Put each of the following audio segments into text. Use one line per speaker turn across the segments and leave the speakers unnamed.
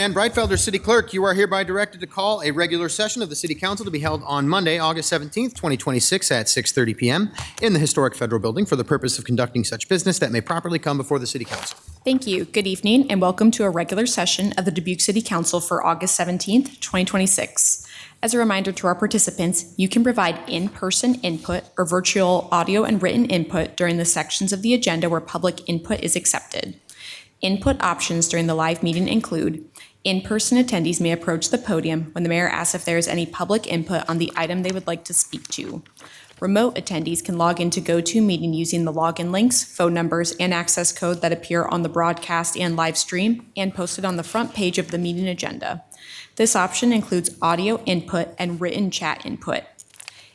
Ann Breitfelder, City Clerk, you are hereby directed to call a regular session of the City Council to be held on Monday, August 17th, 2026 at 6:30 p.m. in the historic Federal Building for the purpose of conducting such business that may properly come before the City Council.
Thank you. Good evening and welcome to a regular session of the Dubuque City Council for August 17th, 2026. As a reminder to our participants, you can provide in-person input or virtual audio and written input during the sections of the agenda where public input is accepted. Input options during the live meeting include: in-person attendees may approach the podium when the mayor asks if there is any public input on the item they would like to speak to. Remote attendees can log into GoToMeeting using the login links, phone numbers, and access code that appear on the broadcast and live stream and posted on the front page of the meeting agenda. This option includes audio input and written chat input.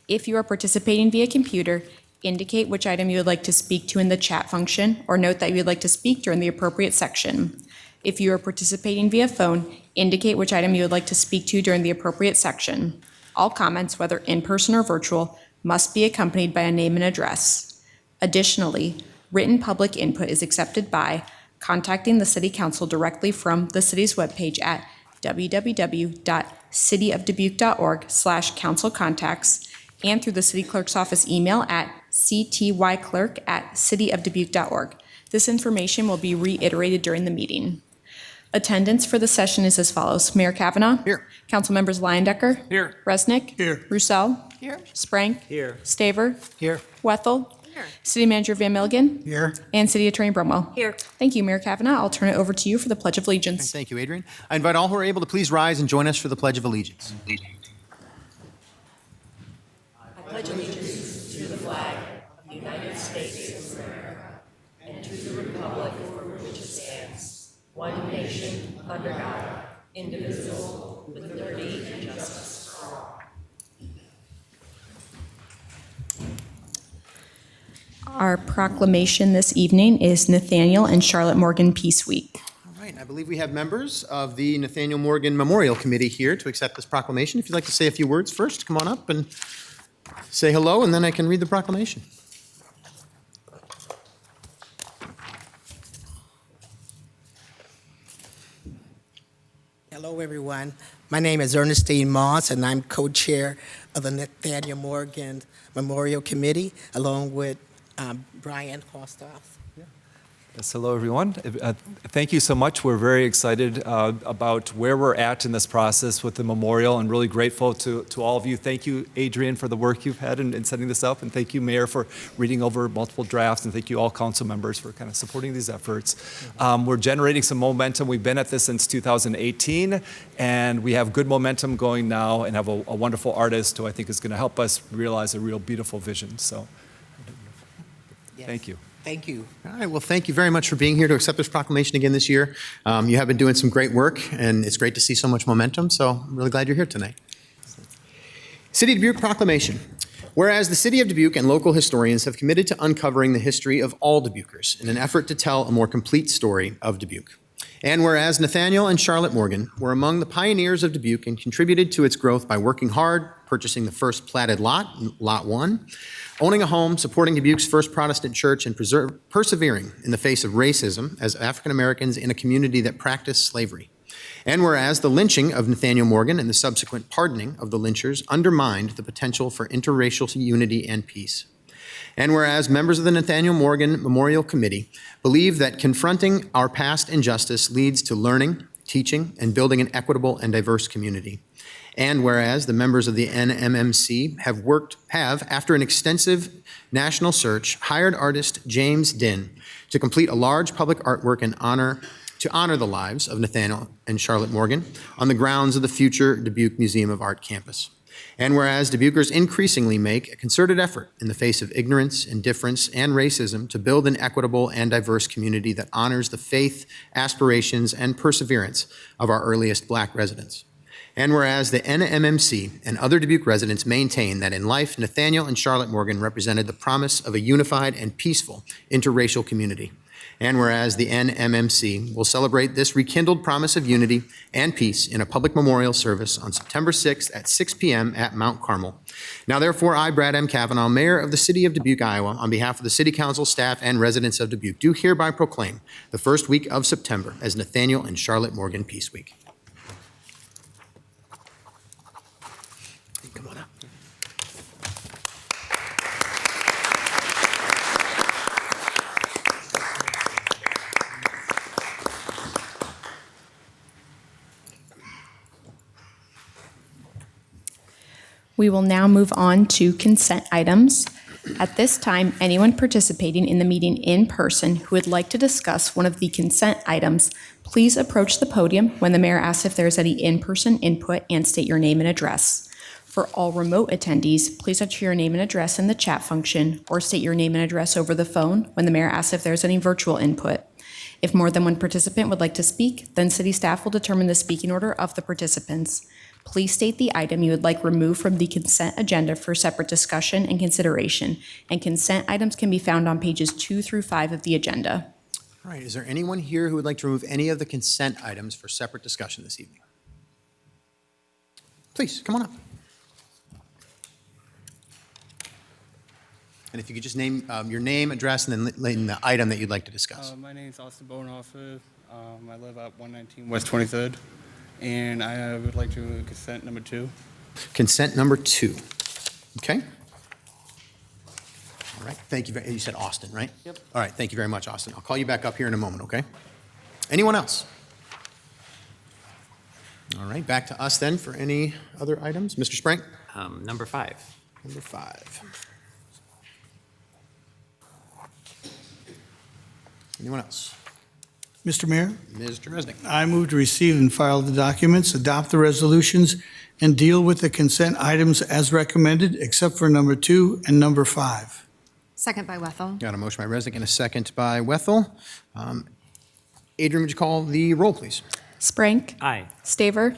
If you are participating via computer, indicate which item you would like to speak to in the chat function, or note that you would like to speak during the appropriate section. If you are participating via phone, indicate which item you would like to speak to during the appropriate section. All comments, whether in person or virtual, must be accompanied by a name and address. Additionally, written public input is accepted by contacting the City Council directly from the city's webpage at www.cityofdubuque.org/councilcontacts and through the City Clerk's office email at ctyclerk@cityofdubuque.org. This information will be reiterated during the meeting. Attendance for the session is as follows: Mayor Kavanaugh.
Here.
Council members Leyendecker.
Here.
Resnick.
Here.
Roussel.
Here.
Sprank.
Here.
Staver.
Here.
Wethel.
Here.
City Manager Van Milligan.
Here.
And City Attorney Brumwell.
Here.
Thank you, Mayor Kavanaugh. I'll turn it over to you for the Pledge of Allegiance.
Thank you, Adrian. I invite all who are able to please rise and join us for the Pledge of Allegiance.
I pledge allegiance to the flag of the United States of America and to the republic for which it stands, one nation, under God, indivisible, with liberty and justice for all.
Our proclamation this evening is Nathaniel and Charlotte Morgan Peace Week.
All right, I believe we have members of the Nathaniel Morgan Memorial Committee here to accept this proclamation. If you'd like to say a few words first, come on up and say hello, and then I can read the proclamation.
Hello, everyone. My name is Ernestine Moss, and I'm co-chair of the Nathaniel Morgan Memorial Committee, along with Brian Hostoff.
Yes, hello, everyone. Thank you so much. We're very excited about where we're at in this process with the memorial, and really grateful to all of you. Thank you, Adrian, for the work you've had in setting this up, and thank you, Mayor, for reading over multiple drafts, and thank you all council members for kind of supporting these efforts. We're generating some momentum. We've been at this since 2018, and we have good momentum going now, and have a wonderful artist who I think is going to help us realize a real beautiful vision. So,
Yes.
Thank you.
Thank you.
All right, well, thank you very much for being here to accept this proclamation again this year. You have been doing some great work, and it's great to see so much momentum, so I'm really glad you're here tonight. City of Dubuque Proclamation. Whereas the City of Dubuque and local historians have committed to uncovering the history of all Dubuquers in an effort to tell a more complete story of Dubuque. And whereas Nathaniel and Charlotte Morgan were among the pioneers of Dubuque and contributed to its growth by working hard, purchasing the first platted lot, Lot 1, owning a home, supporting Dubuque's first Protestant church, and persevering in the face of racism as African Americans in a community that practiced slavery. And whereas the lynching of Nathaniel Morgan and the subsequent pardoning of the lynchers undermined the potential for interracial unity and peace. And whereas members of the Nathaniel Morgan Memorial Committee believe that confronting our past injustice leads to learning, teaching, and building an equitable and diverse community. And whereas the members of the NMMC have, after an extensive national search, hired artist James Dinn to complete a large public artwork to honor the lives of Nathaniel and Charlotte Morgan on the grounds of the future Dubuque Museum of Art campus. And whereas Dubuquers increasingly make a concerted effort in the face of ignorance, indifference, and racism to build an equitable and diverse community that honors the faith, aspirations, and perseverance of our earliest Black residents. And whereas the NMMC and other Dubuque residents maintain that in life, Nathaniel and Charlotte Morgan represented the promise of a unified and peaceful interracial community. And whereas the NMMC will celebrate this rekindled promise of unity and peace in a public memorial service on September 6th at 6 p.m. at Mount Carmel. Now, therefore, I, Brad M. Kavanaugh, Mayor of the City of Dubuque, Iowa, on behalf of the City Council, staff, and residents of Dubuque, do hereby proclaim the first week of September as Nathaniel and Charlotte Morgan Peace Week.
We will now move on to consent items. At this time, anyone participating in the meeting in person who would like to discuss one of the consent items, please approach the podium when the mayor asks if there is any in-person input and state your name and address. For all remote attendees, please enter your name and address in the chat function or state your name and address over the phone when the mayor asks if there is any virtual input. If more than one participant would like to speak, then city staff will determine the speaking order of the participants. Please state the item you would like removed from the consent agenda for separate discussion and consideration, and consent items can be found on pages 2 through 5 of the agenda.
All right, is there anyone here who would like to remove any of the consent items for separate discussion this evening? Please, come on up. And if you could just name your name, address, and then the item that you'd like to discuss.
My name is Austin Bonhoeffer. I live at 119 West 23rd, and I would like to consent number 2.
Consent number 2. Okay. All right, thank you. You said Austin, right?
Yep.
All right, thank you very much, Austin. I'll call you back up here in a moment, okay? Anyone else? All right, back to us then for any other items. Mr. Sprank?
Number 5.
Number 5. Anyone else?
Mr. Mayor,
Mr. Resnick?
I move to receive and file the documents, adopt the resolutions, and deal with the consent items as recommended, except for number 2 and number 5.
Second by Wethel.
Got a motion by Resnick and a second by Wethel. Adrian, would you call the roll, please?
Sprank.
Aye.
Staver.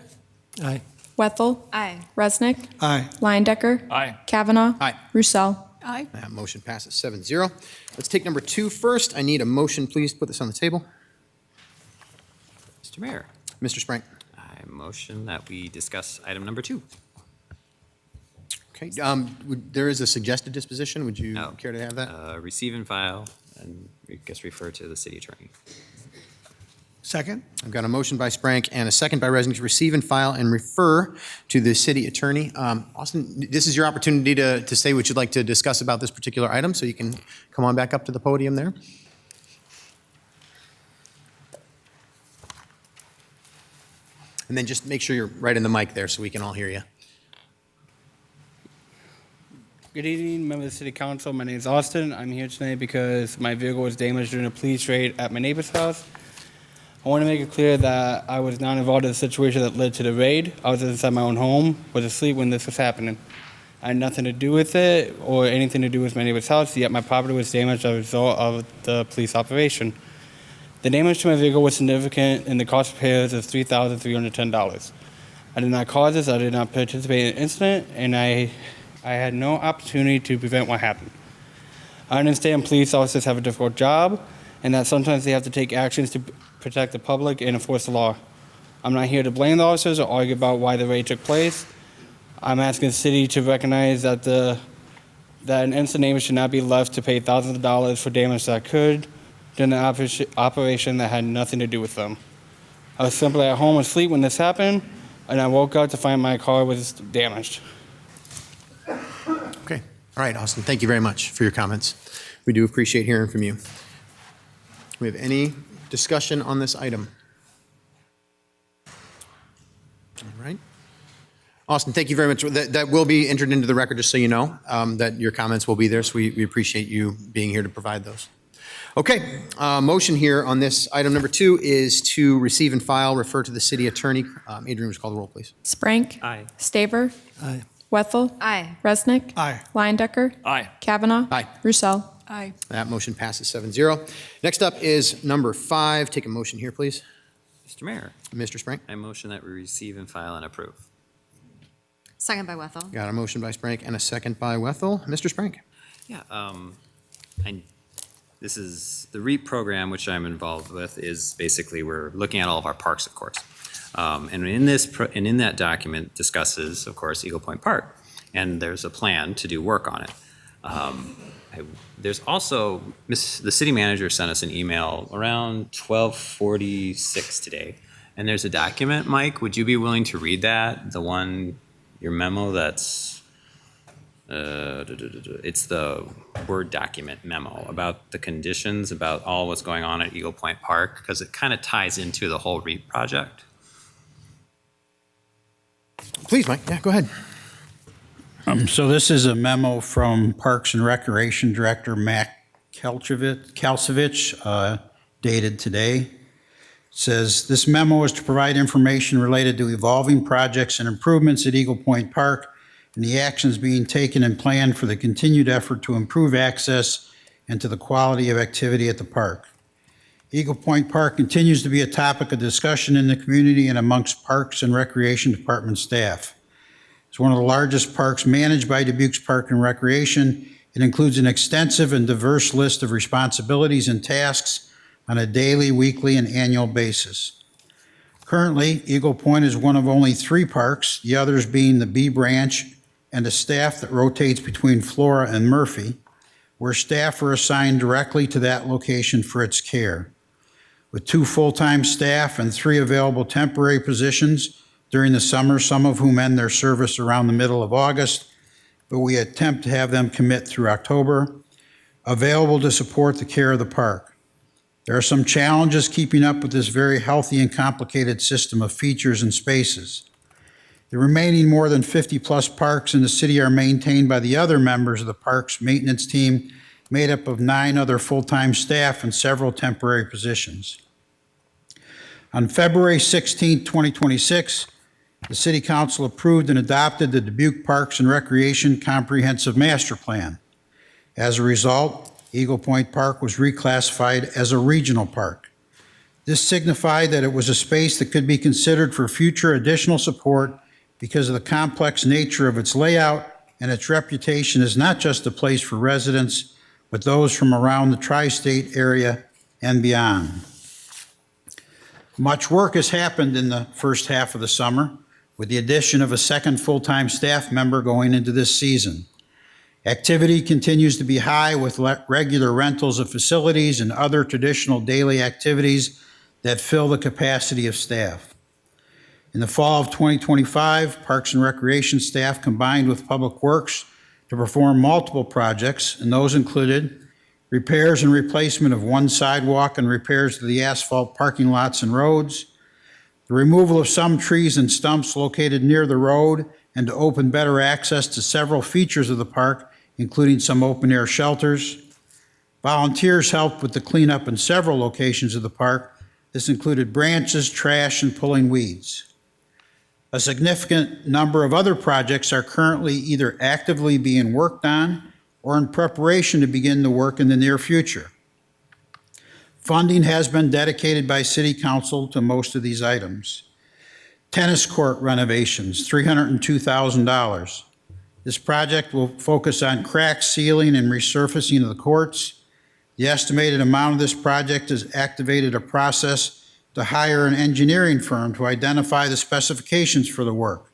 Aye.
Wethel.
Aye.
Resnick.
Aye.
Leindecker.
Aye.
Kavanaugh.
Aye.
Roussel.
Aye.
That motion passes 7-0. Let's take number 2 first. I need a motion, please, to put this on the table.
Mr. Mayor,
Mr. Sprank?
I motion that we discuss item number 2.
Okay, there is a suggested disposition. Would you
No.
care to have that?
Receive and file, and I guess refer to the city attorney.
Second?
I've got a motion by Sprank and a second by Resnick to receive and file and refer to the city attorney. Austin, this is your opportunity to say what you'd like to discuss about this particular item, so you can come on back up to the podium there. And then just make sure you're right in the mic there so we can all hear you.
Good evening, members of the City Council. My name is Austin. I'm here tonight because my vehicle was damaged during a police raid at my neighbor's house. I want to make it clear that I was not involved in the situation that led to the raid. I was inside my own home, was asleep when this was happening. I had nothing to do with it or anything to do with my neighbor's house, yet my property was damaged as a result of the police operation. The damage to my vehicle was significant, and the cost of repairs is $3,310. I did not cause this, I did not participate in the incident, and I had no opportunity to prevent what happened. I understand police officers have a difficult job, and that sometimes they have to take actions to protect the public and enforce the law. I'm not here to blame the officers or argue about why the raid took place. I'm asking the city to recognize that an innocent neighbor should not be left to pay thousands of dollars for damage that occurred during an operation that had nothing to do with them. I was simply at home asleep when this happened, and I woke up to find my car was damaged.
Okay. All right, Austin, thank you very much for your comments. We do appreciate hearing from you. We have any discussion on this item? All right. Austin, thank you very much. That will be entered into the record, just so you know, that your comments will be there, so we appreciate you being here to provide those. Okay, motion here on this item number 2 is to receive and file, refer to the city attorney. Adrian, would you call the roll, please?
Sprank.
Aye.
Staver.
Aye.
Wethel.
Aye.
Resnick.
Aye.
Leindecker.
Aye.
Kavanaugh.
Aye.
Roussel.
Aye.
That motion passes 7-0. Next up is number 5. Take a motion here, please.
Mr. Mayor,
Mr. Sprank?
I motion that we receive and file and approve.
Second by Wethel.
Got a motion by Sprank and a second by Wethel. Mr. Sprank?
Yeah, this is the REAP program, which I'm involved with, is basically we're looking at all of our parks, of course. And in that document discusses, of course, Eagle Point Park, and there's a plan to do work on it. There's also, the city manager sent us an email around 12:46 today, and there's a document, Mike, would you be willing to read that? The one, your memo that's, it's the Word document memo about the conditions, about all what's going on at Eagle Point Park, because it kind of ties into the whole REAP project.
Please, Mike. Yeah, go ahead.
So this is a memo from Parks and Recreation Director Matt Kalsevich, dated today. It says, this memo is to provide information related to evolving projects and improvements at Eagle Point Park and the actions being taken and planned for the continued effort to improve access and to the quality of activity at the park. Eagle Point Park continues to be a topic of discussion in the community and amongst Parks and Recreation Department staff. It's one of the largest parks managed by Dubuque's Park and Recreation. It includes an extensive and diverse list of responsibilities and tasks on a daily, weekly, and annual basis. Currently, Eagle Point is one of only 3 parks, the others being the Bee Branch and a staff that rotates between Flora and Murphy, where staff are assigned directly to that location for its care. With 2 full-time staff and 3 available temporary positions during the summer, some of whom end their service around the middle of August, but we attempt to have them commit through October, available to support the care of the park. There are some challenges keeping up with this very healthy and complicated system of features and spaces. The remaining more than 50-plus parks in the city are maintained by the other members of the park's maintenance team, made up of 9 other full-time staff and several temporary positions. On February 16, 2026, the City Council approved and adopted the Dubuque Parks and Recreation Comprehensive Master Plan. As a result, Eagle Point Park was reclassified as a regional park. This signified that it was a space that could be considered for future additional support because of the complex nature of its layout and its reputation as not just a place for residents, but those from around the tri-state area and beyond. Much work has happened in the first half of the summer, with the addition of a second full-time staff member going into this season. Activity continues to be high with regular rentals of facilities and other traditional daily activities that fill the capacity of staff. In the fall of 2025, Parks and Recreation staff combined with Public Works to perform multiple projects, and those included repairs and replacement of 1 sidewalk and repairs to the asphalt parking lots and roads, the removal of some trees and stumps located near the road, and to open better access to several features of the park, including some open-air shelters. Volunteers helped with the cleanup in several locations of the park. This included branches, trash, and pulling weeds. A significant number of other projects are currently either actively being worked on or in preparation to begin the work in the near future. Funding has been dedicated by City Council to most of these items. Tennis court renovations, $302,000. This project will focus on crack sealing and resurfacing of the courts. The estimated amount of this project has activated a process to hire an engineering firm to identify the specifications for the work.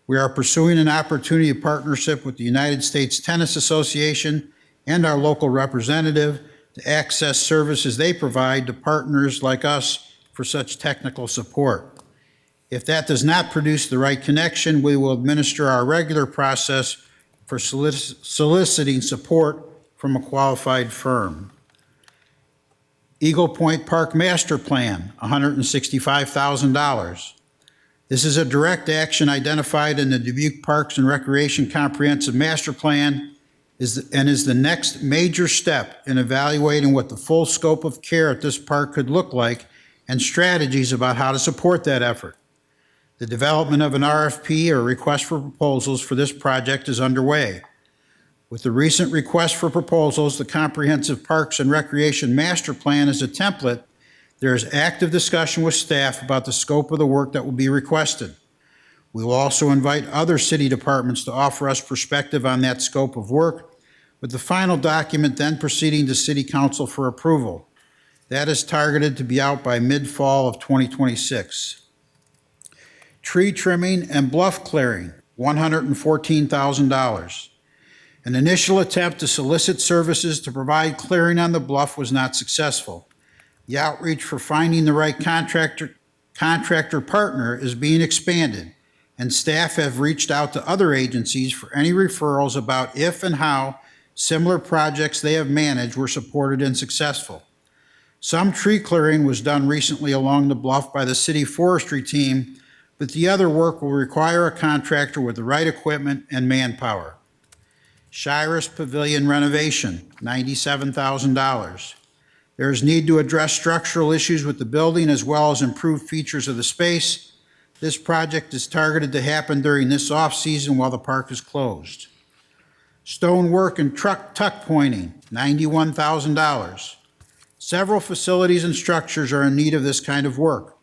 We are pursuing an opportunity of partnership with the United States Tennis Association and our local representative to access services they provide to partners like us for such technical support. If that does not produce the right connection, we will administer our regular process for soliciting support from a qualified firm. Eagle Point Park Master Plan, $165,000. This is a direct action identified in the Dubuque Parks and Recreation Comprehensive Master Plan and is the next major step in evaluating what the full scope of care at this park could look like and strategies about how to support that effort. The development of an RFP, or request for proposals, for this project is underway. With the recent request for proposals, the Comprehensive Parks and Recreation Master Plan is a template. There is active discussion with staff about the scope of the work that will be requested. We will also invite other city departments to offer us perspective on that scope of work, with the final document then proceeding to City Council for approval. That is targeted to be out by mid-fall of 2026. Tree trimming and bluff clearing, $114,000. An initial attempt to solicit services to provide clearing on the bluff was not successful. The outreach for finding the right contractor partner is being expanded, and staff have reached out to other agencies for any referrals about if and how similar projects they have managed were supported and successful. Some tree clearing was done recently along the bluff by the city forestry team, but the other work will require a contractor with the right equipment and manpower. Shirus Pavilion renovation, $97,000. There is need to address structural issues with the building as well as improve features of the space. This project is targeted to happen during this off-season while the park is closed. Stonework and tuck pointing, $91,000. Several facilities and structures are in need of this kind of work.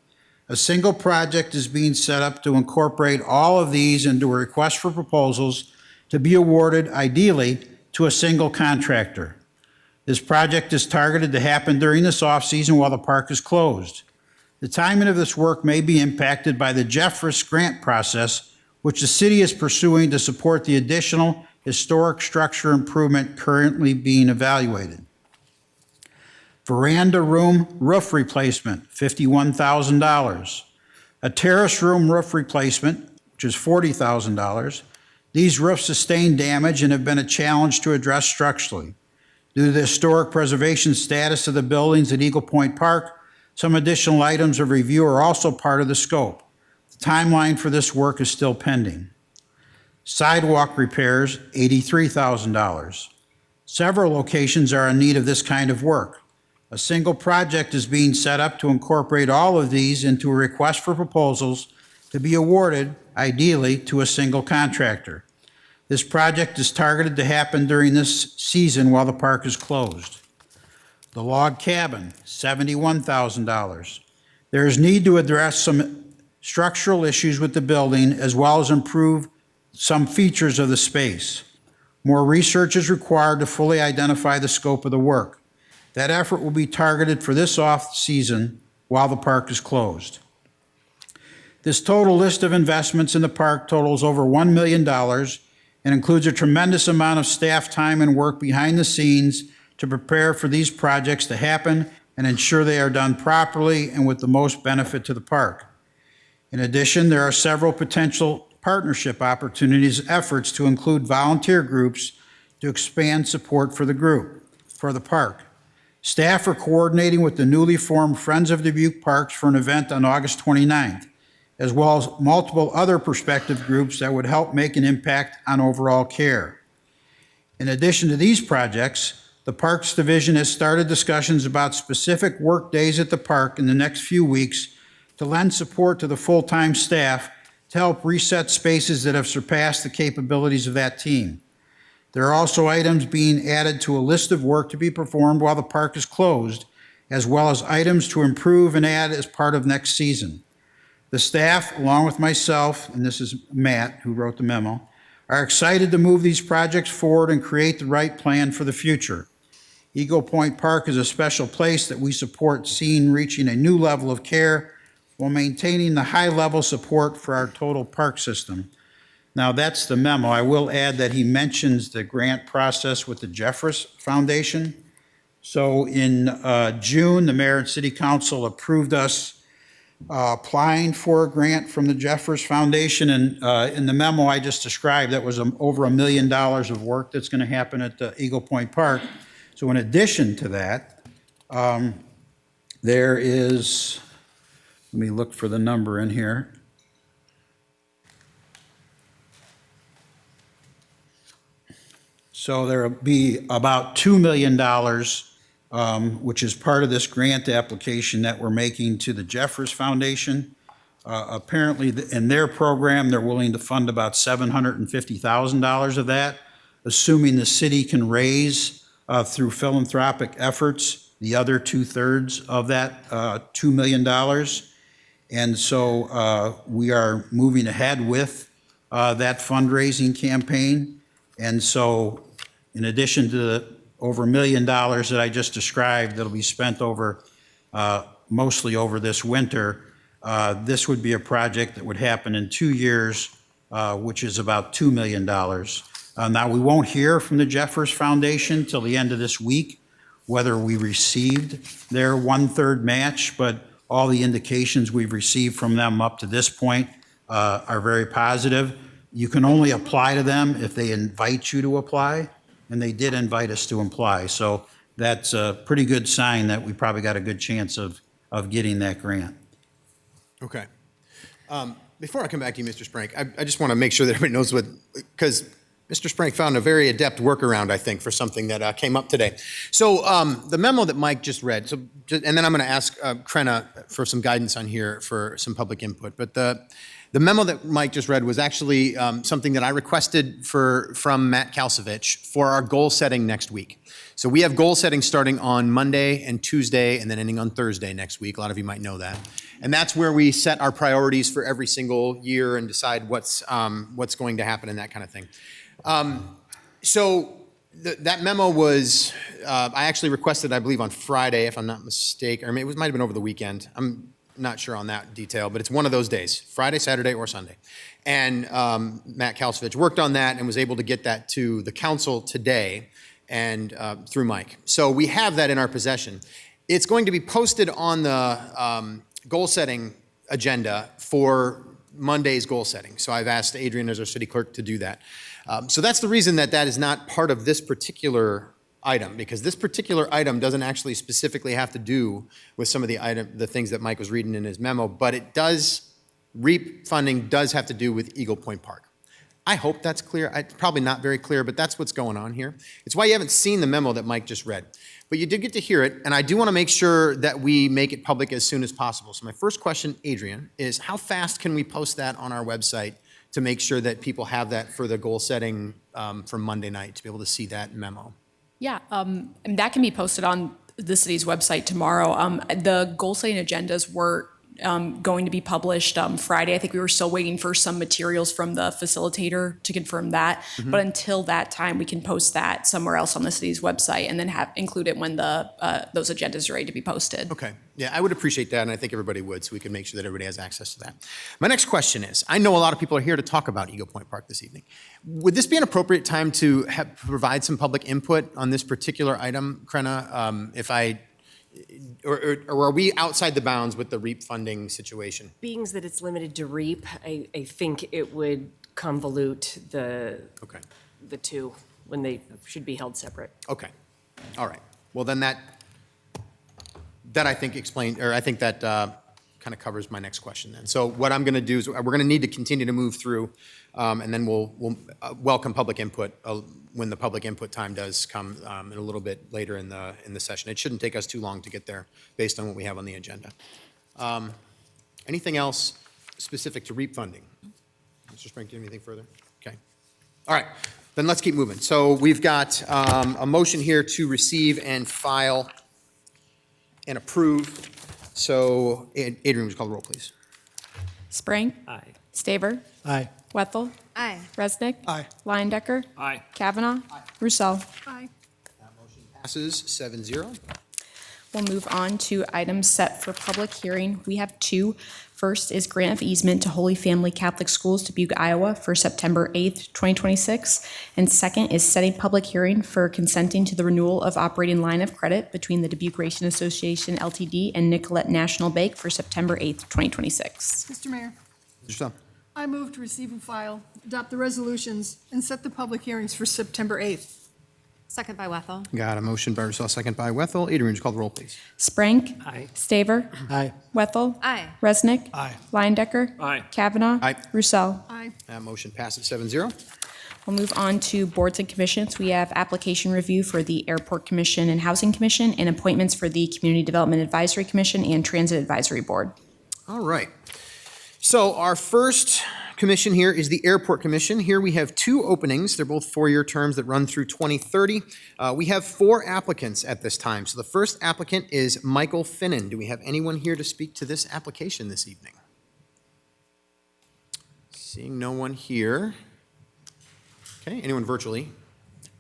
A single project is being set up to incorporate all of these into a request for proposals to be awarded, ideally, to a single contractor. This project is targeted to happen during this off-season while the park is closed. The timing of this work may be impacted by the Jeffress grant process, which the city is pursuing to support the additional historic structure improvement currently being evaluated. Veranda room roof replacement, $51,000. A terrace room roof replacement, which is $40,000. These roofs sustain damage and have been a challenge to address structurally. Due to the historic preservation status of the buildings at Eagle Point Park, some additional items of review are also part of the scope. The timeline for this work is still pending. Sidewalk repairs, $83,000. Several locations are in need of this kind of work. A single project is being set up to incorporate all of these into a request for proposals to be awarded, ideally, to a single contractor. This project is targeted to happen during this season while the park is closed. The log cabin, $71,000. There is need to address some structural issues with the building as well as improve some features of the space. More research is required to fully identify the scope of the work. That effort will be targeted for this off-season while the park is closed. This total list of investments in the park totals over $1 million and includes a tremendous amount of staff time and work behind the scenes to prepare for these projects to happen and ensure they are done properly and with the most benefit to the park. In addition, there are several potential partnership opportunities, efforts to include volunteer groups to expand support for the park. Staff are coordinating with the newly formed Friends of Dubuque Parks for an event on August 29th, as well as multiple other prospective groups that would help make an impact on overall care. In addition to these projects, the Parks Division has started discussions about specific work days at the park in the next few weeks to lend support to the full-time staff to help reset spaces that have surpassed the capabilities of that team. There are also items being added to a list of work to be performed while the park is closed, as well as items to improve and add as part of next season. The staff, along with myself, and this is Matt, who wrote the memo, are excited to move these projects forward and create the right plan for the future. Eagle Point Park is a special place that we support seeing reaching a new level of care while maintaining the high-level support for our total park system. Now, that's the memo. I will add that he mentions the grant process with the Jeffress Foundation. So in June, the mayor and city council approved us applying for a grant from the Jeffress Foundation. And in the memo I just described, that was over $1 million of work that's going to happen at the Eagle Point Park. So in addition to that, there is, let me look for the number in here. So there will be about $2 million, which is part of this grant application that we're making to the Jeffress Foundation. Apparently, in their program, they're willing to fund about $750,000 of that, assuming the city can raise through philanthropic efforts the other 2/3 of that $2 million. And so we are moving ahead with that fundraising campaign. And so in addition to the over $1 million that I just described that'll be spent over, mostly over this winter, this would be a project that would happen in 2 years, which is about $2 million. Now, we won't hear from the Jeffress Foundation till the end of this week, whether we received their 1/3 match, but all the indications we've received from them up to this point are very positive. You can only apply to them if they invite you to apply, and they did invite us to apply. So that's a pretty good sign that we probably got a good chance of getting that grant.
Okay. Before I come back to you, Mr. Sprank, I just want to make sure that everybody knows what, because Mr. Sprank found a very adept workaround, I think, for something that came up today. So the memo that Mike just read, and then I'm going to ask Krenna for some guidance on here for some public input. But the memo that Mike just read was actually something that I requested from Matt Kalsevich for our goal setting next week. So we have goal setting starting on Monday and Tuesday and then ending on Thursday next week. A lot of you might know that. And that's where we set our priorities for every single year and decide what's going to happen and that kind of thing. That memo was, I actually requested, I believe, on Friday, if I'm not mistaken, or it might have been over the weekend. I'm not sure on that detail, but it's one of those days, Friday, Saturday, or Sunday. And Matt Kalsevich worked on that and was able to get that to the council today and through Mike. So we have that in our possession. It's going to be posted on the goal setting agenda for Monday's goal setting. So I've asked Adrian as our city clerk to do that. So that's the reason that is not part of this particular item, because this particular item doesn't actually specifically have to do with some of the things that Mike was reading in his memo, but it does, REAP funding does have to do with Eagle Point Park. I hope that's clear. It's probably not very clear, but that's what's going on here. It's why you haven't seen the memo that Mike just read. But you did get to hear it, and I do want to make sure that we make it public as soon as possible. So my first question, Adrian, is how fast can we post that on our website to make sure that people have that for the goal setting from Monday night, to be able to see that memo?
Yeah, and that can be posted on the city's website tomorrow. The goal setting agendas were going to be published Friday. I think we were still waiting for some materials from the facilitator to confirm that. Mm-hmm. But until that time, we can post that somewhere else on the city's website and then include it when those agendas are ready to be posted.
Okay. Yeah, I would appreciate that, and I think everybody would, so we can make sure that everybody has access to that. My next question is, I know a lot of people are here to talk about Eagle Point Park this evening. Would this be an appropriate time to provide some public input on this particular item, Krenna, or are we outside the bounds with the REAP funding situation?
Being that it's limited to REAP, I think it would convolute the two when they should be held separate. Okay.
All right. Well, then that I think that kind of covers my next question then. So what I'm going to do is we're going to need to continue to move through, and then we'll welcome public input when the public input time does come in a little bit later in the session. It shouldn't take us too long to get there based on what we have on the agenda. Anything else specific to REAP funding? Mr. Spring, do you have anything further? Okay. All right. Then let's keep moving. So we've got a motion here to receive and file and approve. So, Adrian, would you call the roll, please?
Sprang.
Aye.
Staver.
Aye.
Wethel.
Aye.
Resnick.
Aye.
Leindecker.
Aye.
Kavanaugh. Roussel.
Aye.
Passes 7-0.
We'll move on to items set for public hearing. We have two. First is grant of easement to Holy Family Catholic Schools, Dubuque, Iowa, for September 8th, 2026. And second is setting public hearing for consenting to the renewal of operating line of credit between the Dubuque Racing Association Ltd. And Nicollet National Bank for September 8th, 2026.
Mr. Mayor,
Mr. Stumpf.
I move to receive and file, adopt the resolutions, and set the public hearings for September 8th.
Second by Wethel.
Got a motion by Roussel, second by Wethel. Adrian, would you call the roll, please?
Sprang.
Aye.
Staver.
Aye.
Wethel.
Aye.
Resnick.
Aye.
Leindecker.
Aye.
Kavanaugh.
Aye.
Roussel.
Aye.
That motion passes 7-0.
We'll move on to boards and commissions. We have application review for the Airport Commission and Housing Commission and appointments for the Community Development Advisory Commission and Transit Advisory Board.
All right. So our first commission here is the Airport Commission. Here we have two openings. They're both four-year terms that run through 2030. We have four applicants at this time. So the first applicant is Michael Finnan. Do we have anyone here to speak to this application this evening? Seeing no one here. Okay, anyone virtually?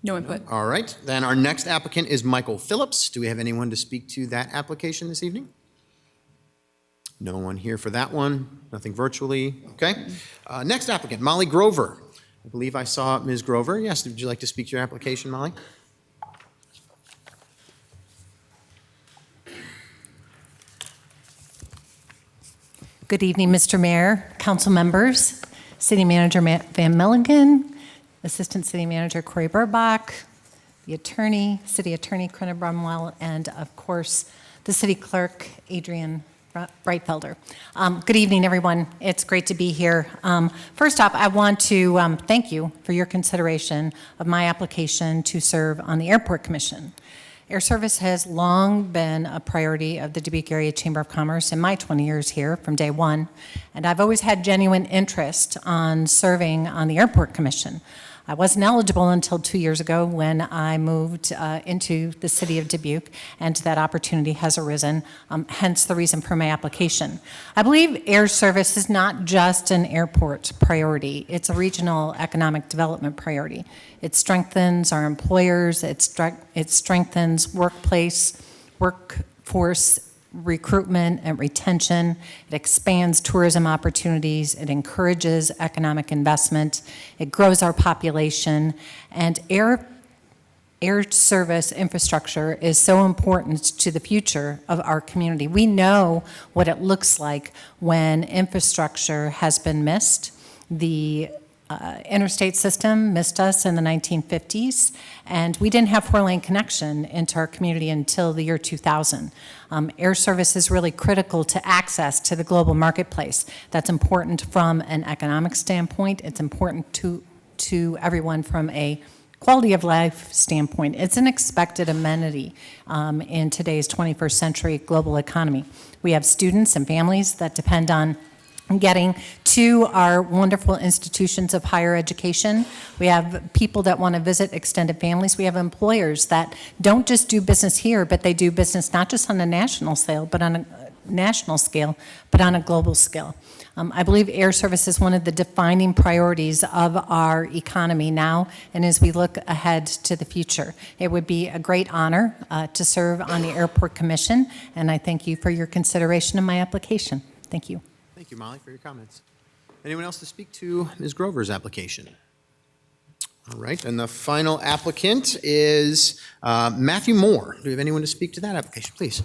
No input.
All right, then our next applicant is Michael Phillips. Do we have anyone to speak to that application this evening? No one here for that one, nothing virtually, okay. Next applicant, Molly Grover. I believe I saw Ms. Grover. Yes, would you like to speak to your application, Molly?
Good evening, Mr. Mayor, council members, City Manager Van Milligan, Assistant City Manager Corey Burbach, the Attorney, City Attorney Krenna Brumwell, and of course, the City Clerk, Adrian Breitfelder. Good evening, everyone. It's great to be here. First off, I want to thank you for your consideration of my application to serve on the Airport Commission. Air service has long been a priority of the Dubuque Area Chamber of Commerce in my 20 years here from day one, and I've always had genuine interest on serving on the Airport Commission. I wasn't eligible until 2 years ago when I moved into the city of Dubuque, and that opportunity has arisen, hence the reason for my application. I believe air service is not just an airport priority, it's a regional economic development priority. It strengthens our employers, it strengthens workforce recruitment and retention. It expands tourism opportunities. It encourages economic investment. It grows our population. And air service infrastructure is so important to the future of our community. We know what it looks like when infrastructure has been missed. The interstate system missed us in the 1950s, and we didn't have four-lane connection into our community until the year 2000. Air service is really critical to access to the global marketplace. That's important from an economic standpoint. It's important to everyone from a quality of life standpoint. It's an expected amenity in today's 21st century global economy. We have students and families that depend on getting to our wonderful institutions of higher education. We have people that want to visit extended families. We have employers that don't just do business here, but they do business not just on a national scale, but on a global scale. I believe air service is one of the defining priorities of our economy now, and as we look ahead to the future. It would be a great honor to serve on the Airport Commission, and I thank you for your consideration of my application. Thank you.
Thank you, Molly, for your comments. Anyone else to speak to Ms. Grover's application? All right, and the final applicant is Matthew Moore. Do we have anyone to speak to that application, please?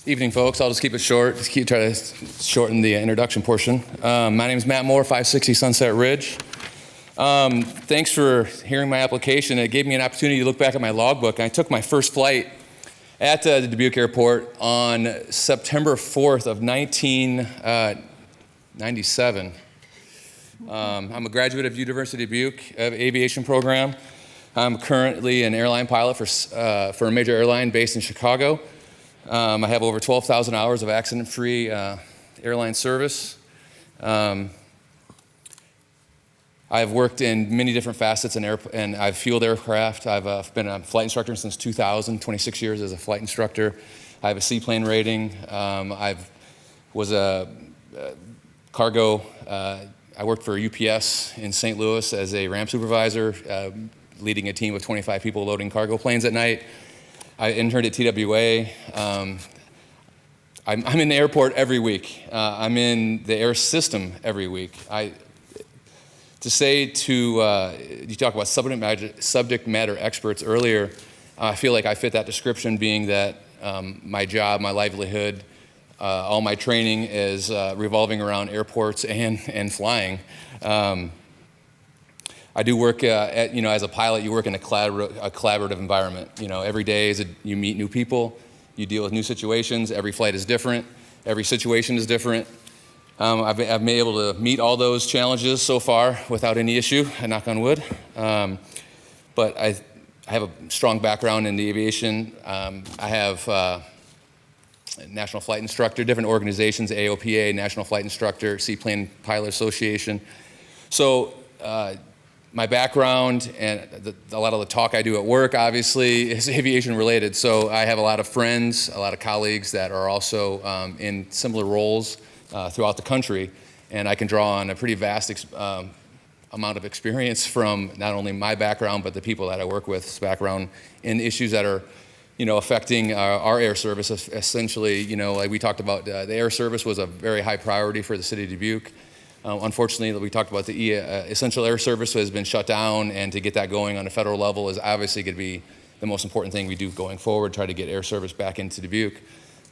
Evening, folks. I'll just keep it short. Try to shorten the introduction portion. My name is Matt Moore, 560 Sunset Ridge. Thanks for hearing my application. It gave me an opportunity to look back at my logbook. I took my first flight at the Dubuque Airport on September 4th of 1997. I'm a graduate of University of Dubuque aviation program. I'm currently an airline pilot for a major airline based in Chicago. I have over 12,000 hours of accident-free airline service. I've worked in many different facets and I've fueled aircraft. I've been a flight instructor since 2000, 26 years as a flight instructor. I have a seaplane rating. I was a cargo, I worked for UPS in St. Louis as a ramp supervisor, leading a team of 25 people loading cargo planes at night. I interned at TWA. I'm in the airport every week. I'm in the air system every week. You talk about subject matter experts earlier, I feel like I fit that description, being that my job, my livelihood, all my training is revolving around airports and flying. I do work as a pilot, you work in a collaborative environment. Every day you meet new people, you deal with new situations, every flight is different, every situation is different. I've been able to meet all those challenges so far without any issue, I knock on wood. But I have a strong background in the aviation. I have National Flight Instructor, different organizations, AOPA, National Flight Instructor, Seaplane Pilot Association. So my background and a lot of the talk I do at work, obviously, is aviation related. So I have a lot of friends, a lot of colleagues that are also in similar roles throughout the country, and I can draw on a pretty vast amount of experience from not only my background, but the people that I work with's background in issues that are, affecting our air service. Essentially, like we talked about, the air service was a very high priority for the city of Dubuque. Unfortunately, we talked about the essential air service has been shut down, and to get that going on a federal level is obviously going to be the most important thing we do going forward, try to get air service back into Dubuque.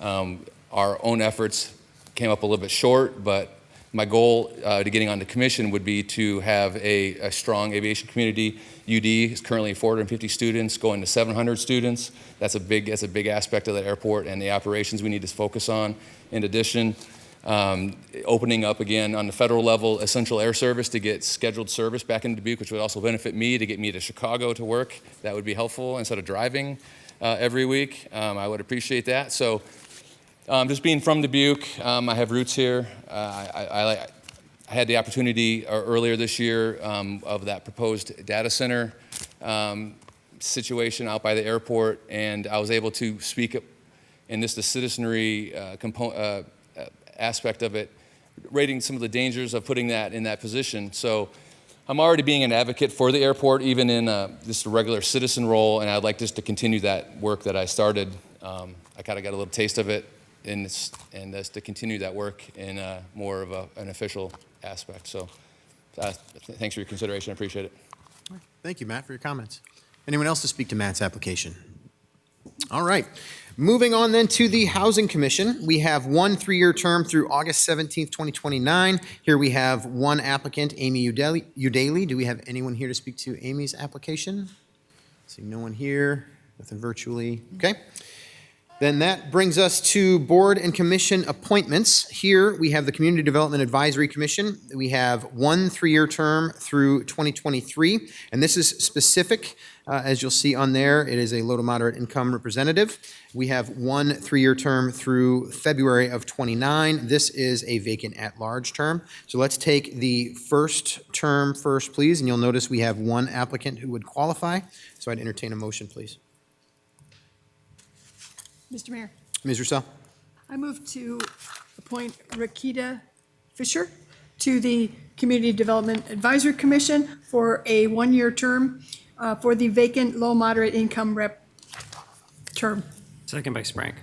Our own efforts came up a little bit short, but My goal to getting on the commission would be to have a strong aviation community. UD is currently 450 students, going to 700 students. That's a big aspect of the airport and the operations we need to focus on. In addition, opening up again on the federal level essential air service to get scheduled service back in Dubuque, which would also benefit me to get me to Chicago to work. That would be helpful instead of driving every week. I would appreciate that. So just being from Dubuque, I have roots here. I had the opportunity earlier this year of that proposed data center situation out by the airport, and I was able to speak in the citizenry aspect of it, rating some of the dangers of putting that in that position. So I'm already being an advocate for the airport, even in just a regular citizen role, and I'd like just to continue that work that I started. I kind of got a little taste of it, and just to continue that work in more of an official aspect. So thanks for your consideration. I appreciate it.
Thank you, Matt, for your comments. Anyone else to speak to Matt's application? All right. Moving on then to the Housing Commission. We have one 3-year term through August 17th, 2029. Here we have one applicant, Amy Udaly. Do we have anyone here to speak to Amy's application? Seeing no one here, nothing virtually. Okay. Then that brings us to board and commission appointments. Here we have the Community Development Advisory Commission. We have one 3-year term through 2023, and this is specific. As you'll see on there, it is a low to moderate income representative. We have one 3-year term through February of 29. This is a vacant at-large term. So let's take the first term first, please, and you'll notice we have one applicant who would qualify. So I'd entertain a motion, please.
Mr. Mayor,
Ms. Russell?
I move to appoint Rakita Fisher to the Community Development Advisory Commission for a 1-year term for the vacant low moderate income rep term.
Second by Sprank.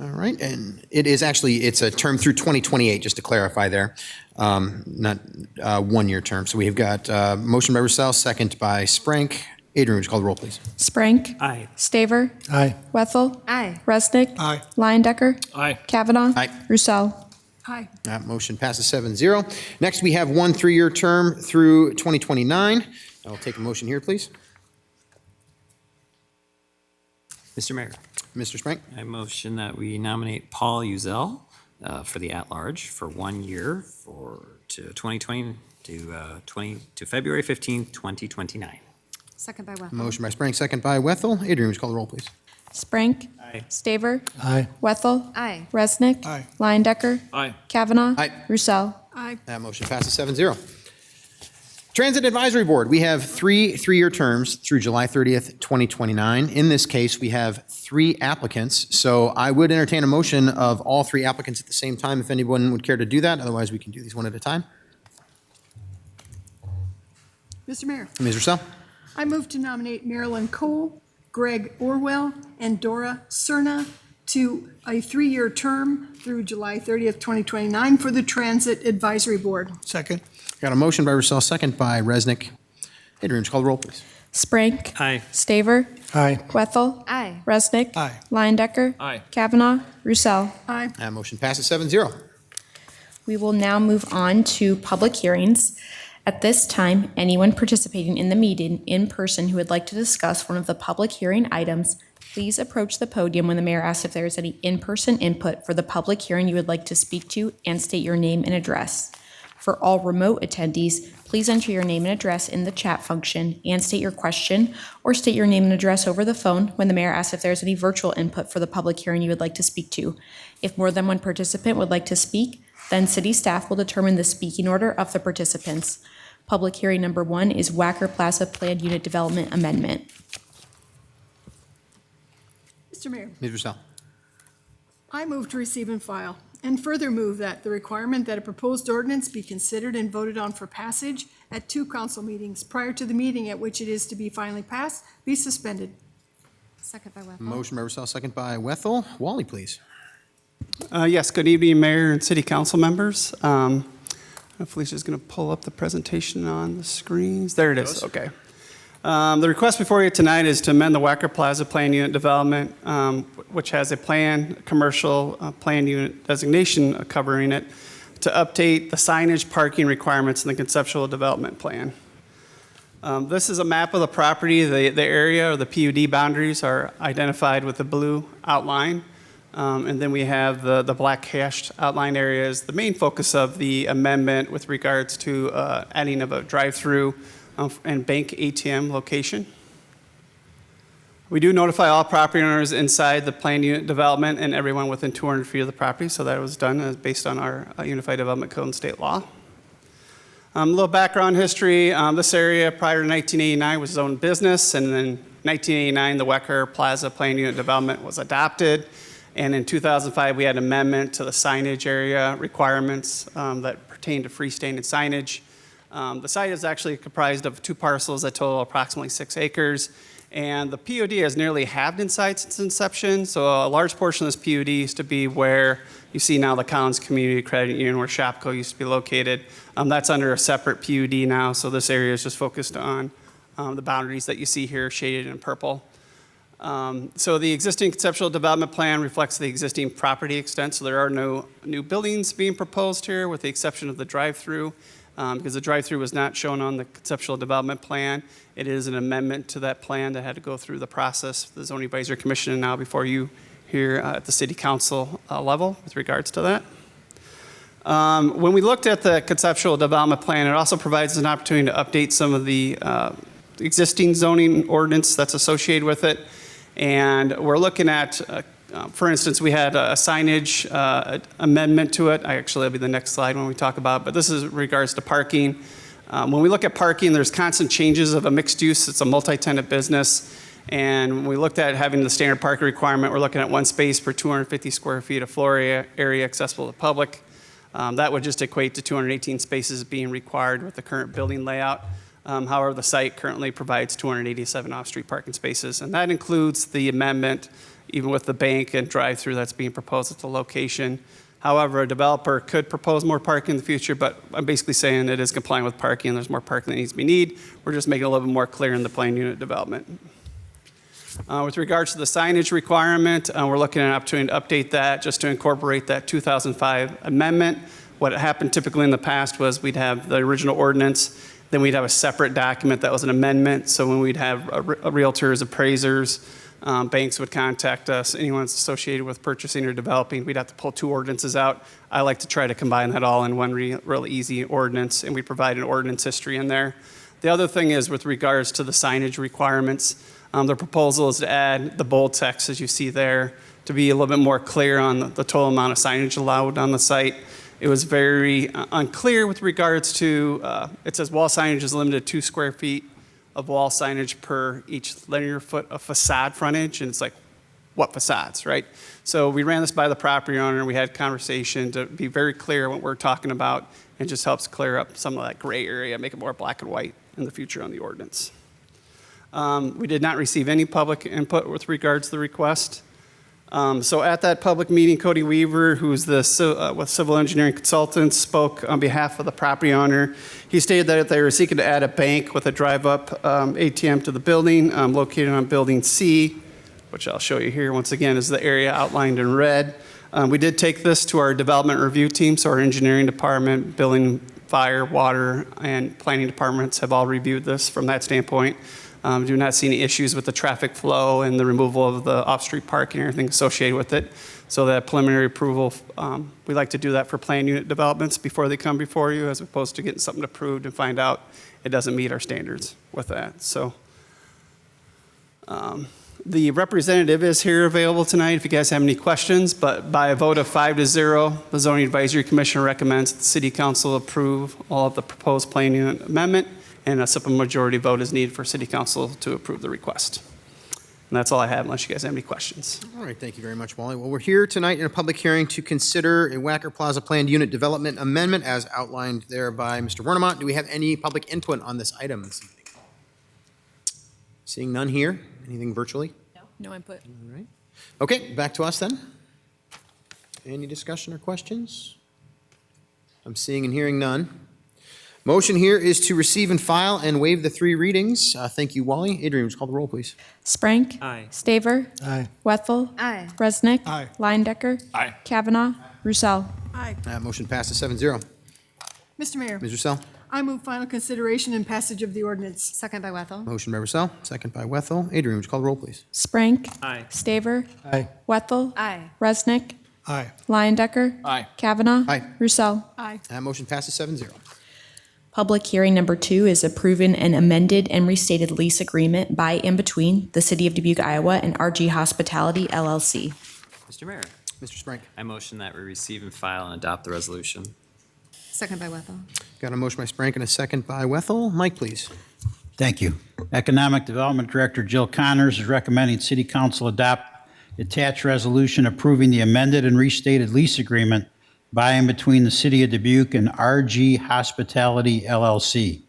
All right, and it's a term through 2028, just to clarify there, not a 1-year term. So we have got motion by Russell, second by Sprank. Adrian, would you call the roll, please?
Sprank.
Aye.
Staver.
Aye.
Wethel.
Aye.
Resnick.
Aye.
Liondecker.
Aye.
Kavanaugh.
Aye.
Roussel.
Aye.
That motion passes 7-0. Next, we have one 3-year term through 2029. I'll take a motion here, please.
Mr. Mayor,
Mr. Sprank?
I motion that we nominate Paul Uzel for the at-large for 1 year to 2020 to February 15th, 2029.
Second by Wethel.
Motion by Sprank, second by Wethel. Adrian, would you call the roll, please?
Sprank.
Aye.
Staver.
Aye.
Wethel.
Aye.
Resnick.
Aye.
Liondecker.
Aye.
Kavanaugh.
Aye.
Roussel.
Aye.
That motion passes 7-0. Transit Advisory Board, we have 3-year terms through July 30th, 2029. In this case, we have 3 applicants, so I would entertain a motion of all 3 applicants at the same time if anyone would care to do that. Otherwise, we can do these one at a time.
Mr. Mayor,
Ms. Russell?
I move to nominate Marilyn Cole, Greg Orwell, and Dora Cerna to a 3-year term through July 30th, 2029 for the Transit Advisory Board.
Second.
Got a motion by Russell, second by Resnick. Adrian, would you call the roll, please?
Sprank.
Aye.
Staver.
Aye.
Wethel.
Aye.
Resnick.
Aye.
Liondecker.
Aye.
Kavanaugh. Roussel.
Aye.
That motion passes 7-0.
We will now move on to public hearings. At this time, anyone participating in the meeting in person who would like to discuss one of the public hearing items, please approach the podium when the mayor asks if there is any in-person input for the public hearing you would like to speak to and state your name and address. For all remote attendees, please enter your name and address in the chat function and state your question or state your name and address over the phone when the mayor asks if there is any virtual input for the public hearing you would like to speak to. If more than one participant would like to speak, then city staff will determine the speaking order of the participants. Public hearing number 1 is Wacker Plaza Planned Unit Development Amendment.
Mr. Mayor,
Ms. Russell?
I move to receive and file, and further move that the requirement that a proposed ordinance be considered and voted on for passage at 2 council meetings prior to the meeting at which it is to be finally passed be suspended.
Second by Wethel.
Motion by Russell, second by Wethel. Wally, please.
Yes, good evening, Mayor and City Council members. Hopefully she's going to pull up the presentation on the screens. There it is, okay. The request before you tonight is to amend the Wacker Plaza Planned Unit Development, which has a planned commercial planned unit designation covering it, to update the signage, parking requirements in the conceptual development plan. This is a map of the property. The area or the PUD boundaries are identified with the blue outline. And then we have the black hashed outline areas. The main focus of the amendment with regards to adding of a drive-through and bank ATM location. We do notify all property owners inside the planned unit development and everyone within 200 feet of the property. So that was done based on our Unified Development Code and state law. A little background history. This area prior to 1989 was zoned business, and then 1989 the Wecker Plaza planned unit development was adopted. And in 2005, we had an amendment to the signage area requirements that pertain to freestanding signage. The site is actually comprised of 2 parcels that total approximately 6 acres. And the PUD has nearly halved in size since inception. So a large portion of this PUD used to be where you see now the Collins Community Credit Union, where Shopko used to be located. That's under a separate PUD now. So this area is just focused on the boundaries that you see here shaded in purple. So the existing conceptual development plan reflects the existing property extent. So there are no new buildings being proposed here with the exception of the drive-through. Because the drive-through was not shown on the conceptual development plan. It is an amendment to that plan that had to go through the process, the Zoning Advisory Commission, and now before you here at the City Council level with regards to that. When we looked at the conceptual development plan, it also provides an opportunity to update some of the existing zoning ordinance that's associated with it. And we're looking at for instance, we had a signage amendment to it. That'll be the next slide when we talk about it, but this is in regards to parking. When we look at parking, there's constant changes of a mixed use. It's a multi-tenant business. And when we looked at having the standard parking requirement, we're looking at 1 space per 250 square feet of floor area accessible to the public. That would just equate to 218 spaces being required with the current building layout. However, the site currently provides 287 off-street parking spaces, and that includes the amendment even with the bank and drive-through that's being proposed at the location. However, a developer could propose more parking in the future, but I'm basically saying it is complying with parking and there's more parking that needs to be needed. We're just making it a little bit more clear in the planned unit development. With regards to the signage requirement, we're looking at an opportunity to update that just to incorporate that 2005 amendment. What happened typically in the past was we'd have the original ordinance, then we'd have a separate document that was an amendment. So when we'd have realtors, appraisers, banks would contact us, anyone associated with purchasing or developing, we'd have to pull 2 ordinances out. I like to try to combine that all in one really easy ordinance, and we provide an ordinance history in there. The other thing is with regards to the signage requirements, the proposal is to add the bold text, as you see there, to be a little bit more clear on the total amount of signage allowed on the site. It was very unclear with regards to, it says wall signage is limited to 2 square feet of wall signage per each linear foot of facade frontage, and it's like, what facades, right? So we ran this by the property owner, we had conversation to be very clear what we're talking about, and just helps clear up some of that gray area, make it more black and white in the future on the ordinance. We did not receive any public input with regards to the request. So at that public meeting, Cody Weaver, who's the with Civil Engineering Consultants, spoke on behalf of the property owner. He stated that they were seeking to add a bank with a drive-up ATM to the building located on Building C, which I'll show you here once again is the area outlined in red. We did take this to our development review team, so our engineering department, building, fire, water, and planning departments have all reviewed this from that standpoint. Do not see any issues with the traffic flow and the removal of the off-street parking and everything associated with it. So that preliminary approval, we like to do that for planned unit developments before they come before you, as opposed to getting something approved and find out it doesn't meet our standards with that. So the representative is here available tonight if you guys have any questions, but by a vote of 5-0, the Zoning Advisory Commission recommends that the City Council approve all of the proposed planned unit amendment, and a simple majority vote is needed for City Council to approve the request. And that's all I have, unless you guys have any questions.
All right, thank you very much, Wally. Well, we're here tonight in a public hearing to consider a Wacker Plaza Planned Unit Development Amendment as outlined there by Mr. Wernemont. Do we have any public input on this item this evening? Seeing none here. Anything virtually?
No input.
All right. Okay, back to us then. Any discussion or questions? I'm seeing and hearing none. Motion here is to receive and file and waive the 3 readings. Thank you, Wally. Adrian, would you call the roll, please?
Sprank.
Aye.
Staver.
Aye.
Wethel.
Aye.
Resnick.
Aye.
Leindecker.
Aye.
Kavanaugh. Roussel.
Aye.
Motion passes 7-0.
Mr. Mayor,
Ms. Russell?
I move final consideration and passage of the ordinance.
Second by Wethel.
Motion by Russell, second by Wethel. Adrian, would you call the roll, please?
Sprank.
Aye.
Staver.
Aye.
Wethel.
Aye.
Resnick.
Aye.
Lyon-Decker.
Aye.
Kavanaugh.
Aye.
Roussel.
Aye.
Motion passes 7-0.
Public hearing number 2 is approving an amended and restated lease agreement by and between the City of Dubuque, Iowa and RG Hospitality LLC.
Mr. Mayor,
Mr. Sprank.
I motion that we receive and file and adopt the resolution.
Second by Wethel.
Got a motion by Sprank and a second by Wethel. Mike, please.
Thank you. Economic Development Director Jill Connors is recommending City Council adopt attached resolution approving the amended and restated lease agreement by and between the City of Dubuque and RG Hospitality LLC.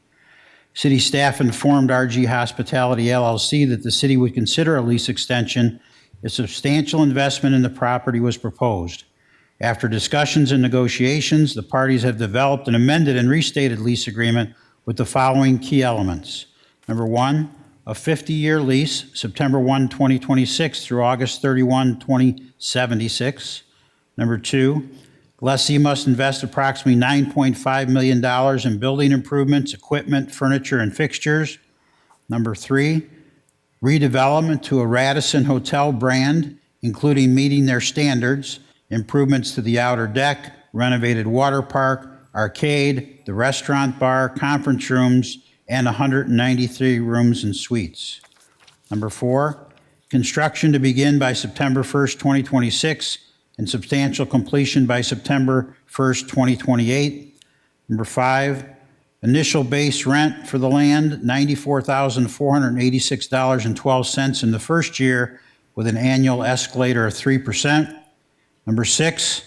City staff informed RG Hospitality LLC that the city would consider a lease extension if substantial investment in the property was proposed. After discussions and negotiations, the parties have developed an amended and restated lease agreement with the following key elements. Number one, a 50-year lease, September 1, 2026 through August 31, 2076. Number two, lessee must invest approximately $9.5 million in building improvements, equipment, furniture, and fixtures. Number three, redevelopment to a Radisson Hotel brand, including meeting their standards, improvements to the outer deck, renovated water park, arcade, the restaurant bar, conference rooms, and 193 rooms and suites. Number four, construction to begin by September 1st, 2026, and substantial completion by September 1st, 2028. Number five, initial base rent for the land, $94,486.12 in the first year with an annual escalator of 3%. Number six,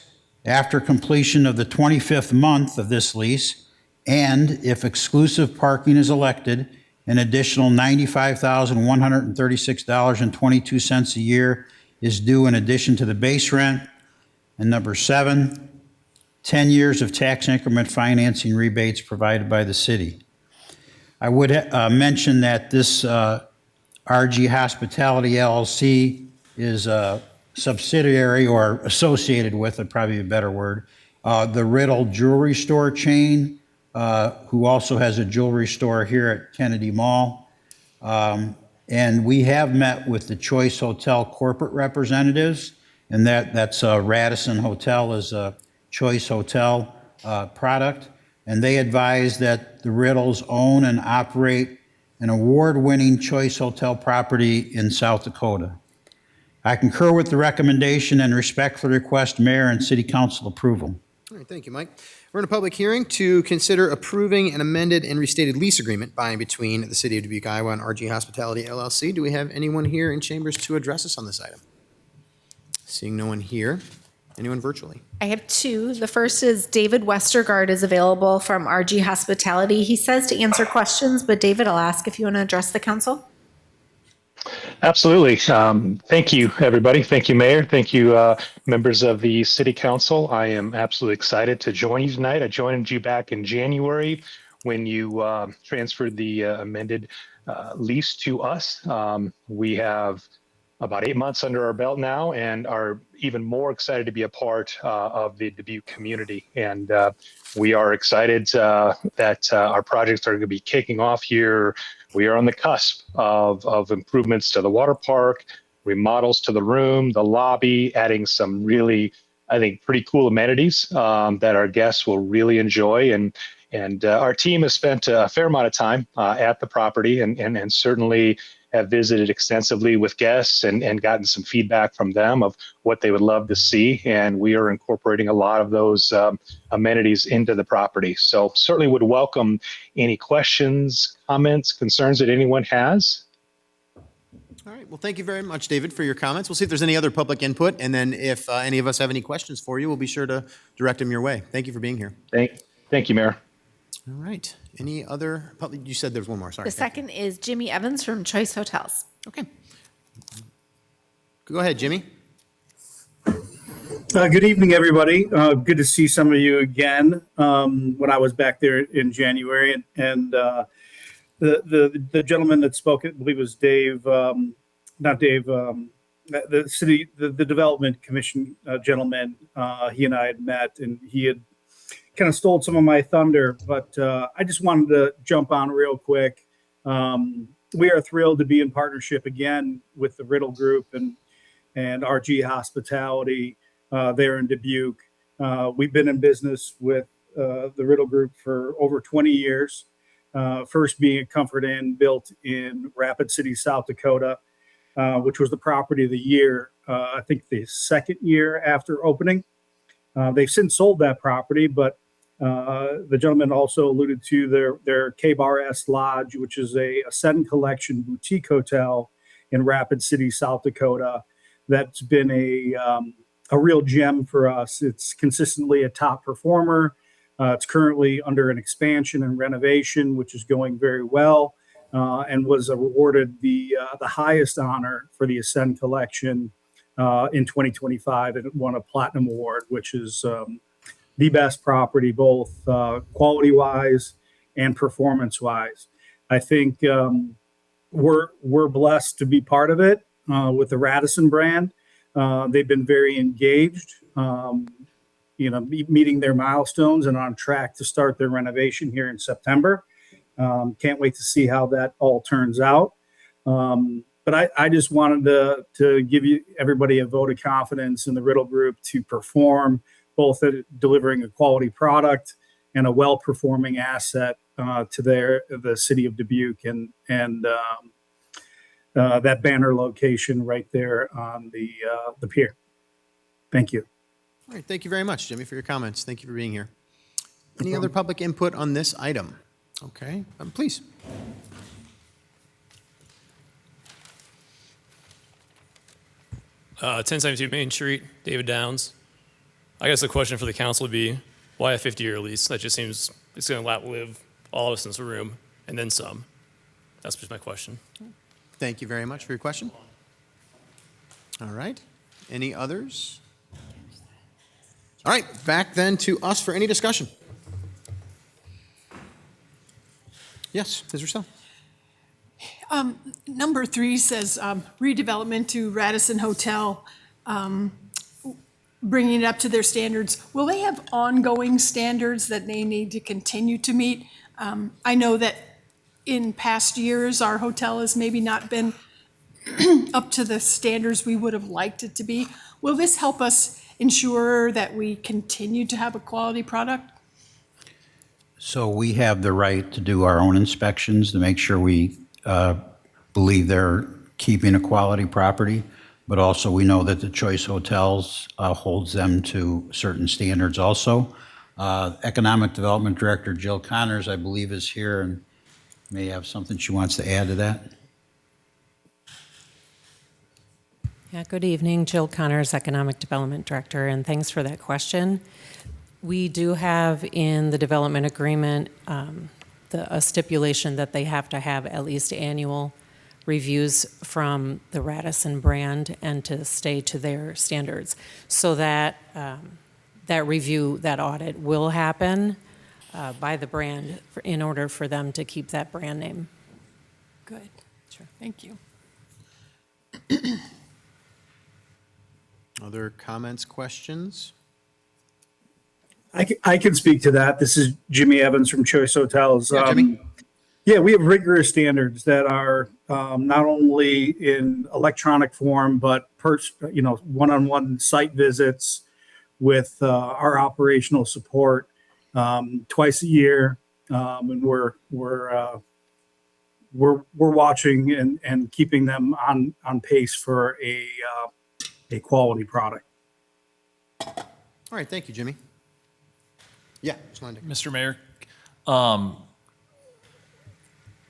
after completion of the 25th month of this lease, and if exclusive parking is elected, an additional $95,136.22 a year is due in addition to the base rent. And number seven, 10 years of tax increment financing rebates provided by the city. I would mention that this RG Hospitality LLC is a subsidiary or associated with, probably a better word, the Riddle Jewelry Store chain, who also has a jewelry store here at Kennedy Mall. And we have met with the Choice Hotel corporate representatives, and that's Radisson Hotel is a Choice Hotel product, and they advise that the Riddles own and operate an award-winning Choice Hotel property in South Dakota. I concur with the recommendation and respectfully request Mayor and City Council approval.
All right, thank you, Mike. We're in a public hearing to consider approving an amended and restated lease agreement by and between the City of Dubuque, Iowa and RG Hospitality LLC. Do we have anyone here in chambers to address us on this item? Seeing no one here. Anyone virtually?
I have two. The first is David Westergaard is available from RG Hospitality. He says to answer questions, but David, I'll ask if you want to address the council.
Absolutely. Thank you, everybody. Thank you, Mayor. Thank you, members of the City Council. I am absolutely excited to join you tonight. I joined you back in January when you transferred the amended lease to us. We have about 8 months under our belt now and are even more excited to be a part of the Dubuque community. And we are excited that our projects are going to be kicking off here. We are on the cusp of improvements to the water park, remodels to the room, the lobby, adding some really, I think, pretty cool amenities that our guests will really enjoy. And our team has spent a fair amount of time at the property and certainly have visited extensively with guests and gotten some feedback from them of what they would love to see. And we are incorporating a lot of those amenities into the property. So certainly would welcome any questions, comments, concerns that anyone has.
All right. Well, thank you very much, David, for your comments. We'll see if there's any other public input. And then if any of us have any questions for you, we'll be sure to direct them your way. Thank you for being here.
Thank you, Mayor.
All right. Any other public? You said there's one more. Sorry.
The second is Jimmy Evans from Choice Hotels.
Okay. Go ahead, Jimmy.
Good evening, everybody. Good to see some of you again. When I was back there in January, and the gentleman that spoke, I believe it was Dave, not Dave, the development commission gentleman, he and I had met, and he had kind of stole some of my thunder, but I just wanted to jump on real quick. We are thrilled to be in partnership again with the Riddle Group and RG Hospitality there in Dubuque. We've been in business with the Riddle Group for over 20 years. First being a Comfort Inn built in Rapid City, South Dakota, which was the property of the year, I think the second year after opening. They've since sold that property, but the gentleman also alluded to their K-Bar S Lodge, which is a Ascend Collection boutique hotel in Rapid City, South Dakota. That's been a real gem for us. It's consistently a top performer. It's currently under an expansion and renovation, which is going very well, and was awarded the highest honor for the Ascend Collection in 2025, and it won a Platinum Award, which is the best property, both quality-wise and performance-wise. I think we're blessed to be part of it with the Radisson brand. They've been very engaged, meeting their milestones and on track to start their renovation here in September. Can't wait to see how that all turns out. But I just wanted to give everybody a vote of confidence in the Riddle Group to perform, both at delivering a quality product and a well-performing asset to the city of Dubuque and that banner location right there on the pier. Thank you.
All right, thank you very much, Jimmy, for your comments. Thank you for being here. Any other public input on this item? Okay, please.
Uh, 1072 Main Street, David Downs. I guess the question for the council would be, why a 50-year lease? That just seems it's going to outlive all of us in this room, and then some. That's just my question.
Thank you very much for your question. All right. Any others? All right, back then to us for any discussion. Yes, Ms. Rousseau.
Number 3 says redevelopment to Radisson Hotel, bringing it up to their standards. Will they have ongoing standards that they need to continue to meet? I know that in past years, our hotel has maybe not been up to the standards we would have liked it to be. Will this help us ensure that we continue to have a quality product?
So we have the right to do our own inspections to make sure we believe they're keeping a quality property, but also we know that the Choice Hotels holds them to certain standards also. Economic Development Director Jill Connors, I believe, is here and may have something she wants to add to that.
Yeah, good evening. Jill Connors, Economic Development Director, and thanks for that question. We do have in the development agreement a stipulation that they have to have at least annual reviews from the Radisson brand and to stay to their standards. So that that review, that audit will happen by the brand in order for them to keep that brand name.
Good. Sure. Thank you.
Other comments, questions?
I can speak to that. This is Jimmy Evans from Choice Hotels.
Yeah, Jimmy.
Yeah, we have rigorous standards that are not only in electronic form, but one-on-one site visits with our operational support twice a year, and we're watching and keeping them on pace for a quality product.
All right, thank you, Jimmy. Yeah, just wanted to.
Mr. Mayor,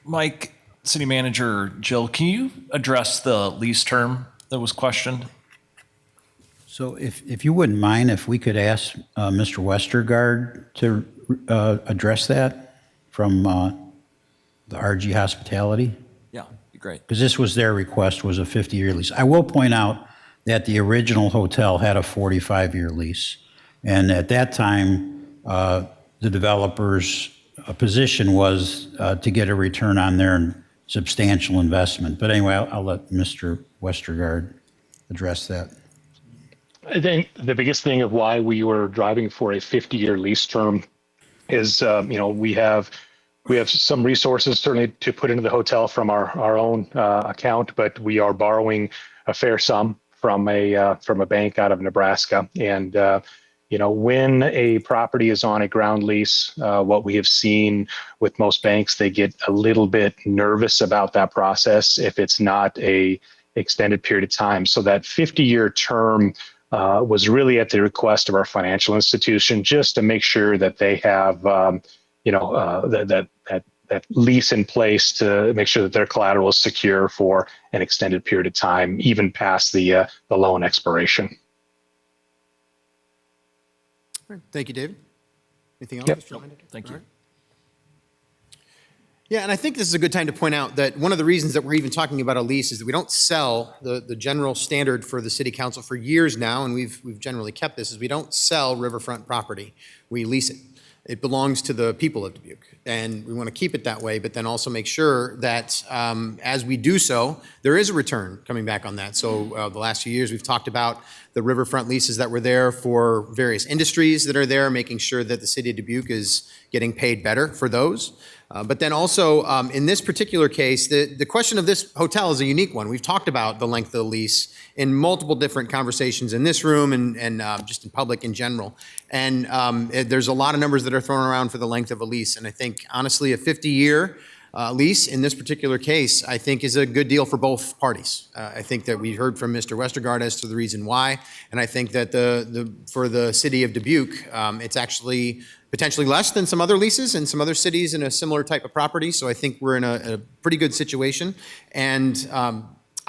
Mike, City Manager Jill, can you address the lease term that was questioned?
So if you wouldn't mind, if we could ask Mr. Westergaard to address that from the RG Hospitality?
Yeah, be great.
Because this was their request, was a 50-year lease. I will point out that the original hotel had a 45-year lease. And at that time, the developer's position was to get a return on their substantial investment. But anyway, I'll let Mr. Westergaard address that.
I think the biggest thing of why we were driving for a 50-year lease term is, we have some resources certainly to put into the hotel from our own account, but we are borrowing a fair sum from a bank out of Nebraska. And when a property is on a ground lease, what we have seen with most banks, they get a little bit nervous about that process if it's not a extended period of time. So that 50-year term was really at the request of our financial institution, just to make sure that they have that lease in place to make sure that their collateral is secure for an extended period of time, even past the loan expiration.
Thank you, David. Anything else?
Yep.
Mr. Lyndon?
Thank you.
All right. Yeah, and I think this is a good time to point out that one of the reasons that we're even talking about a lease is that we don't sell the general standard for the city council for years now, and we've generally kept this, is we don't sell riverfront property. We lease it. It belongs to the people of Dubuque, and we want to keep it that way, but then also make sure that as we do so, there is a return coming back on that. So the last few years, we've talked about the riverfront leases that were there for various industries that are there, making sure that the city of Dubuque is getting paid better for those. But then also, in this particular case, the question of this hotel is a unique one. We've talked about the length of the lease in multiple different conversations in this room and just in public in general. And there's a lot of numbers that are thrown around for the length of a lease. And I think, honestly, a 50-year lease in this particular case, I think, is a good deal for both parties. I think that we heard from Mr. Westergaard as to the reason why. And I think that for the city of Dubuque, it's actually potentially less than some other leases in some other cities in a similar type of property. So I think we're in a pretty good situation. And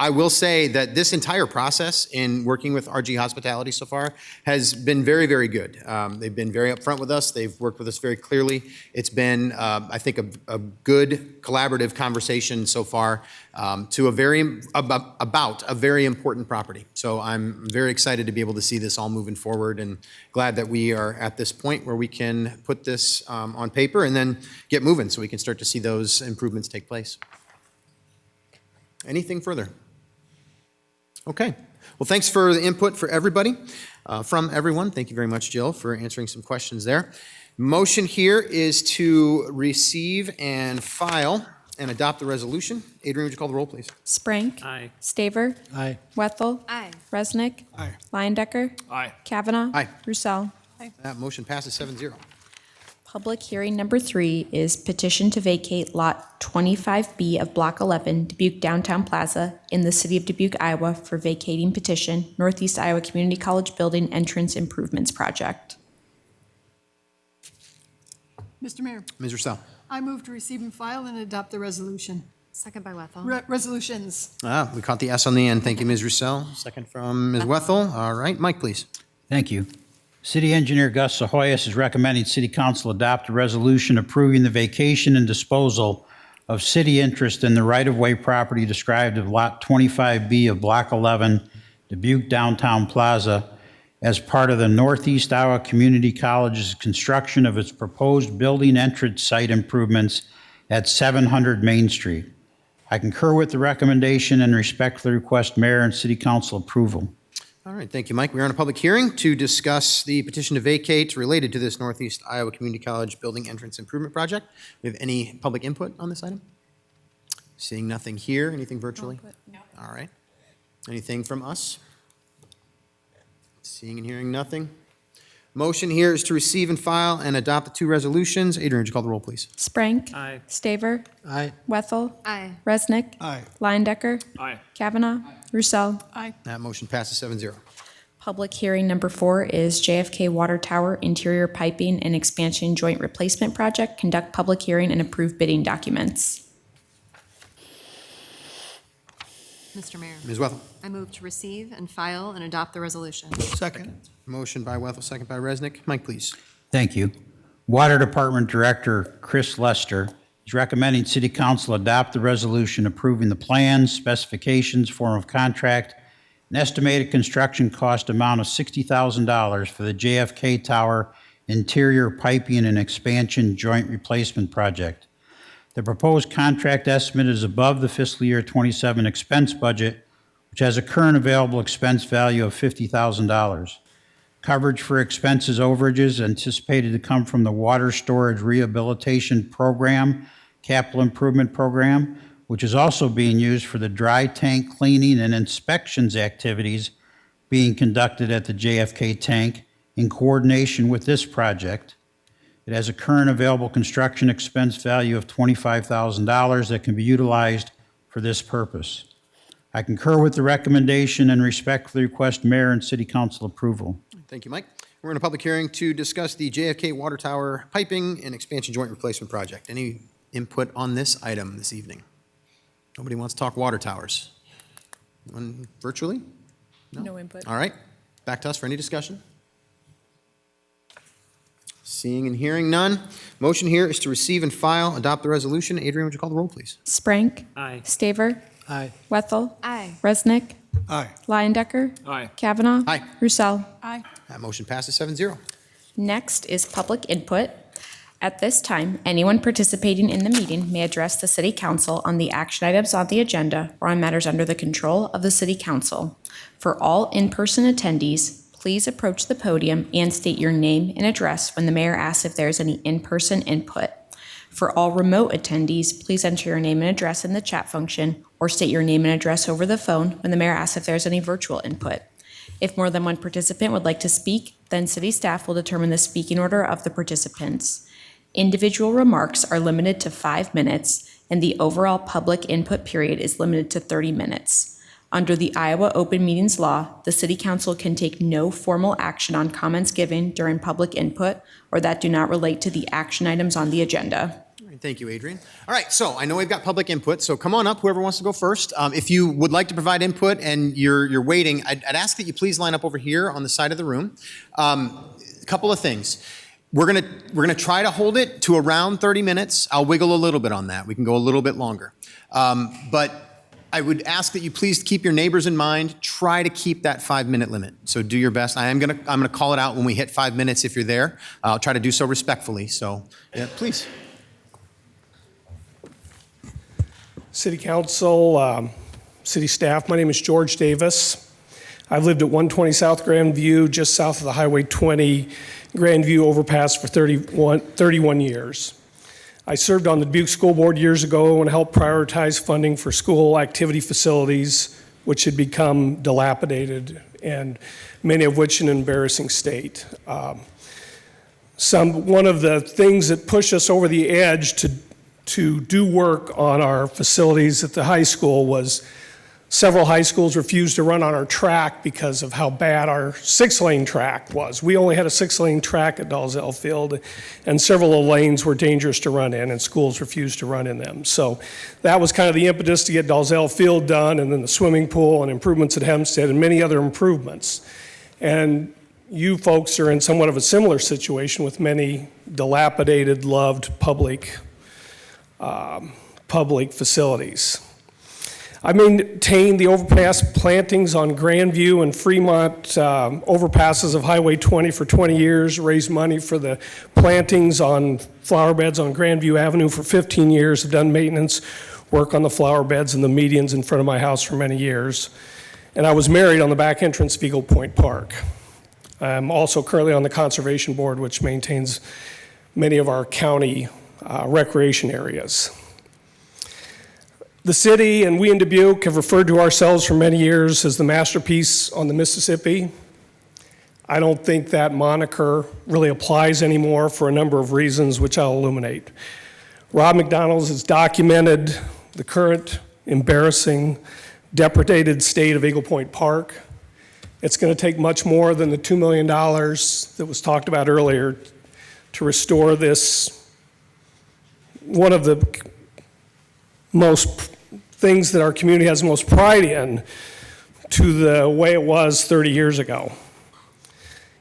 I will say that this entire process in working with RG Hospitality so far has been very, very good. They've been very upfront with us. They've worked with us very clearly. It's been, I think, a good collaborative conversation so far about a very important property. So I'm very excited to be able to see this all moving forward, and glad that we are at this point where we can put this on paper and then get moving so we can start to see those improvements take place. Anything further? Okay. Well, thanks for the input for everybody, from everyone. Thank you very much, Jill, for answering some questions there. Motion here is to receive and file and adopt the resolution. Adrian, would you call the roll, please?
Sprank.
Aye.
Staver.
Aye.
Wethel.
Aye.
Resnick.
Aye.
Leindecker.
Aye.
Kavanaugh.
Aye.
Roussel.
That motion passes 7-0.
Public hearing number 3 is petition to vacate Lot 25B of Block 11, Dubuque Downtown Plaza in the city of Dubuque, Iowa for vacating petition, Northeast Iowa Community College Building Entrance Improvements Project.
Mr. Mayor,
Ms. Roussel.
I move to receive and file and adopt the resolution.
Second by Wethel.
Resolutions.
We caught the S on the end. Thank you, Ms. Roussel. Second from Ms. Wethel. All right, Mike, please.
Thank you. City Engineer Gus Sahoyas is recommending City Council adopt a resolution approving the vacation and disposal of city interest in the right-of-way property described as Lot 25B of Block 11, Dubuque Downtown Plaza, as part of the Northeast Iowa Community College's construction of its proposed building entrance site improvements at 700 Main Street. I concur with the recommendation and respectfully request Mayor and City Council approval.
All right, thank you, Mike. We're on a public hearing to discuss the petition to vacate related to this Northeast Iowa Community College Building Entrance Improvement Project. We have any public input on this item? Seeing nothing here. Anything virtually?
No.
All right. Anything from us? Seeing and hearing nothing. Motion here is to receive and file and adopt the 2 resolutions. Adrian, would you call the roll, please?
Sprank.
Aye.
Staver.
Aye.
Wethel.
Aye.
Resnick.
Aye.
Leindecker.
Aye.
Kavanaugh. Roussel.
Aye.
That motion passes 7-0.
Public hearing number 4 is JFK Water Tower Interior Piping and Expansion Joint Replacement Project. Conduct public hearing and approve bidding documents.
Mr. Mayor,
Ms. Wethel.
I move to receive and file and adopt the resolution.
Second.
Motion by Wethel, second by Resnick. Mike, please.
Thank you. Water Department Director Chris Lester is recommending City Council adopt the resolution approving the plans, specifications, form of contract, an estimated construction cost amount of $60,000 for the JFK Tower Interior Piping and Expansion Joint Replacement Project. The proposed contract estimate is above the fiscal year 27 expense budget, which which has a current available expense value of $50,000. Coverage for expenses overages anticipated to come from the Water Storage Rehabilitation Program, Capital Improvement Program, which is also being used for the dry tank cleaning and inspections activities being conducted at the JFK tank in coordination with this project. It has a current available construction expense value of $25,000 that can be utilized for this purpose. I concur with the recommendation and respectfully request Mayor and City Council approval.
Thank you, Mike. We're in a public hearing to discuss the JFK Water Tower Piping and Expansion Joint Replacement Project. Any input on this item this evening? Nobody wants to talk water towers? Anyone virtually?
No input.
All right, back to us for any discussion. Seeing and hearing none. Motion here is to receive and file, adopt the resolution. Adrian, would you call the roll, please?
Sprank.
Aye.
Staver.
Aye.
Wethel.
Aye.
Resnick.
Aye.
Lyon-Decker.
Aye.
Kavanaugh.
Aye.
Roussel.
Aye.
That motion passes 7-0.
Next is public input. At this time, anyone participating in the meeting may address the City Council on the action items on the agenda or on matters under the control of the City Council. For all in-person attendees, please approach the podium and state your name and address when the mayor asks if there is any in-person input. For all remote attendees, please enter your name and address in the chat function or state your name and address over the phone when the mayor asks if there is any virtual input. If more than one participant would like to speak, then city staff will determine the speaking order of the participants. Individual remarks are limited to 5 minutes, and the overall public input period is limited to 30 minutes. Under the Iowa Open Meetings Law, the City Council can take no formal action on comments given during public input or that do not relate to the action items on the agenda.
All right, thank you, Adrian. All right, so I know we've got public input, so come on up, whoever wants to go first. If you would like to provide input and you're waiting, I'd ask that you please line up over here on the side of the room. A couple of things. We're gonna try to hold it to around 30 minutes. I'll wiggle a little bit on that. We can go a little bit longer. But I would ask that you please keep your neighbors in mind. Try to keep that 5-minute limit. So do your best. I'm gonna call it out when we hit 5 minutes if you're there. I'll try to do so respectfully. So yeah, please.
City Council, city staff, my name is George Davis. I've lived at 120 South Grandview, just south of the Highway 20 Grandview overpass for 31 years. I served on the Dubuque School Board years ago and helped prioritize funding for school activity facilities, which had become dilapidated and many of which in an embarrassing state. One of the things that pushed us over the edge to do work on our facilities at the high school was several high schools refused to run on our track because of how bad our 6-lane track was. We only had a 6-lane track at Dalzell Field, and several of the lanes were dangerous to run in, and schools refused to run in them. So that was kind of the impetus to get Dalzell Field done, and then the swimming pool and improvements at Hempstead and many other improvements. And you folks are in somewhat of a similar situation with many dilapidated, loved public facilities. I maintained the overpass plantings on Grandview and Fremont overpasses of Highway 20 for 20 years, raised money for the plantings on flower beds on Grandview Avenue for 15 years, have done maintenance work on the flower beds and the medians in front of my house for many years. And I was married on the back entrance of Eagle Point Park. I'm also currently on the Conservation Board, which maintains many of our county recreation areas. The city and we in Dubuque have referred to ourselves for many years as the masterpiece on the Mississippi. I don't think that moniker really applies anymore for a number of reasons, which I'll illuminate. Rob McDonald has documented the current embarrassing, depredated state of Eagle Point Park. It's going to take much more than the $2 million that was talked about earlier to restore this, one of the most things that our community has the most pride in, to the way it was 30 years ago.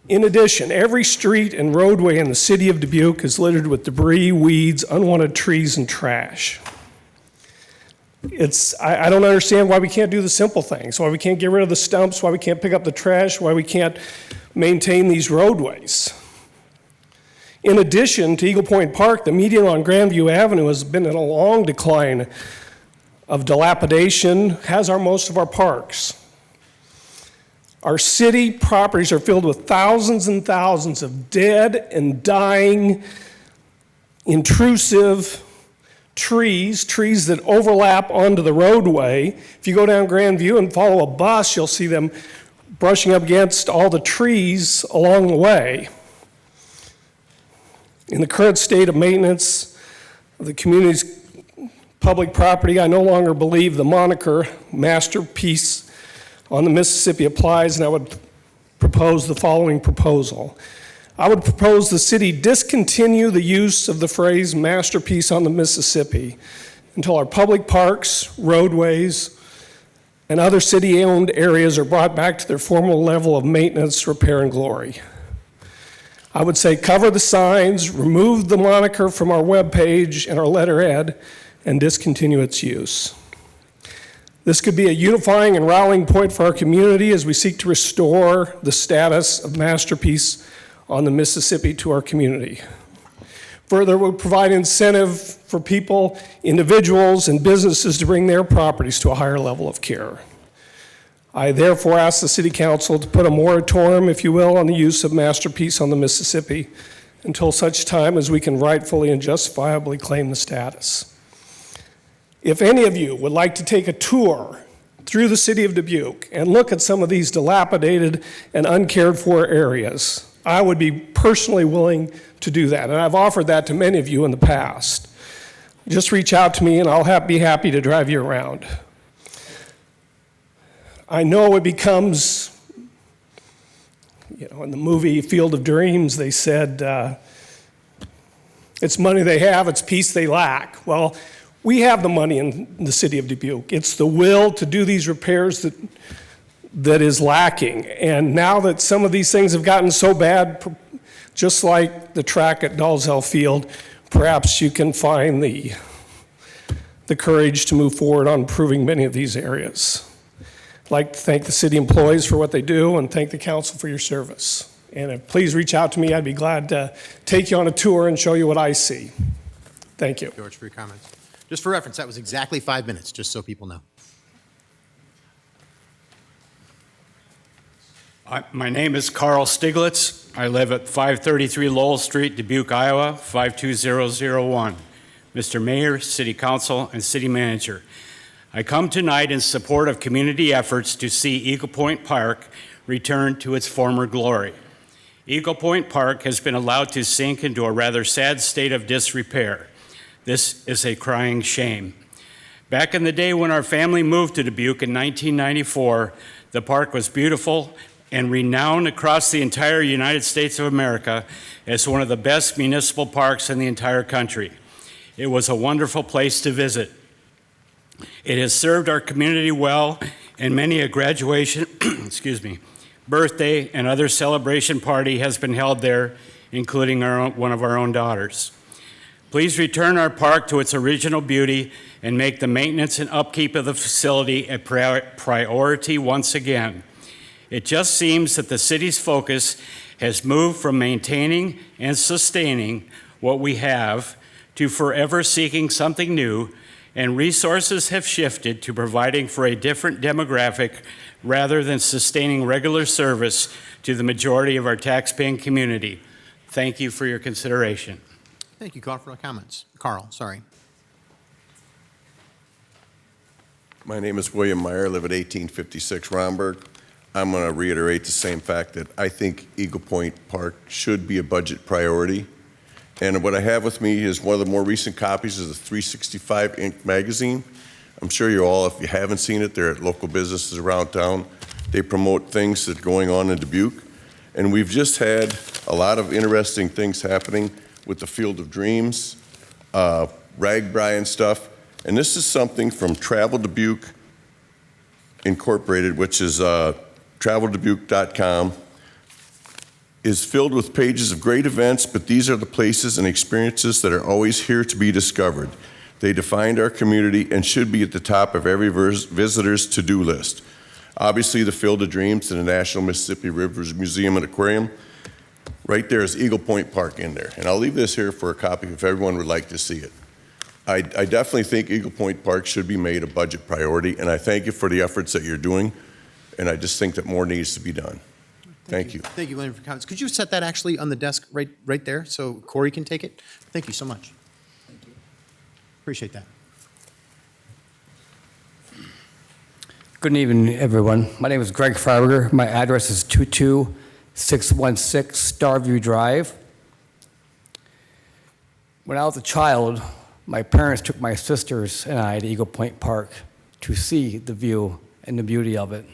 In addition, every street and roadway in the city of Dubuque is littered with debris, weeds, unwanted trees, and trash. I don't understand why we can't do the simple things, why we can't get rid of the stumps, why we can't pick up the trash, why we can't maintain these roadways. In addition to Eagle Point Park, the median on Grandview Avenue has been in a long decline of dilapidation, as are most of our parks. Our city properties are filled with thousands and thousands of dead and dying, intrusive trees that overlap onto the roadway. If you go down Grandview and follow a bus, you'll see them brushing up against all the trees along the way. In the current state of maintenance of the community's public property, I no longer believe the moniker masterpiece on the Mississippi applies, and I would propose the following proposal. I would propose the city discontinue the use of the phrase masterpiece on the Mississippi until our public parks, roadways, and other city-owned areas are brought back to their former level of maintenance, repair, and glory. I would say cover the signs, remove the moniker from our webpage and our letterhead, and discontinue its use. This could be a unifying and rallying point for our community as we seek to restore the status of masterpiece on the Mississippi to our community. Further, it would provide incentive for people, individuals, and businesses to bring their properties to a higher level of care. I therefore ask the City Council to put a moratorium, if you will, on the use of masterpiece on the Mississippi until such time as we can rightfully and justifiably claim the status. If any of you would like to take a tour through the city of Dubuque and look at some of these dilapidated and uncared for areas, I would be personally willing to do that. And I've offered that to many of you in the past. Just reach out to me and I'll be happy to drive you around. I know it becomes, in the movie Field of Dreams, they said, it's money they have, it's peace they lack. Well, we have the money in the city of Dubuque. It's the will to do these repairs that is lacking. And now that some of these things have gotten so bad, just like the track at Dalzell Field, perhaps you can find the courage to move forward on improving many of these areas. I'd like to thank the city employees for what they do and thank the council for your service. And please reach out to me. I'd be glad to take you on a tour and show you what I see. Thank you.
George, for your comments. Just for reference, that was exactly 5 minutes, just so people know.
My name is Carl Stiglitz. I live at 533 Lowell Street, Dubuque, Iowa, 52001. Mr. Mayor, City Council, and City Manager, I come tonight in support of community efforts to see Eagle Point Park return to its former glory. Eagle Point Park has been allowed to sink into a rather sad state of disrepair. This is a crying shame. Back in the day when our family moved to Dubuque in 1994, the park was beautiful and renowned across the entire United States of America as one of the best municipal parks in the entire country. It was a wonderful place to visit. It has served our community well, and many a graduation, birthday, and other celebration party has been held there, including one of our own daughters. Please return our park to its original beauty and make the maintenance and upkeep of the facility a priority once again. It just seems that the city's focus has moved from maintaining and sustaining what we have to forever seeking something new, and resources have shifted to providing for a different demographic rather than sustaining regular service to the majority of our taxpaying community. Thank you for your consideration.
Thank you, Carl, for the comments. Carl, sorry.
My name is William Meyer. I live at 1856 Romberg. I'm going to reiterate the same fact that I think Eagle Point Park should be a budget priority. And what I have with me is one of the more recent copies of the 365 Inc. magazine. I'm sure you all, if you haven't seen it, they're at local businesses around town. They promote things that are going on in Dubuque. And we've just had a lot of interesting things happening with the Field of Dreams, Ragbri and stuff. And this is something from Travel Dubuque Incorporated, which is traveldubuque.com, is filled with pages of great events, but these are the places and experiences that are always here to be discovered. They defined our community and should be at the top of every visitor's to-do list. Obviously, the Field of Dreams and the National Mississippi Rivers Museum and Aquarium. Right there is Eagle Point Park in there. And I'll leave this here for a copy if everyone would like to see it. I definitely think Eagle Point Park should be made a budget priority, and I thank you for the efforts that you're doing. and I just think that more needs to be done. Thank you.
Thank you, William, for comments. Could you set that actually on the desk right there so Corey can take it? Thank you so much. Appreciate that.
Good evening, everyone. My name is Greg Farber. My address is 22616 Starview Drive. When I was a child, my parents took my sisters and I to Eagle Point Park to see the view and the beauty of it.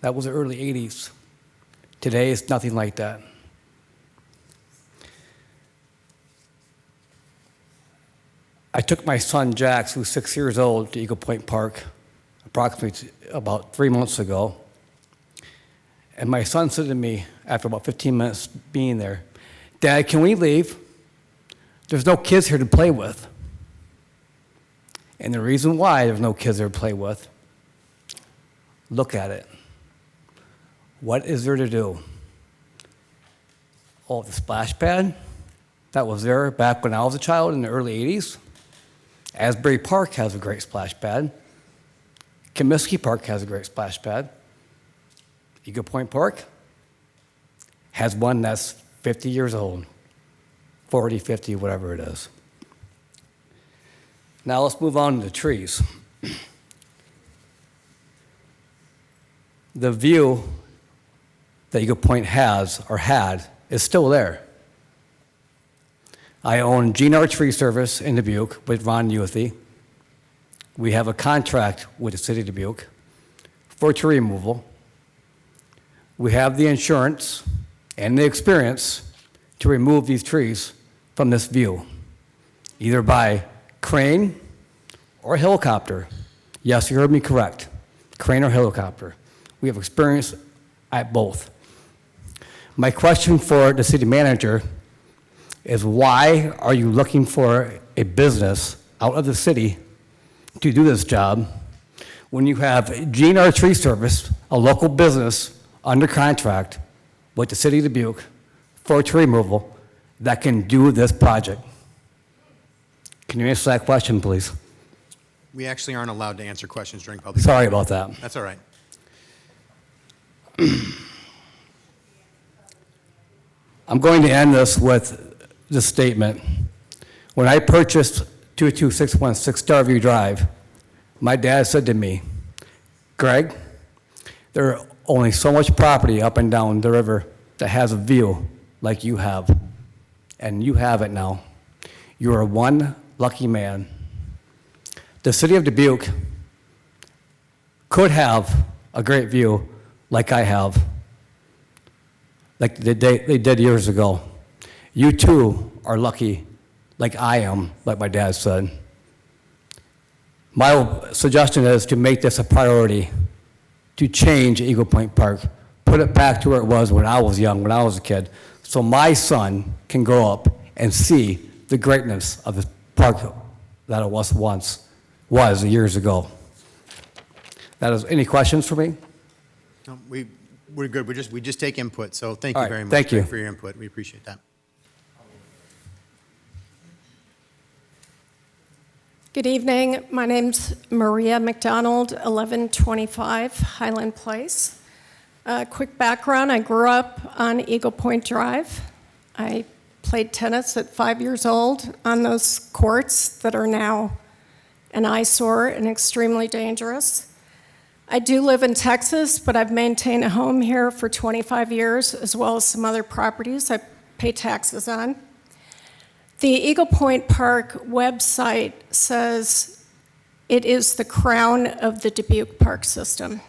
That was the early 80s. Today, it's nothing like that. I took my son, Jax, who's 6 years old, to Eagle Point Park approximately about 3 months ago. And my son said to me, after about 15 minutes being there, "Dad, can we leave? There's no kids here to play with." And the reason why there's no kids there to play with, look at it. What is there to do? Oh, the splash pad that was there back when I was a child in the early 80s. Asbury Park has a great splash pad. Comiskey Park has a great splash pad. Eagle Point Park has one that's 50 years old, 40, 50, whatever it is. Now let's move on to the trees. The view that Eagle Point has or had is still there. I own GNR Tree Service in Dubuque with Ron Youthy. We have a contract with the city of Dubuque for tree removal. We have the insurance and the experience to remove these trees from this view, either by crane or helicopter. Yes, you heard me correct, crane or helicopter. We have experience at both. My question for the city manager is, why are you looking for a business out of the city to do this job when you have GNR Tree Service, a local business under contract with the city of Dubuque for tree removal that can do this project? Can you answer that question, please?
We actually aren't allowed to answer questions during public.
Sorry about that.
That's all right.
I'm going to end this with this statement. When I purchased 22616 Starview Drive, my dad said to me, "Greg, there are only so much property up and down the river that has a view like you have, and you have it now. You are one lucky man." The city of Dubuque could have a great view like I have, like they did years ago. You too are lucky like I am, like my dad said. My suggestion is to make this a priority, to change Eagle Point Park, put it back to where it was when I was young, when I was a kid, so my son can grow up and see the greatness of the park that it was years ago. Any questions for me?
No, we're good. We just take input. So thank
All
you
right,
very much
thank you.
for your input. We appreciate that.
Good evening. My name's Maria McDonald, 1125 Highland Place. Quick background, I grew up on Eagle Point Drive. I played tennis at 5 years old on those courts that are now an eyesore and extremely dangerous. I do live in Texas, but I've maintained a home here for 25 years, as well as some other properties I pay taxes on. The Eagle Point Park website says it is the crown of the Dubuque Park system.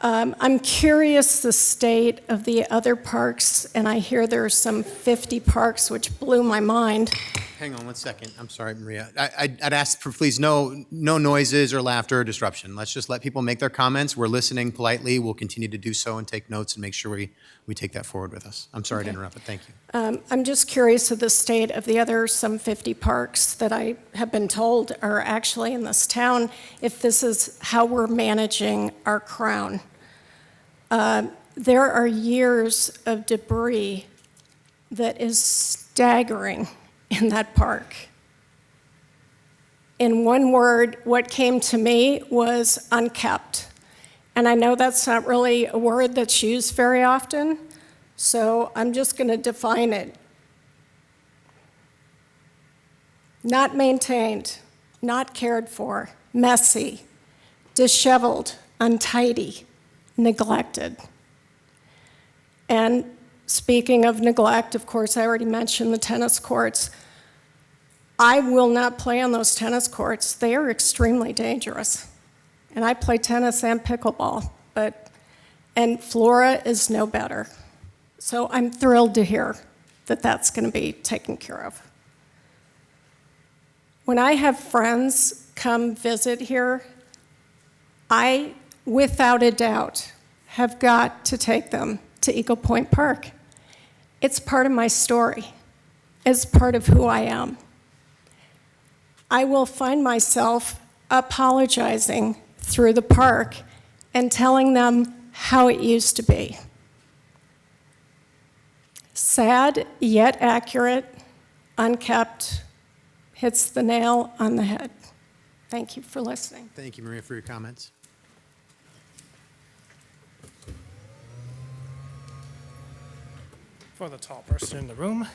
I'm curious the state of the other parks, and I hear there are some 50 parks, which blew my mind.
Hang on one second. I'm sorry, Maria. I'd ask for please no noises or laughter or disruption. Let's just let people make their comments. We're listening politely. We'll continue to do so and take notes and make sure we take that forward with us. I'm sorry to interrupt, but thank you.
I'm just curious of the state of the other some 50 parks that I have been told are actually in this town, if this is how we're managing our crown. There are years of debris that is staggering in that park. In one word, what came to me was unkept. And I know that's not really a word that's used very often, so I'm just going to define it. Not maintained, not cared for, messy, disheveled, untidy, neglected. And speaking of neglect, of course, I already mentioned the tennis courts. I will not play on those tennis courts. They are extremely dangerous. And I play tennis and pickleball, and Flora is no better. So I'm thrilled to hear that that's going to be taken care of. When I have friends come visit here, I, without a doubt, have got to take them to Eagle Point Park. It's part of my story. It's part of who I am. I will find myself apologizing through the park and telling them how it used to be. Sad, yet accurate, unkept, hits the nail on the head. Thank you for listening.
Thank you, Maria, for your comments.
For the tall person in the room.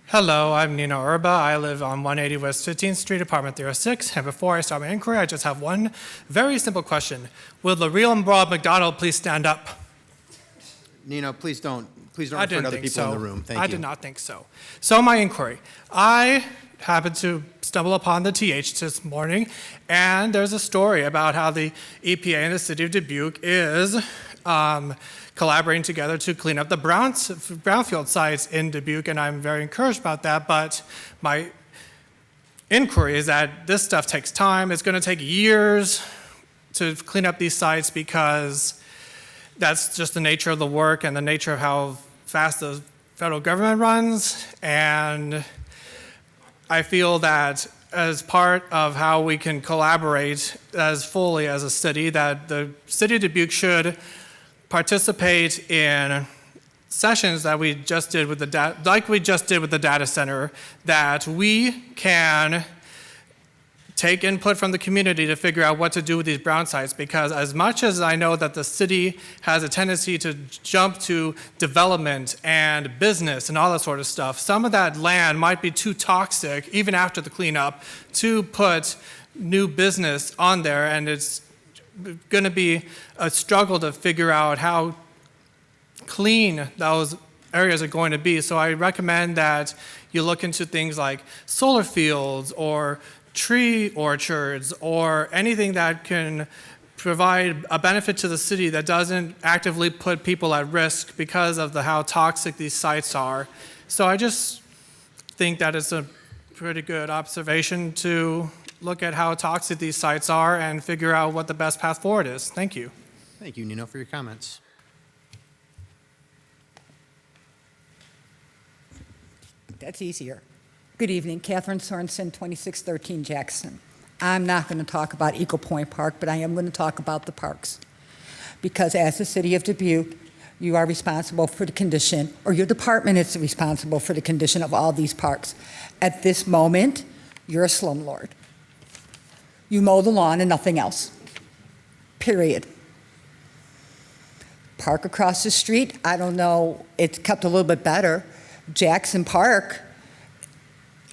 Hello, I'm Nino Urba. I live on 180 West 15th Street, apartment 306. And before I start my inquiry, I just have one very simple question. Will the real Rob McDonald please stand up?
Nino, please don't refer to other people in the room. Thank you.
I did not think so. So my inquiry. I happened to stumble upon the TH this morning, and there's a story about how the EPA and the city of Dubuque is collaborating together to clean up the brownfield sites in Dubuque, and I'm very encouraged about that, but my inquiry is that this stuff takes time. It's going to take years to clean up these sites because that's just the nature of the work and the nature of how fast the federal government runs, and I feel that as part of how we can collaborate as fully as a city, that the city of Dubuque should participate in sessions that we just did with the data center, that we can take input from the community to figure out what to do with these brown sites, because as much as I know that the city has a tendency to jump to development and business and all that sort of stuff, some of that land might be too toxic, even after the cleanup, to put new business on there, and it's going to be a struggle to figure out how clean those areas are going to be. So I recommend that you look into things like solar fields or tree orchards or anything that can provide a benefit to the city that doesn't actively put people at risk because of how toxic these sites are. So I just think that it's a pretty good observation to look at how toxic these sites are and figure out what the best path forward is. Thank you.
Thank you, Nino, for your comments.
That's easier. Good evening, Catherine Sorensen, 2613 Jackson. I'm not going to talk about Eagle Point Park, but I am going to talk about the parks. Because as the city of Dubuque, you are responsible for the condition, or your department is responsible for the condition of all these parks. At this moment, you're a slumlord. You mow the lawn and nothing else, period. Park across the street, I don't know, it's kept a little bit better. Jackson Park,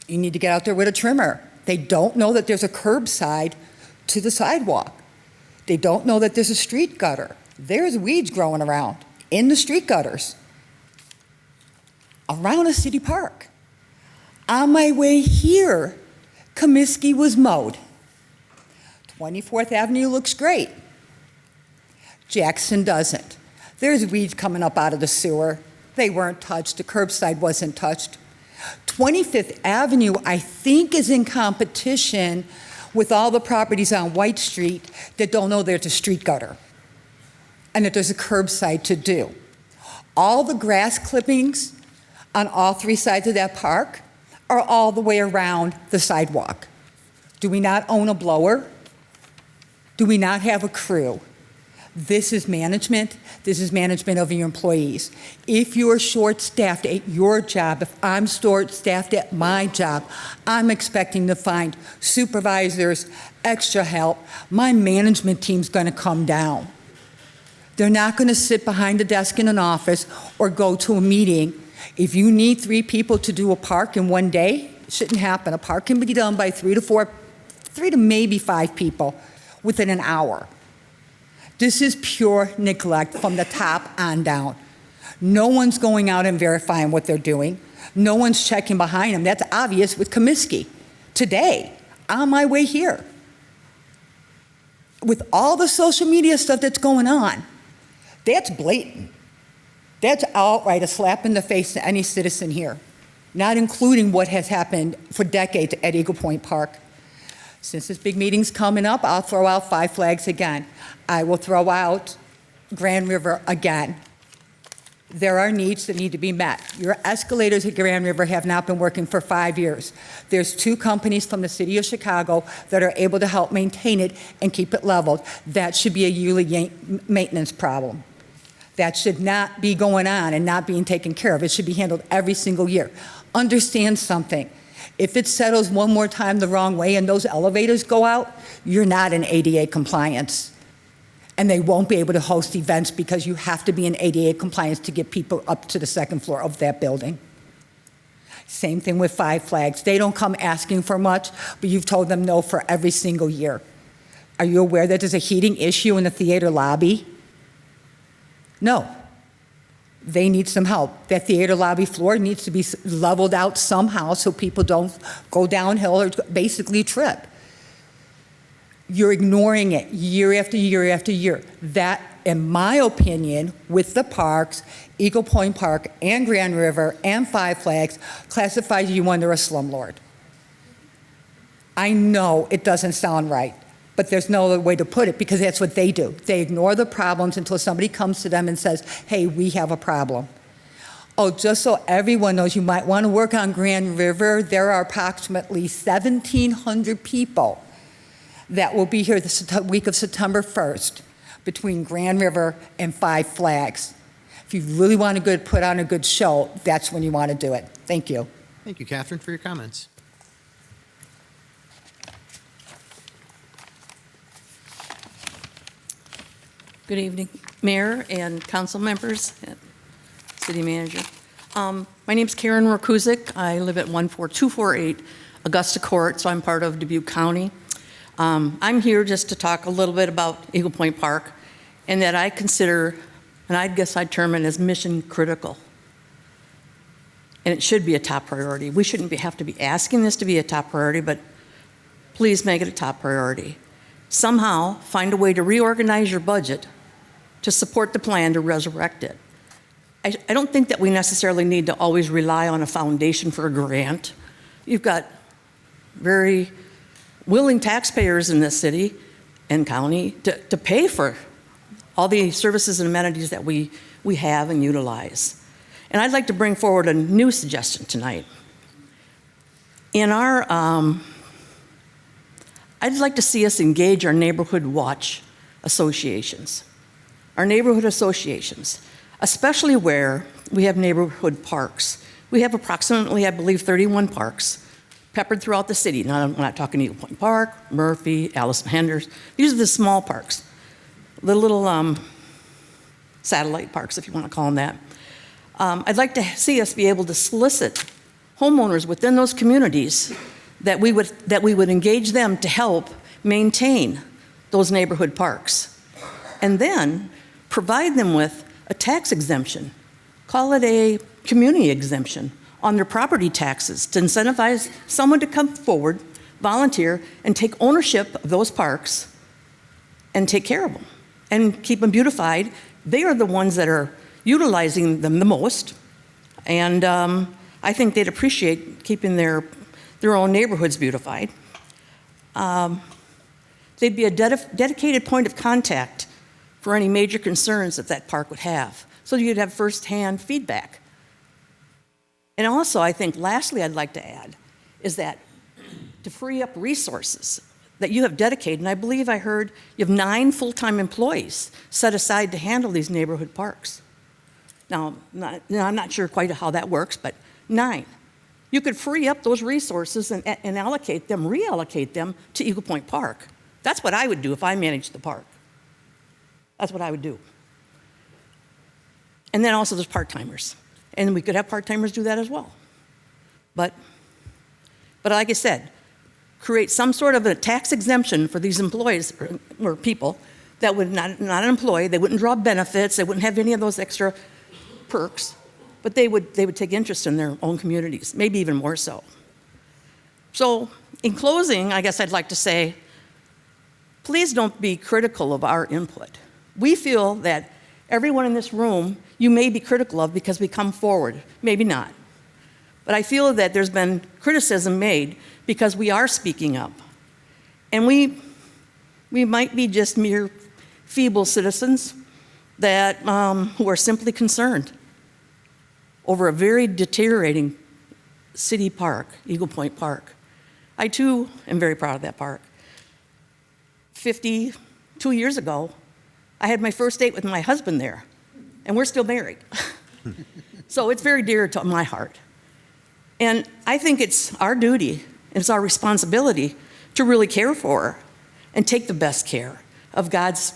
you need to get out there with a trimmer. They don't know that there's a curbside to the sidewalk. They don't know that there's a street gutter. There's weeds growing around in the street gutters around a city park. On my way here, Comiskey was mowed. 24th Avenue looks great. Jackson doesn't. There's weeds coming up out of the sewer. They weren't touched. The curbside wasn't touched. 25th Avenue, I think, is in competition with all the properties on White Street that don't know there's a street gutter and that there's a curbside to do. All the grass clippings on all three sides of that park are all the way around the sidewalk. Do we not own a blower? Do we not have a crew? This is management. This is management of your employees. If you're short-staffed at your job, if I'm short-staffed at my job, I'm expecting to find supervisors, extra help. My management team's going to come down. They're not going to sit behind a desk in an office or go to a meeting. If you need 3 people to do a park in one day, it shouldn't happen. A park can be done by 3 to maybe 5 people within an hour. This is pure neglect from the top on down. No one's going out and verifying what they're doing. No one's checking behind them. That's obvious with Comiskey. Today, on my way here, with all the social media stuff that's going on, that's blatant. That's outright a slap in the face to any citizen here, not including what has happened for decades at Eagle Point Park. Since this big meeting's coming up, I'll throw out 5 flags again. I will throw out Grand River again. There are needs that need to be met. Your escalators at Grand River have not been working for 5 years. There's 2 companies from the city of Chicago that are able to help maintain it and keep it leveled. That should be a yearly maintenance problem. That should not be going on and not being taken care of. It should be handled every single year. Understand something. If it settles one more time the wrong way and those elevators go out, you're not in ADA compliance. And they won't be able to host events because you have to be in ADA compliance to get people up to the 2nd floor of that building. Same thing with 5 flags. They don't come asking for much, but you've told them no for every single year. Are you aware that there's a heating issue in the theater lobby? No. They need some help. That theater lobby floor needs to be leveled out somehow so people don't go downhill or basically trip. You're ignoring it year after year after year. That, in my opinion, with the parks, Eagle Point Park and Grand River and 5 Flags, classifies you under a slumlord. I know it doesn't sound right, but there's no other way to put it because that's what they do. They ignore the problems until somebody comes to them and says, hey, we have a problem. Oh, just so everyone knows, you might want to work on Grand River. There are approximately 1,700 people that will be here the week of September 1st between Grand River and 5 Flags. If you really want to put on a good show, that's when you want to do it. Thank you.
Thank you, Catherine, for your comments.
Good evening, Mayor and council members, and City Manager. My name's Karen Rakuzik. I live at 14248 Augusta Court, so I'm part of Dubuque County. I'm here just to talk a little bit about Eagle Point Park and that I consider, and I guess I'd term it as mission critical. And it should be a top priority. We shouldn't have to be asking this to be a top priority, but please make it a top priority. Somehow find a way to reorganize your budget to support the plan to resurrect it. I don't think that we necessarily need to always rely on a foundation for a grant. You've got very willing taxpayers in this city and county to pay for all the services and amenities that we have and utilize. And I'd like to bring forward a new suggestion tonight. In our, I'd like to see us engage our neighborhood watch associations. Our neighborhood associations, especially where we have neighborhood parks. We have approximately, I believe, 31 parks peppered throughout the city. Now, I'm not talking Eagle Point Park, Murphy, Allison Henders. These are the small parks, the little satellite parks, if you want to call them that. I'd like to see us be able to solicit homeowners within those communities that we would engage them to help maintain those neighborhood parks. And then provide them with a tax exemption. Call it a community exemption on their property taxes to incentivize someone to come forward, volunteer, and take ownership of those parks and take care of them and keep them beautified. They are the ones that are utilizing them the most, and I think they'd appreciate keeping their own neighborhoods beautified. They'd be a dedicated point of contact for any major concerns that park would have, so you'd have firsthand feedback. And also, I think, lastly, I'd like to add, is that to free up resources, that you have dedicated, and I believe I heard you have 9 full-time employees set aside to handle these neighborhood parks. Now, I'm not sure quite how that works, but 9. You could free up those resources and reallocate them to Eagle Point Park. That's what I would do if I managed the park. That's what I would do. And then also there's part-timers. And we could have part-timers do that as well. But like I said, create some sort of a tax exemption for these employees or people that would not an employee, they wouldn't draw benefits, they wouldn't have any of those extra perks, but they would take interest in their own communities, maybe even more so. So in closing, I guess I'd like to say, please don't be critical of our input. We feel that everyone in this room, you may be critical of because we come forward, maybe not. But I feel that there's been criticism made because we are speaking up. And we might be just mere feeble citizens that, who are simply concerned over a very deteriorating city park, Eagle Point Park. I too am very proud of that park. 52 years ago, I had my first date with my husband there, and we're still married. So it's very dear to my heart. And I think it's our duty, and it's our responsibility to really care for and take the best care of God's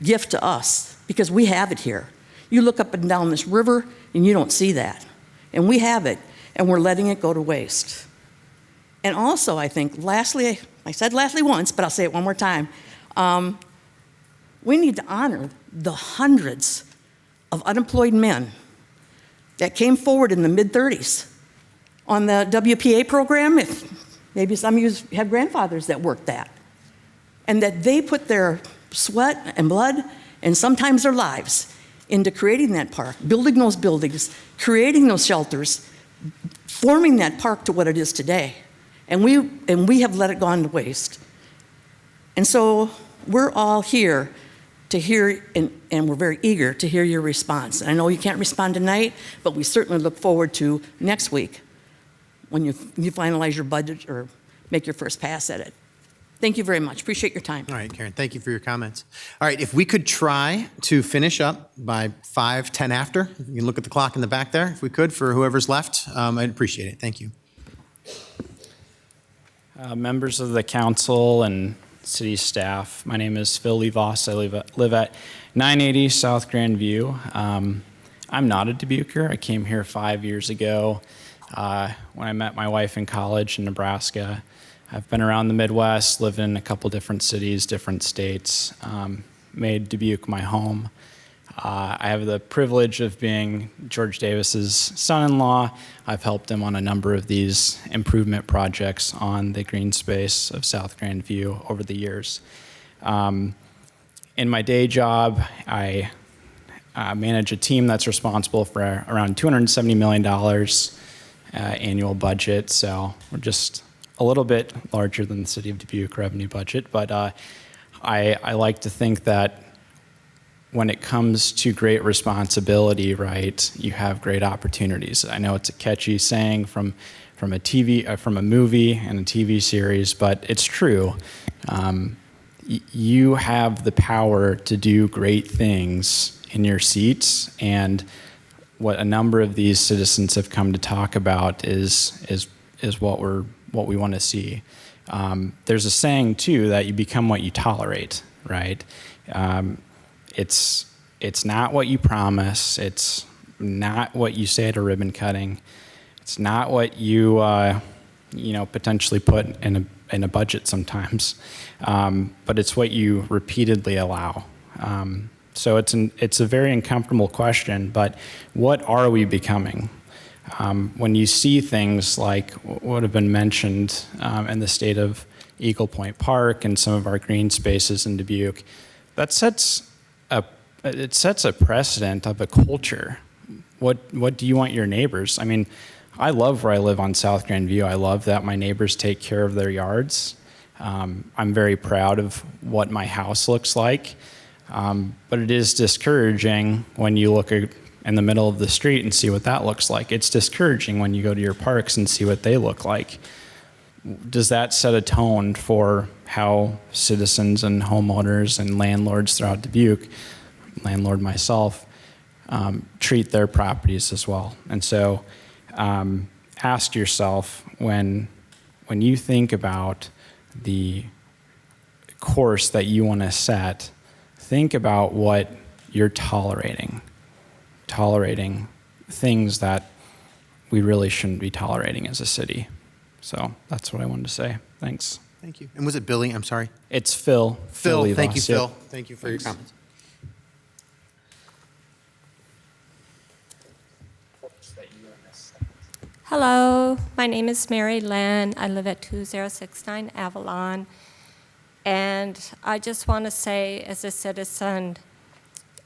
gift to us, because we have it here. You look up and down this river, and you don't see that. And we have it, and we're letting it go to waste. And also, I think, lastly, I said lastly once, but I'll say it one more time, we need to honor the hundreds of unemployed men that came forward in the mid-30s on the WPA program. If maybe some of you have grandfathers that worked that, and that they put their sweat and blood and sometimes their lives into creating that park, building those buildings, creating those shelters, forming that park to what it is today. And we have let it go to waste. And so we're all here to hear, and we're very eager to hear your response. And I know you can't respond tonight, but we certainly look forward to next week when you finalize your budget or make your first pass at it. Thank you very much. Appreciate your time.
All right, Karen, thank you for your comments. All right, if we could try to finish up by 5:10 after. You can look at the clock in the back there, if we could, for whoever's left. I'd appreciate it. Thank you.
Members of the council and city staff, my name is Phil Levos. I live at 980 South Grandview. I'm not a Dubuquer. I came here 5 years ago when I met my wife in college in Nebraska. I've been around the Midwest, lived in a couple different cities, different states, made Dubuque my home. I have the privilege of being George Davis's son-in-law. I've helped him on a number of these improvement projects on the green space of South Grandview over the years. In my day job, I manage a team that's responsible for around $270 million annual budget, so we're just a little bit larger than the City of Dubuque revenue budget, but I like to think that when it comes to great responsibility, right, you have great opportunities. I know it's a catchy saying from a movie and a TV series, but it's true. You have the power to do great things in your seats, and what a number of these citizens have come to talk about is what we want to see. There's a saying too that you become what you tolerate, right? It's not what you promise. It's not what you say at a ribbon cutting. It's not what you potentially put in a budget sometimes, but it's what you repeatedly allow. So it's a very uncomfortable question. But what are we becoming? When you see things like what have been mentioned in the state of Eagle Point Park and some of our green spaces in Dubuque, that sets a precedent of a culture. What do you want your neighbors? I mean, I love where I live on South Grandview. I love that my neighbors take care of their yards. I'm very proud of what my house looks like. But it is discouraging when you look in the middle of the street and see what that looks like. It's discouraging when you go to your parks and see what they look like. does that set a tone for how citizens and homeowners and landlords throughout Dubuque, landlord myself, treat their properties as well? And so ask yourself, when you think about the course that you want to set, think about what you're tolerating things that we really shouldn't be tolerating as a city. So that's what I wanted to say. Thanks.
Thank you. And was it Billy? I'm sorry.
It's Phil.
Phil,
Phil
thank you,
Evas. Yep.
Phil. Thank you for your comments.
Hello, my name is Mary Lynn. I live at 2069 Avalon. And I just want to say, as a citizen,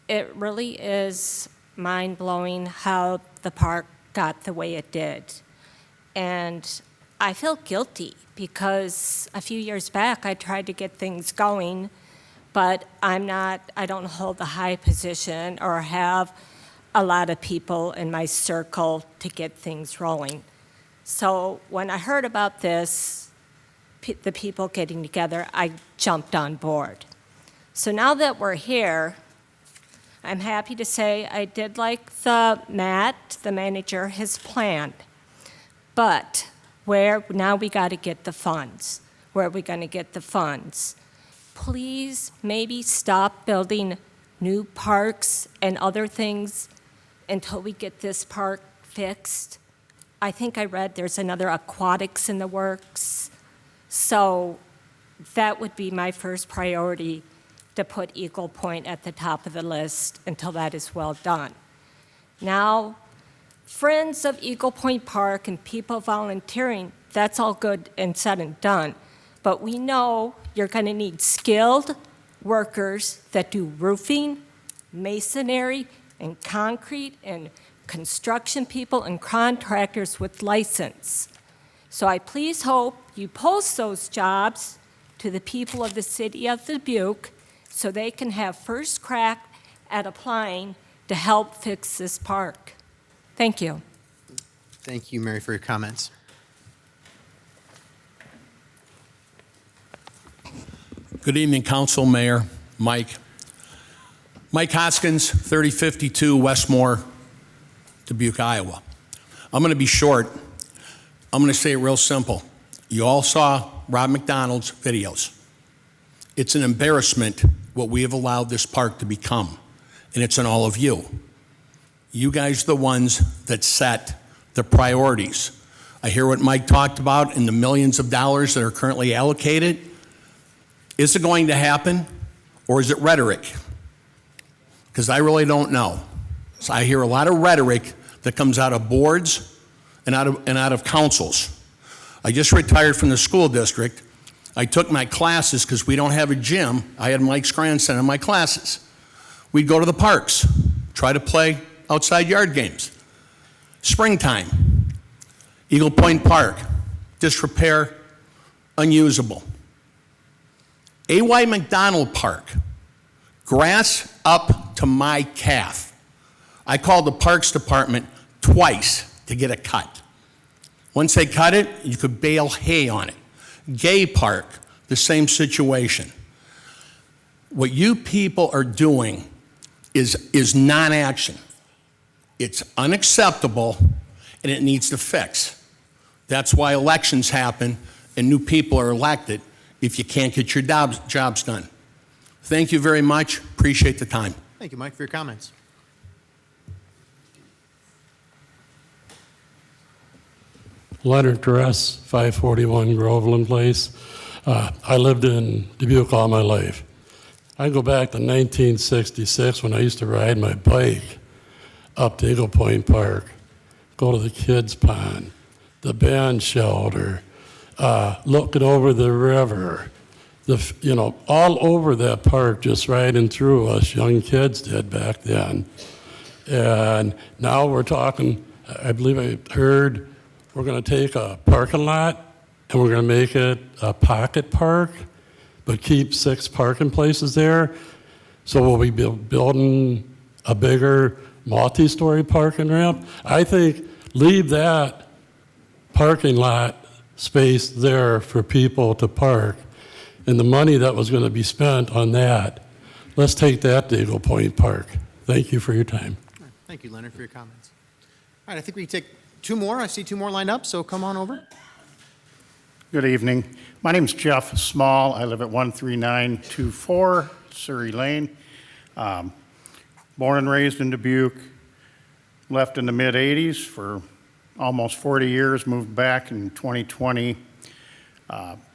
it really is mind-blowing how the park got the way it did. And I feel guilty because a few years back I tried to get things going, but I don't hold a high position or have a lot of people in my circle to get things rolling. So when I heard about this, the people getting together, I jumped on board. So now that we're here, I'm happy to say I did like Matt, the manager, has planned. But now we got to get the funds. Where are we going to get the funds? Please maybe stop building new parks and other things until we get this park fixed. I think I read there's another aquatics in the works. So that would be my first priority, to put Eagle Point at the top of the list until that is well done. Now, friends of Eagle Point Park and people volunteering, that's all good and said and done. But we know you're going to need skilled workers that do roofing, masonry, and concrete, and construction people and contractors with license. So I please hope you post those jobs to the people of the city of Dubuque so they can have first crack at applying to help fix this park. Thank you.
Thank you, Mary, for your comments.
Good evening, Council, Mayor, Mike. Mike Hoskins, 3052 Westmore, Dubuque, Iowa. I'm going to be short. I'm going to say it real simple. You all saw Rob McDonald's videos. It's an embarrassment what we have allowed this park to become, and it's on all of you. You guys are the ones that set the priorities. I hear what Mike talked about in the millions of dollars that are currently allocated. Is it going to happen, or is it rhetoric? Because I really don't know. So I hear a lot of rhetoric that comes out of boards and out of councils. I just retired from the school district. I took my classes because we don't have a gym. I had Mike's grandson in my classes. We'd go to the parks, try to play outside yard games. Springtime, Eagle Point Park, disrepair, unusable. A.Y. McDonald Park, grass up to my calf. I called the Parks Department twice to get it cut. Once they cut it, you could bale hay on it. Gay Park, the same situation. What you people are doing is non-action. It's unacceptable, and it needs to fix. That's why elections happen and new people are elected if you can't get your jobs done. Thank you very much. Appreciate the time.
Thank you, Mike, for your comments.
Leonard Dress, 541 Groveland Place. I lived in Dubuque all my life. I go back to 1966 when I used to ride my bike up to Eagle Point Park, go to the kids' pond, the band shelter, looking over the river, all over that park, just riding through, us young kids did back then. And now we're talking, I believe I heard, we're going to take a parking lot and we're going to make it a pocket park, but keep 6 parking places there. So we'll be building a bigger multi-story parking ramp. I think leave that parking lot space there for people to park. And the money that was going to be spent on that, let's take that to Eagle Point Park. Thank you for your time.
Thank you, Leonard, for your comments. All right, I think we can take two more. I see two more lined up, so come on over.
Good evening. My name's Jeff Small. I live at 13924 Surrey Lane. Born and raised in Dubuque. Left in the mid-'80s for almost 40 years, moved back in 2020.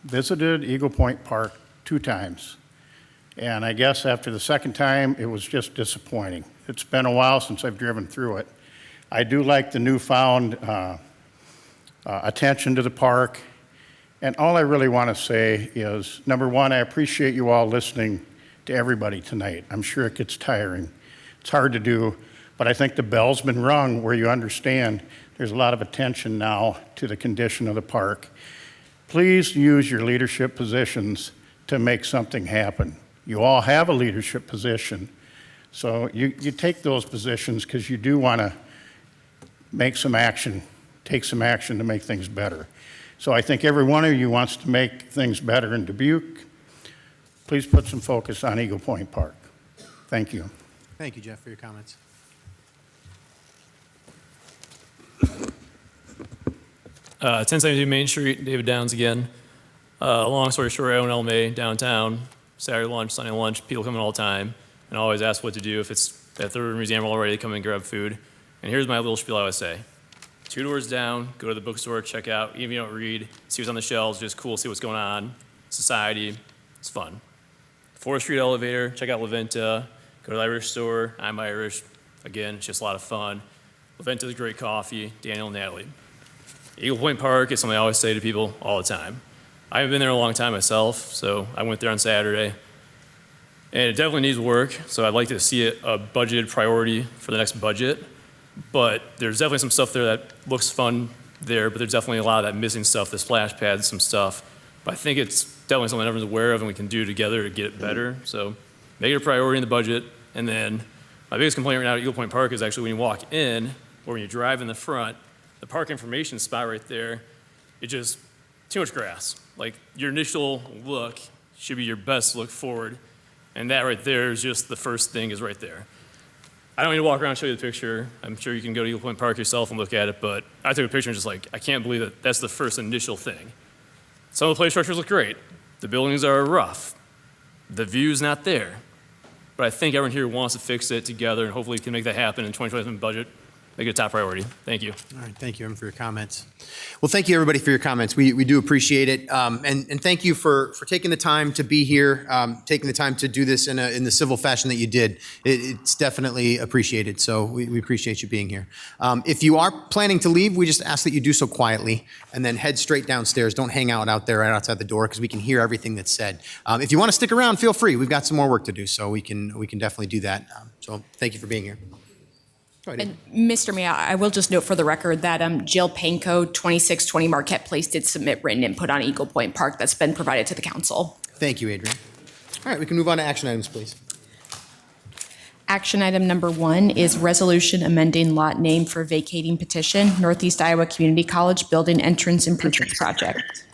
Visited Eagle Point Park 2 times. And I guess after the second time, it was just disappointing. It's been a while since I've driven through it. I do like the newfound attention to the park. And all I really want to say is, number one, I appreciate you all listening to everybody tonight. I'm sure it gets tiring. It's hard to do, but I think the bell's been rung where you understand there's a lot of attention now to the condition of the park. Please use your leadership positions to make something happen. You all have a leadership position, so you take those positions because you do want to make some action, take some action to make things better. So I think every one of you wants to make things better in Dubuque. Please put some focus on Eagle Point Park. Thank you.
Thank you, Jeff, for your comments.
1072 Main Street, David Downs again. Long story short, I own LMA downtown. Saturday lunch, Sunday lunch, people come in all the time, and I always ask what to do if it's at Third Museum already, come and grab food. And here's my little spiel I always say. 2 doors down, go to the bookstore, check out, even if you don't read, see what's on the shelves, just cool, see what's going on. Society, it's fun. 4th Street elevator, check out La Venta, go to the Irish store, I'm Irish. Again, it's just a lot of fun. La Venta's great coffee, Daniel and Natalie. Eagle Point Park is something I always say to people all the time. I haven't been there in a long time myself, so I went there on Saturday. And it definitely needs work, so I'd like to see it a budgeted priority for the next budget. But there's definitely some stuff there that looks fun there, but there's definitely a lot of that missing stuff, the splash pads, some stuff. But I think it's definitely something everyone's aware of and we can do together to get it better. So make it a priority in the budget. And then my biggest complaint right now at Eagle Point Park is actually when you walk in or when you drive in the front, the park information spot right there, it just, too much grass. Like your initial look should be your best look forward. And that right there is just the first thing is right there. I don't need to walk around and show you the picture. I'm sure you can go to Eagle Point Park yourself and look at it, but I took a picture and just like, I can't believe that that's the first initial thing. Some of the play structures look great. The buildings are rough. The view's not there. But I think everyone here wants to fix it together and hopefully can make that happen in 2027 budget. Make it a top priority. Thank you.
All right, thank you, Evan, for your comments. Well, thank you, everybody, for your comments. We do appreciate it. And thank you for taking the time to be here, taking the time to do this in the civil fashion that you did. It's definitely appreciated, so we appreciate you being here. If you are planning to leave, we just ask that you do so quietly and then head straight downstairs. Don't hang out there right outside the door because we can hear everything that's said. If you want to stick around, feel free. We've got some more work to do, so we can definitely do that. So thank you for being here.
And Mr. Mayor, I will just note for the record that Jill Panko, 2620 Marquette Place, did submit written input on Eagle Point Park that's been provided to the council.
Thank you, Adrian. All right, we can move on to action items, please.
Action item number 1 is resolution amending lot name for vacating petition, Northeast Iowa Community College Building Entrance Improvement Project.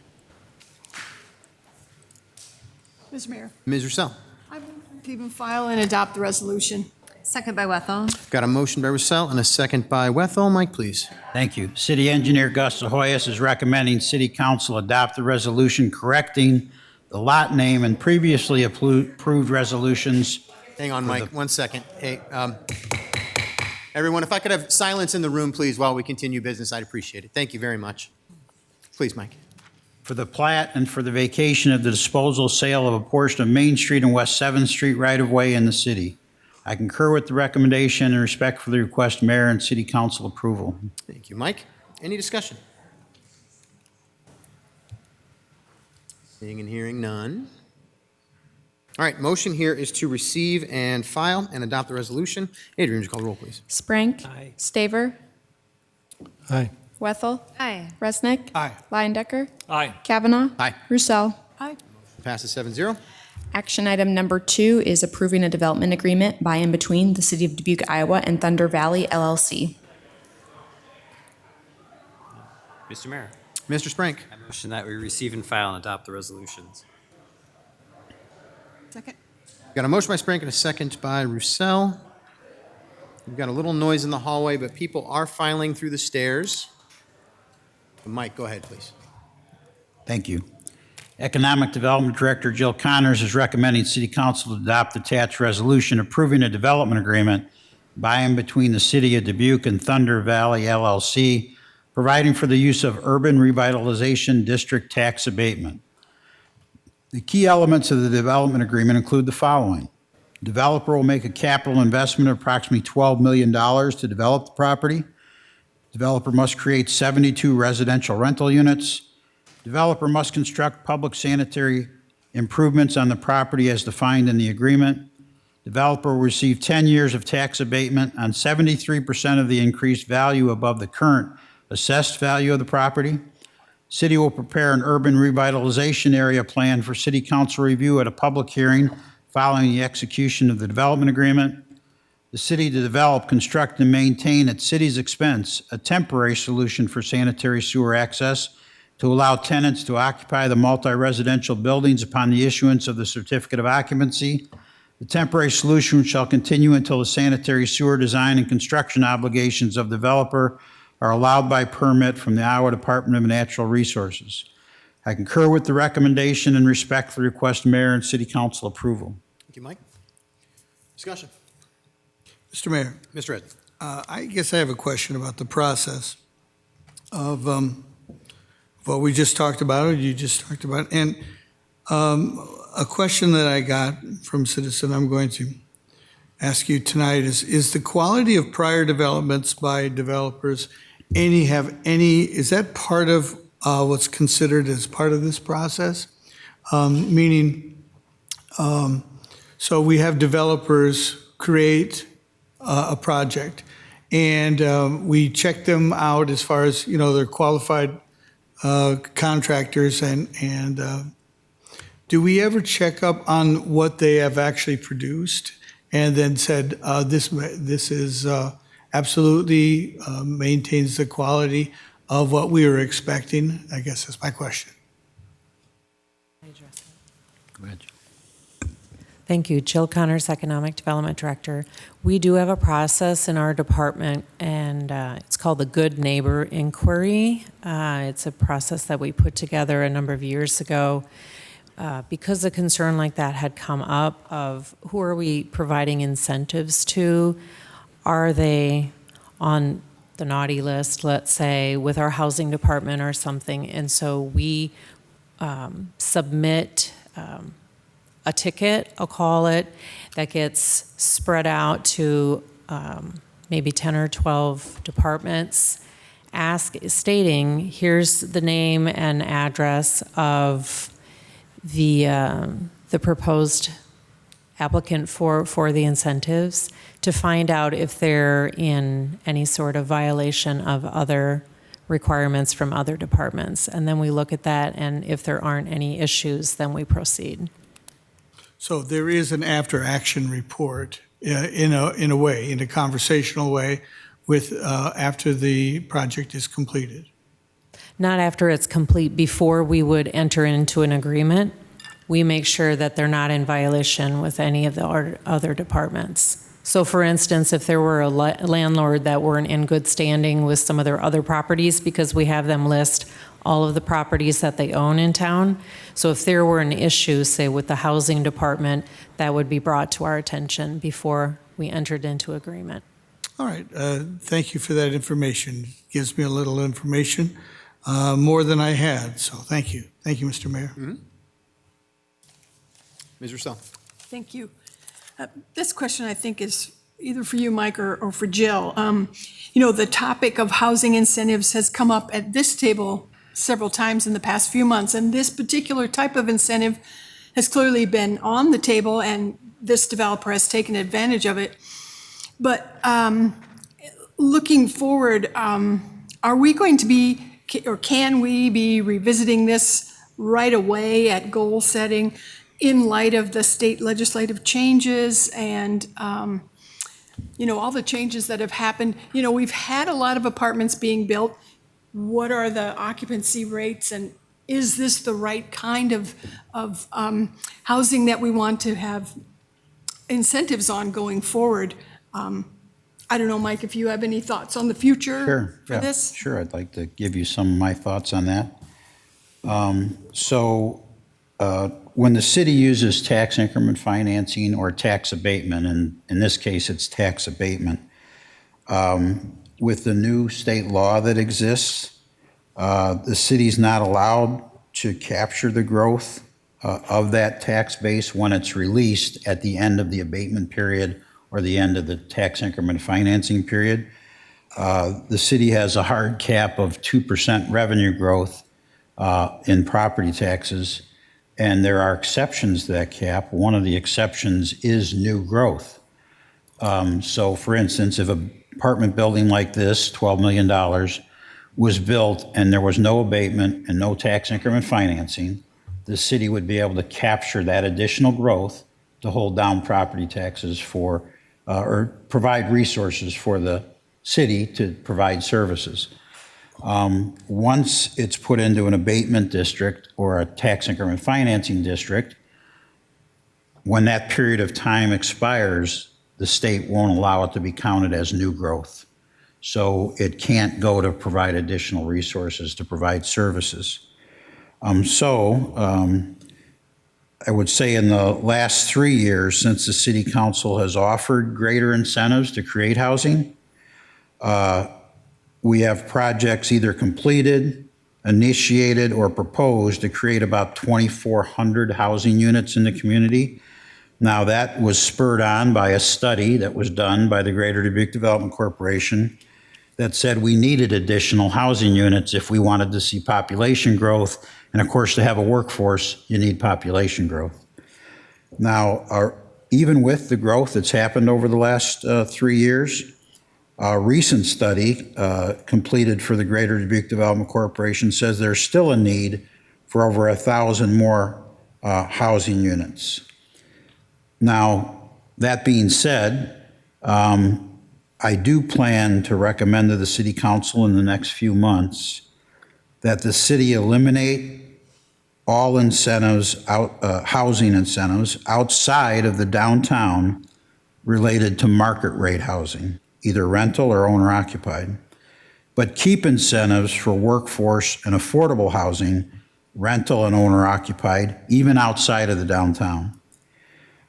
Mr. Mayor,
Ms. Roussel.
I move to even file and adopt the resolution.
Second by Wethel.
Got a motion by Roussel and a second by Wethel. Mike, please.
Thank you. City Engineer Gus Zahoyas is recommending City Council adopt the resolution correcting the lot name and previously approved resolutions.
Hang on, Mike, 1 second. Hey, everyone, if I could have silence in the room, please, while we continue business, I'd appreciate it. Thank you very much. Please, Mike.
For the plat and for the vacation of the disposal sale of a portion of Main Street and West 7th Street right-of-way in the city. I concur with the recommendation and respect for the request, Mayor and City Council approval.
Thank you, Mike. Any discussion? Seeing and hearing none. All right, motion here is to receive and file and adopt the resolution. Adrian, would you call the roll, please?
Sprank.
Aye.
Staver.
Aye.
Wethel.
Aye.
Resnick.
Aye.
Leyendecker.
Aye.
Kavanaugh.
Aye.
Roussel.
Aye.
Passes 7-0.
Action item number 2 is approving a development agreement by and between the City of Dubuque, Iowa and Thunder Valley LLC.
Mr. Mayor.
Mr. Sprank.
I motion that we receive and file and adopt the resolutions.
Second.
Got a motion by Sprank and a second by Roussel. We've got a little noise in the hallway, but people are filing through the stairs. Mike, go ahead, please.
Thank you. Economic Development Director Jill Connors is recommending City Council to adopt the attached resolution approving a development agreement by and between the City of Dubuque and Thunder Valley LLC, providing for the use of Urban Revitalization District tax abatement. The key elements of the development agreement include the following. Developer will make a capital investment of approximately $12 million to develop the property. Developer must create 72 residential rental units. Developer must construct public sanitary improvements on the property as defined in the agreement. Developer will receive 10 years of tax abatement on 73% of the increased value above the current assessed value of the property. City will prepare an urban revitalization area plan for City Council review at a public hearing following the execution of the development agreement. The city to develop, construct, and maintain at city's expense a temporary solution for sanitary sewer access to allow tenants to occupy the multi-residential buildings upon the issuance of the certificate of occupancy. The temporary solution shall continue until the sanitary sewer design and construction obligations of the developer are allowed by permit from the Iowa Department of Natural Resources. I concur with the recommendation and respectfully request Mayor and City Council approval.
Thank you, Mike. Discussion.
Mr. Mayor.
Mr. Ed.
I guess I have a question about the process of what we just talked about, or you just talked about. And a question that I got from citizen I'm going to ask you tonight is the quality of prior developments by developers, is that part of what's considered as part of this process? Meaning, so we have developers create a project, and we check them out as far as, they're qualified contractors, and do we ever check up on what they have actually produced and then said, this is absolutely maintains the quality of what we were expecting? I guess that's my question.
Go ahead.
Thank you. Jill Connors, Economic Development Director. We do have a process in our department, and it's called the Good Neighbor Inquiry. It's a process that we put together a number of years ago because a concern like that had come up of who are we providing incentives to? Are they on the naughty list, let's say, with our housing department or something? And so we submit a ticket, I'll call it, that gets spread out to maybe 10 or 12 departments, stating, here's the name and address of the proposed applicant for the incentives, to find out if they're in any sort of violation of other requirements from other departments. And then we look at that, and if there aren't any issues, then we proceed.
So there is an after-action report in a way, in a conversational way, with after the project is completed.
Not after it's complete. Before we would enter into an agreement, we make sure that they're not in violation with any of the other departments. So for instance, if there were a landlord that weren't in good standing with some of their other properties, because we have them list all of the properties that they own in town. So if there were an issue, say with the housing department, that would be brought to our attention before we entered into agreement.
All right, thank you for that information. Gives me a little information, more than I had, so thank you. Thank you, Mr. Mayor.
Mm-hmm. Ms. Roussel.
Thank you. This question, I think, is either for you, Mike, or for Jill. The topic of housing incentives has come up at this table several times in the past few months, and this particular type of incentive has clearly been on the table, and this developer has taken advantage of it. But looking forward, are we going to be, or can we be revisiting this right away at goal setting in light of the state legislative changes and all the changes that have happened? We've had a lot of apartments being built what are the occupancy rates, and is this the right kind of housing that we want to have incentives on going forward? I don't know, Mike, if you have any thoughts on the future
Sure,
for
yeah,
this?
sure. I'd like to give you some of my thoughts on that. When the city uses tax increment financing or tax abatement, and in this case, it's tax abatement, with the new state law that exists, the city's not allowed to capture the growth of that tax base when it's released at the end of the abatement period or the end of the tax increment financing period. The city has a hard cap of 2% revenue growth in property taxes, and there are exceptions to that cap. One of the exceptions is new growth. So for instance, if an apartment building like this, $12 million, was built and there was no abatement and no tax increment financing, the city would be able to capture that additional growth to hold down property taxes for, or provide resources for the city to provide services. Once it's put into an abatement district or a tax increment financing district, when that period of time expires, the state won't allow it to be counted as new growth. So it can't go to provide additional resources to provide services. I would say in the last 3 years, since the city council has offered greater incentives to create housing, we have projects either completed, initiated, or proposed to create about 2,400 housing units in the community. Now, that was spurred on by a study that was done by the Greater Dubuque Development Corporation that said we needed additional housing units if we wanted to see population growth. And of course, to have a workforce, you need population growth. Now, even with the growth that's happened over the last 3 years, a recent study completed for the Greater Dubuque Development Corporation says there's still a need for over 1,000 more housing units. Now, that being said, I do plan to recommend to the City Council in the next few months that the city eliminate all incentives, housing incentives outside of the downtown related to market rate housing, either rental or owner occupied, but keep incentives for workforce and affordable housing, rental and owner occupied, even outside of the downtown.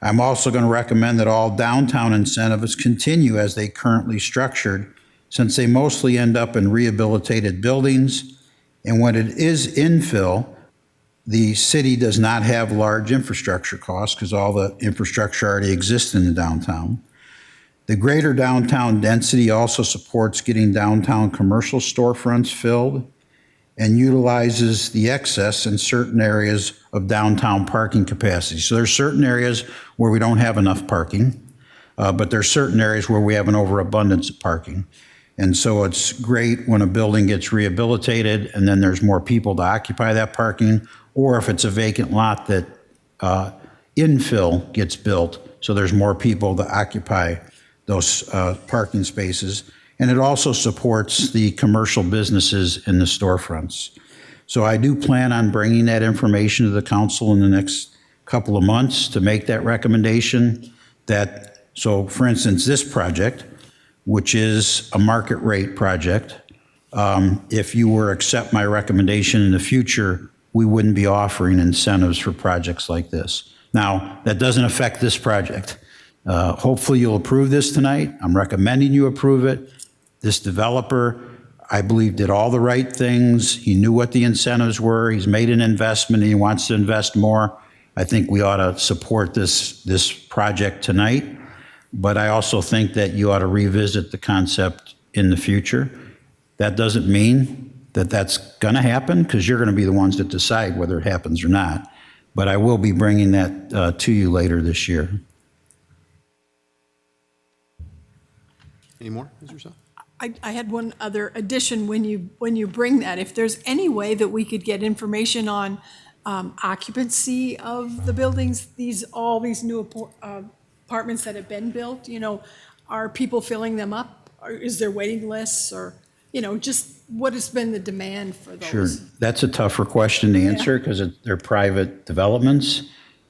I'm also going to recommend that all downtown incentives continue as they currently structured, since they mostly end up in rehabilitated buildings. And when it is infill, the city does not have large infrastructure costs because all the infrastructure already exists in the downtown. The greater downtown density also supports getting downtown commercial storefronts filled and utilizes the excess in certain areas of downtown parking capacity. So there's certain areas where we don't have enough parking, but there's certain areas where we have an overabundance of parking. And so it's great when a building gets rehabilitated and then there's more people to occupy that parking, or if it's a vacant lot that infill gets built, so there's more people to occupy those parking spaces. And it also supports the commercial businesses in the storefronts. So I do plan on bringing that information to the council in the next couple of months to make that recommendation. So for instance, this project, which is a market rate project, if you were to accept my recommendation in the future, we wouldn't be offering incentives for projects like this. Now, that doesn't affect this project. Hopefully you'll approve this tonight. I'm recommending you approve it. This developer, I believe, did all the right things. He knew what the incentives were. He's made an investment and he wants to invest more. I think we ought to support this project tonight. But I also think that you ought to revisit the concept in the future. That doesn't mean that that's going to happen, because you're going to be the ones that decide whether it happens or not. But I will be bringing that to you later this year.
Any more, Ms. Rousseau?
I had one other addition when you bring that. If there's any way that we could get information on occupancy of the buildings, all these new apartments that have been built, are people filling them up? Or is there waiting lists? Or, just what has been the demand for those?
Sure. That's a tougher question to answer because they're private developments.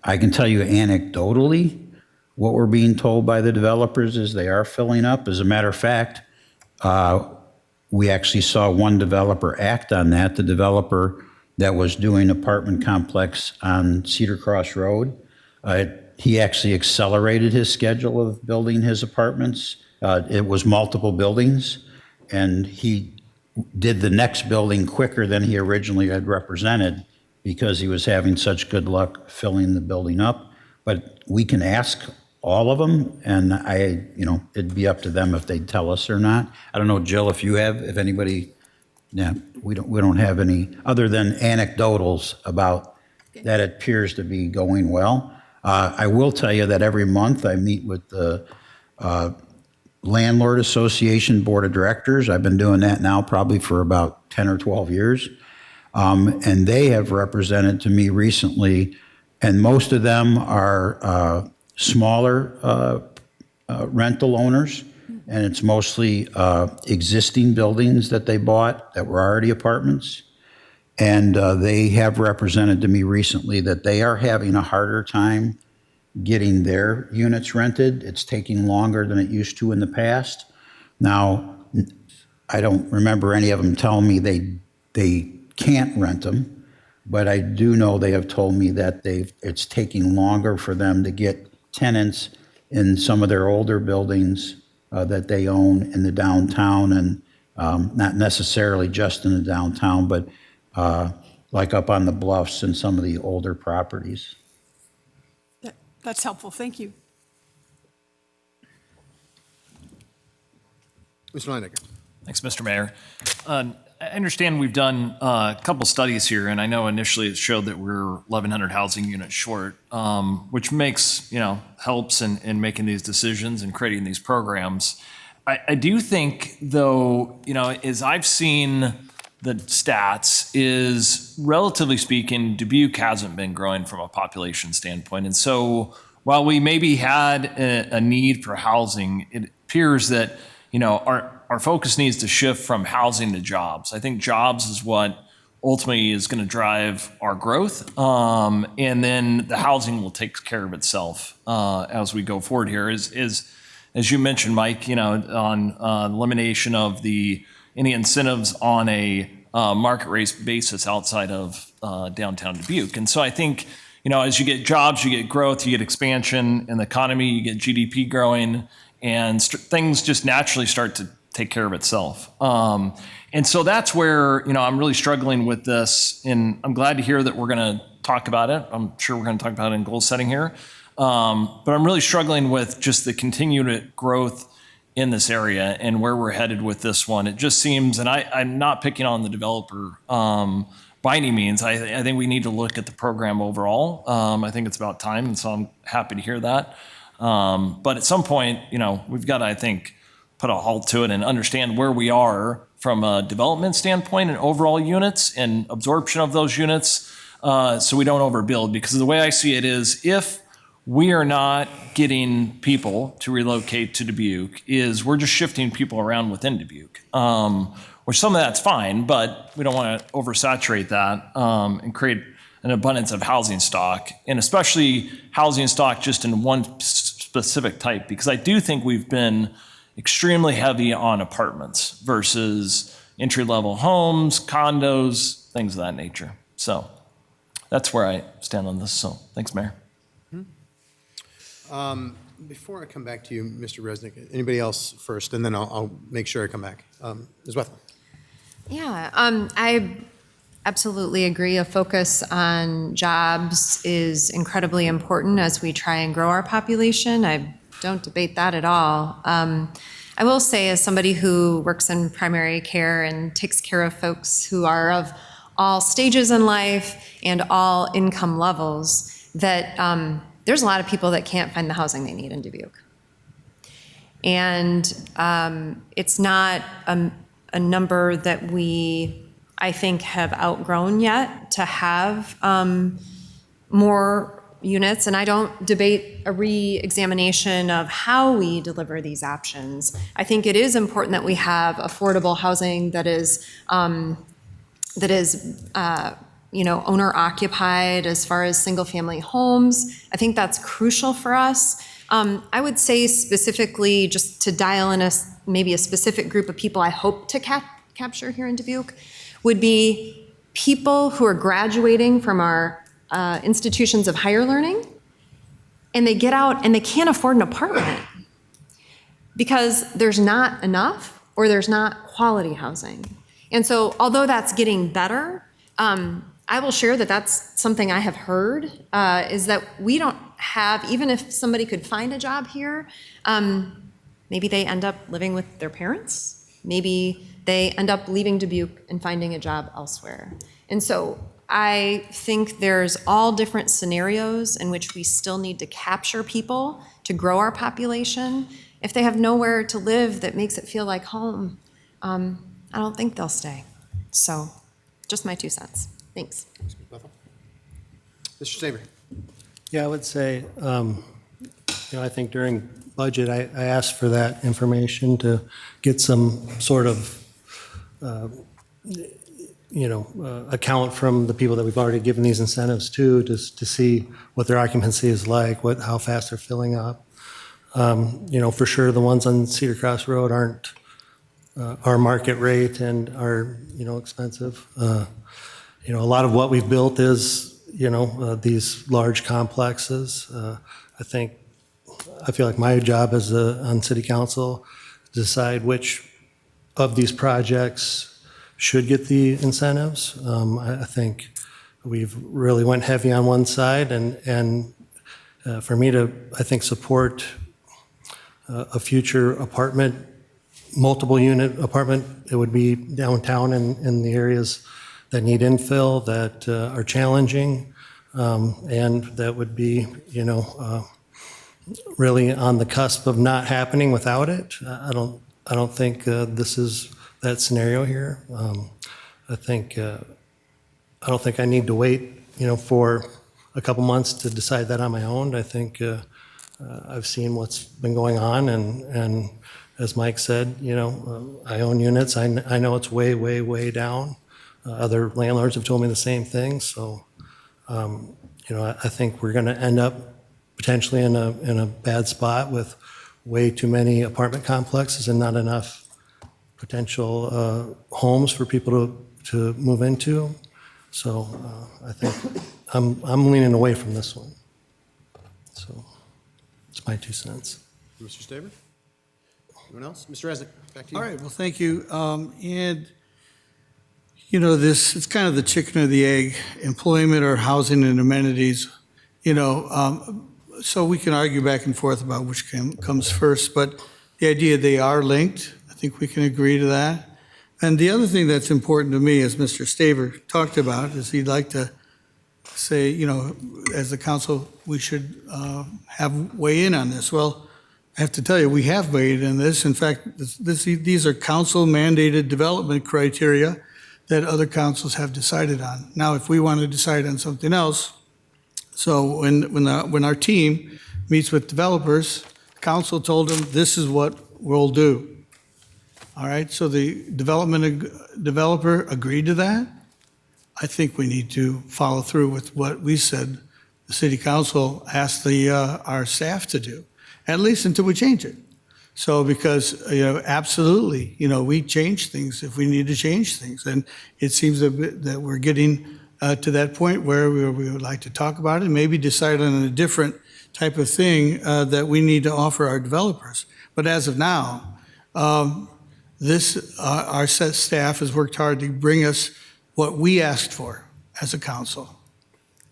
I can tell you anecdotally, what we're being told by the developers is they are filling up. As a matter of fact, we actually saw one developer act on that. The developer that was doing apartment complex on Cedar Cross Road, he actually accelerated his schedule of building his apartments. It was multiple buildings, and he did the next building quicker than he originally had represented because he was having such good luck filling the building up. But we can ask all of them, and it'd be up to them if they'd tell us or not. I don't know, Jill, if anybody, we don't have any other than anecdotals about that. It appears to be going well. I will tell you that every month I meet with the Landlord Association Board of Directors. I've been doing that now probably for about 10 or 12 years. And they have represented to me recently, and most of them are smaller rental owners, and it's mostly existing buildings that they bought that were already apartments. And they have represented to me recently that they are having a harder time getting their units rented. It's taking longer than it used to in the past. Now, I don't remember any of them telling me they can't rent them, but I do know they have told me that it's taking longer for them to get tenants in some of their older buildings that they own in the downtown, and not necessarily just in the downtown, but like up on the bluffs and some of the older properties.
That's helpful. Thank you.
Mr. Leinecker.
Thanks, Mr. Mayor. I understand we've done a couple studies here, and I know initially it showed that we're 1,100 housing units short, which makes, helps in making these decisions and creating these programs. I do think, though, as I've seen the stats, is relatively speaking, Dubuque hasn't been growing from a population standpoint. And so while we maybe had a need for housing, it appears that, our focus needs to shift from housing to jobs. I think jobs is what ultimately is going to drive our growth. And then the housing will take care of itself as we go forward here. As you mentioned, Mike, on elimination of any incentives on a market rate basis outside of downtown Dubuque. And so I think, as you get jobs, you get growth, you get expansion in the economy, you get GDP growing, and things just naturally start to take care of itself. And so that's where, I'm really struggling with this, and I'm glad to hear that we're going to talk about it. I'm sure we're going to talk about it in goal setting here. But I'm really struggling with just the continued growth in this area and where we're headed with this one. It just seems, and I'm not picking on the developer by any means. I think we need to look at the program overall. I think it's about time, and so I'm happy to hear that. But at some point, we've got to, I think, put a halt to it and understand where we are from a development standpoint and overall units and absorption of those units, so we don't overbuild. Because the way I see it is, if we are not getting people to relocate to Dubuque, we're just shifting people around within Dubuque, which some of that's fine, but we don't want to oversaturate that and create an abundance of housing stock, and especially housing stock just in one specific type, because I do think we've been extremely heavy on apartments versus entry-level homes, condos, things of that nature. So that's where I stand on this. So thanks, Mayor.
Before I come back to you, Mr. Resnick, anybody else first, and then I'll make sure I come back. Ms. Wethel.
Yeah, I absolutely agree. A focus on jobs is incredibly important as we try and grow our population. I don't debate that at all. I will say, as somebody who works in primary care and takes care of folks who are of all stages in life and all income levels, that there's a lot of people that can't find the housing they need in Dubuque. And it's not a number that we, I think, have outgrown yet, to have more units, and I don't debate a re-examination of how we deliver these options. I think it is important that we have affordable housing that is owner occupied as far as single family homes. I think that's crucial for us. I would say specifically, just to dial in maybe a specific group of people I hope to capture here in Dubuque, would be people who are graduating from our institutions of higher learning, and they get out and they can't afford an apartment because there's not enough or there's not quality housing. And so although that's getting better, I will share that that's something I have heard, is that we don't have, even if somebody could find a job here, maybe they end up living with their parents. Maybe they end up leaving Dubuque and finding a job elsewhere. And so I think there's all different scenarios in which we still need to capture people to grow our population. If they have nowhere to live that makes it feel like home, I don't think they'll stay. So just my 2 cents. Thanks.
Mr. Saber.
Yeah, I would say, I think during budget, I asked for that information to get some sort of, account from the people that we've already given these incentives to see what their occupancy is like, how fast they're filling up. For sure, the ones on Cedar Cross Road aren't our market rate and are, expensive. A lot of what we've built is, these large complexes. I feel like my job on city council to decide which of these projects should get the incentives. I think we've really went heavy on one side, and for me to, I think, support a future multiple unit apartment, it would be downtown in the areas that need infill, that are challenging, and that would be, really on the cusp of not happening without it. I don't think this is that scenario here. I don't think I need to wait, for a couple months to decide that on my own. I think I've seen what's been going on, and as Mike said, I own units. I know it's way, way, way down. Other landlords have told me the same thing. So, I think we're going to end up potentially in a bad spot with way too many apartment complexes and not enough potential homes for people to move into. So I think I'm leaning away from this one. So it's my 2 cents.
Mr. Staver? Anyone else? Mr. Resnick, back to you.
All right, well, thank you. It's kind of the chicken or the egg, employment or housing and amenities, so we can argue back and forth about which comes first, but the idea they are linked, I think we can agree to that. And the other thing that's important to me, as Mr. Staver talked about, is he'd like to say, as the council, we should have weigh in on this. Well, I have to tell you, we have weighed in this. In fact, these are council-mandated development criteria that other councils have decided on. Now, if we want to decide on something else, so when our team meets with developers, council told them this is what we'll do. All right, so the developer agreed to that. I think we need to follow through with what we said the city council asked our staff to do, at least until we change it. So because, absolutely, we change things if we need to change things. And it seems that we're getting to that point where we would like to talk about it, maybe decide on a different type of thing that we need to offer our developers. But as of now, our staff has worked hard to bring us what we asked for as a council.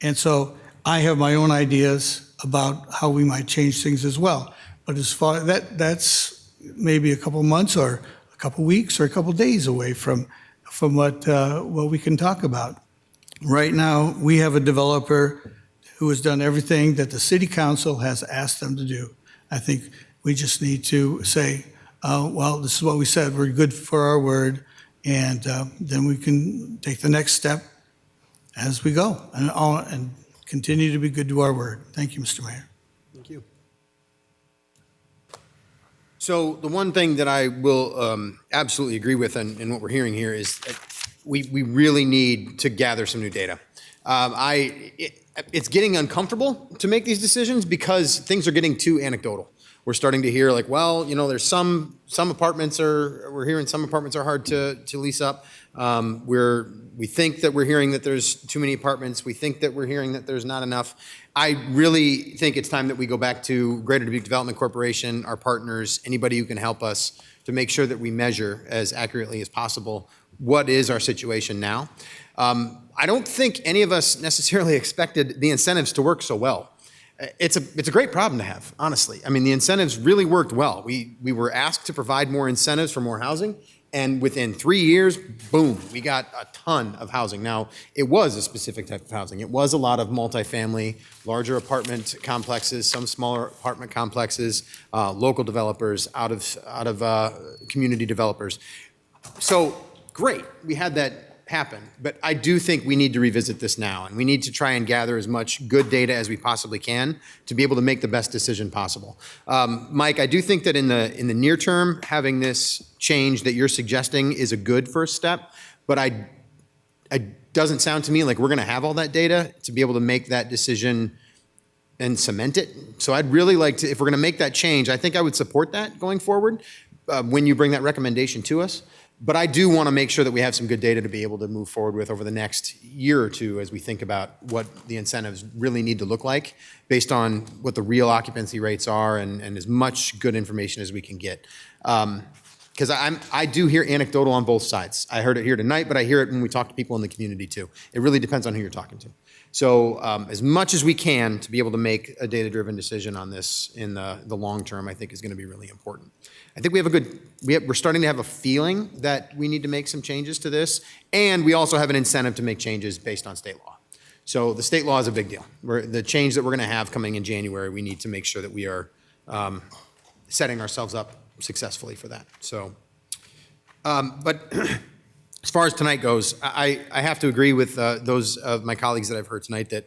And so I have my own ideas about how we might change things as well. But as far that's maybe a couple months or a couple weeks or a couple days away from what we can talk about. Right now, we have a developer who has done everything that the city council has asked them to do. I think we just need to say, well, this is what we said. We're good for our word, and then we can take the next step as we go and continue to be good to our word. Thank you, Mr. Mayor.
Thank you. So the one thing that I will absolutely agree with in what we're hearing here is that we really need to gather some new data. It's getting uncomfortable to make these decisions because things are getting too anecdotal. We're starting to hear like, well, you know, there's some apartments we're hearing some apartments are hard to lease up. We think that we're hearing that there's too many apartments. We think that we're hearing that there's not enough. I really think it's time that we go back to Greater Dubuque Development Corporation, our partners, anybody who can help us to make sure that we measure as accurately as possible what is our situation now. I don't think any of us necessarily expected the incentives to work so well. It's a great problem to have, honestly. I mean, the incentives really worked well. We were asked to provide more incentives for more housing, and within 3 years, boom, we got a ton of housing. Now, it was a specific type of housing. It was a lot of multifamily, larger apartment complexes, some smaller apartment complexes, local developers, out of community developers. So great, we had that happen, but I do think we need to revisit this now, and we need to try and gather as much good data as we possibly can to be able to make the best decision possible. Mike, I do think that in the near term, having this change that you're suggesting is a good first step, but it doesn't sound to me like we're going to have all that data to be able to make that decision and cement it. So I'd really like to, if we're going to make that change, I think I would support that going forward when you bring that recommendation to us. But I do want to make sure that we have some good data to be able to move forward with over the next year or two as we think about what the incentives really need to look like based on what the real occupancy rates are and as much good information as we can get. Because I do hear anecdotal on both sides. I heard it here tonight, but I hear it when we talk to people in the community too. It really depends on who you're talking to. So as much as we can to be able to make a data-driven decision on this in the long term, I think is going to be really important. I think we have we're starting to have a feeling that we need to make some changes to this, and we also have an incentive to make changes based on state law. So the state law is a big deal. The change that we're going to have coming in January, we need to make sure that we are setting ourselves up successfully for that. So, but as far as tonight goes, I have to agree with those of my colleagues that I've heard tonight that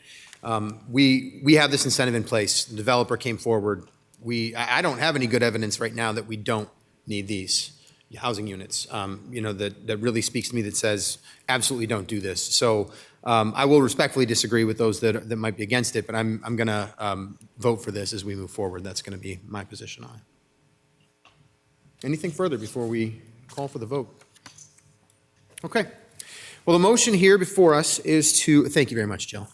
we have this incentive in place. The developer came forward. I don't have any good evidence right now that we don't need these housing units, that really speaks to me that says absolutely don't do this. So I will respectfully disagree with those that might be against it, but I'm going to vote for this as we move forward. That's going to be my position on it. Anything further before we call for the vote? Okay. Well, the motion here before us is to, thank you very much, Jill,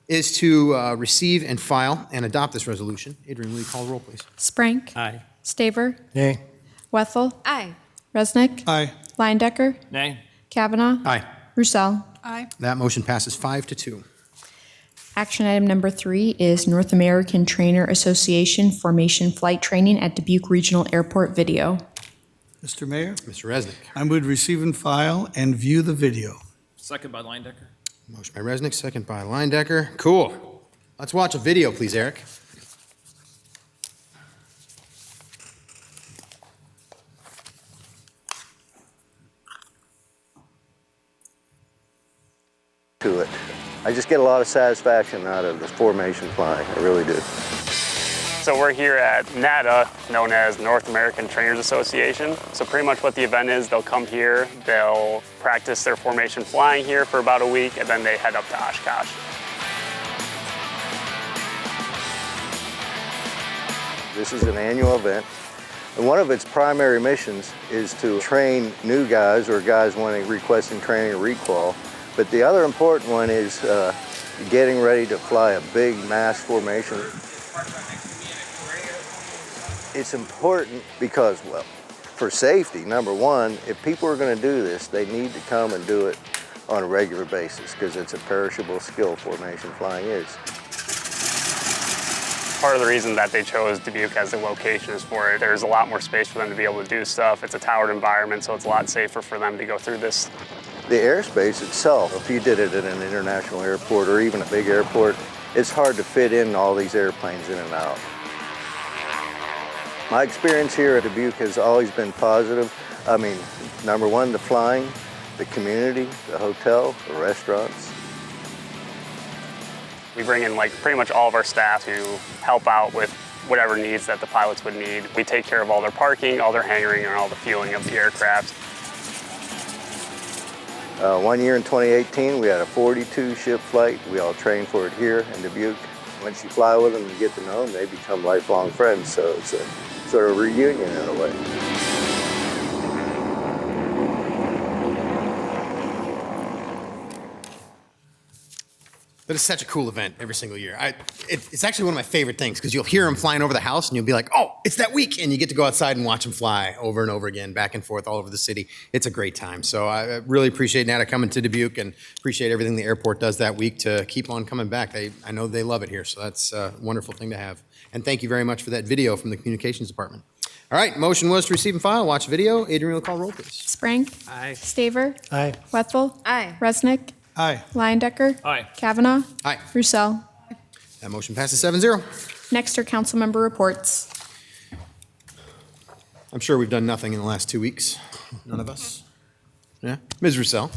is to receive and file and adopt this resolution. Adrian, will you call the roll, please?
Sprank.
Aye.
Staver.
Nay.
Wethel.
Aye.
Resnick.
Aye.
Leindecker.
Nay.
Kavanaugh.
Aye.
Roussel.
Aye.
That motion passes 5-2.
Action item number 3 is North American Trainer Association Formation Flight Training at Dubuque Regional Airport video.
Mr. Mayor,
Mr. Resnick.
I would receive and file and view the video.
Second by Leindecker.
Motion by Resnick, second by Leindecker. Cool. Let's watch a video, please, Eric.
To it. I just get a lot of satisfaction out of the formation flying. I really do.
So we're here at NATA, known as North American Trainers Association. So pretty much what the event is, they'll come here, they'll practice their formation flying here for about a week, and then they head up to Oshkosh.
This is an annual event, and one of its primary missions is to train new guys or guys requesting training or requal. But the other important one is getting ready to fly a big mass formation. It's important because, well, for safety, number one, if people are going to do this, they need to come and do it on a regular basis because it's a perishable skill, formation flying is.
Part of the reason that they chose Dubuque as the location is for it. There's a lot more space for them to be able to do stuff. It's a towered environment, so it's a lot safer for them to go through this.
The airspace itself, if you did it at an international airport or even a big airport, it's hard to fit in all these airplanes in and out. My experience here at Dubuque has always been positive. I mean, number one, the flying, the community, the hotel, the restaurants.
We bring in like pretty much all of our staff to help out with whatever needs that the pilots would need. We take care of all their parking, all their hanging, and all the fueling of the aircraft.
1 year in 2018, we had a 42-ship flight. We all trained for it here in Dubuque. Once you fly with them and get to know them, they become lifelong friends, so it's a sort of reunion in a way.
But it's such a cool event every single year. It's actually one of my favorite things because you'll hear them flying over the house and you'll be like, oh, it's that week. And you get to go outside and watch them fly over and over again, back and forth all over the city. It's a great time. So I really appreciate NATA coming to Dubuque and appreciate everything the airport does that week to keep on coming back. I know they love it here. So that's a wonderful thing to have. And thank you very much for that video from the communications department. All right, motion was to receive and file, watch video. Adrian will call roll, please.
Sprang.
Aye.
Staver.
Aye.
Wethel.
Aye.
Resnick.
Aye.
Lyon-Decker.
Aye.
Kavanaugh.
Aye.
Roussel.
That motion passes 7-0.
Next are council member reports.
I'm sure we've done nothing in the last 2 weeks. None of us. Yeah? Ms. Roussel.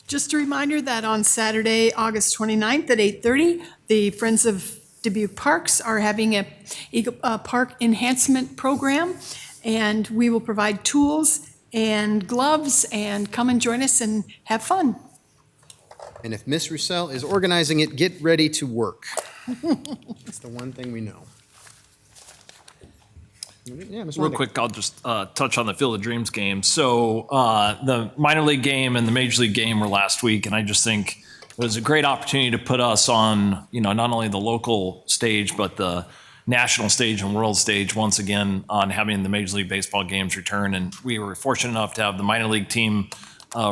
Just a reminder that on Saturday, August 29th at 8:30, the Friends of Dubuque Parks are having a park enhancement program, and we will provide tools and gloves, and come and join us and have fun.
And if Ms. Roussel is organizing it, get ready to work. That's the one thing we know. Yeah, Mr.
Real
Reddick.
quick, I'll just touch on the Field of Dreams game. So the minor league game and the major league game were last week, and I just think it was a great opportunity to put us on, not only the local stage, but the national stage and world stage once again on having the Major League Baseball games return. And we were fortunate enough to have the minor league team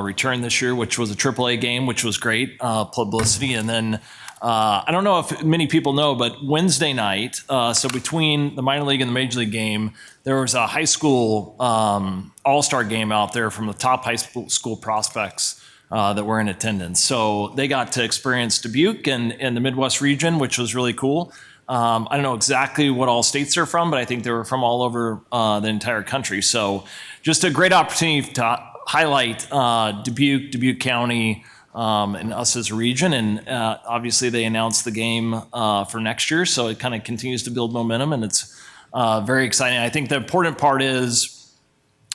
return this year, which was a AAA game, which was great publicity. And then I don't know if many people know, but Wednesday night, so between the minor league and the major league game, there was a high school all-star game out there from the top high school prospects that were in attendance. So they got to experience Dubuque and the Midwest region, which was really cool. I don't know exactly what all states they're from, but I think they were from all over the entire country. So just a great opportunity to highlight Dubuque County, and us as a region. And obviously they announced the game for next year, so it kind of continues to build momentum, and it's very exciting. I think the important part is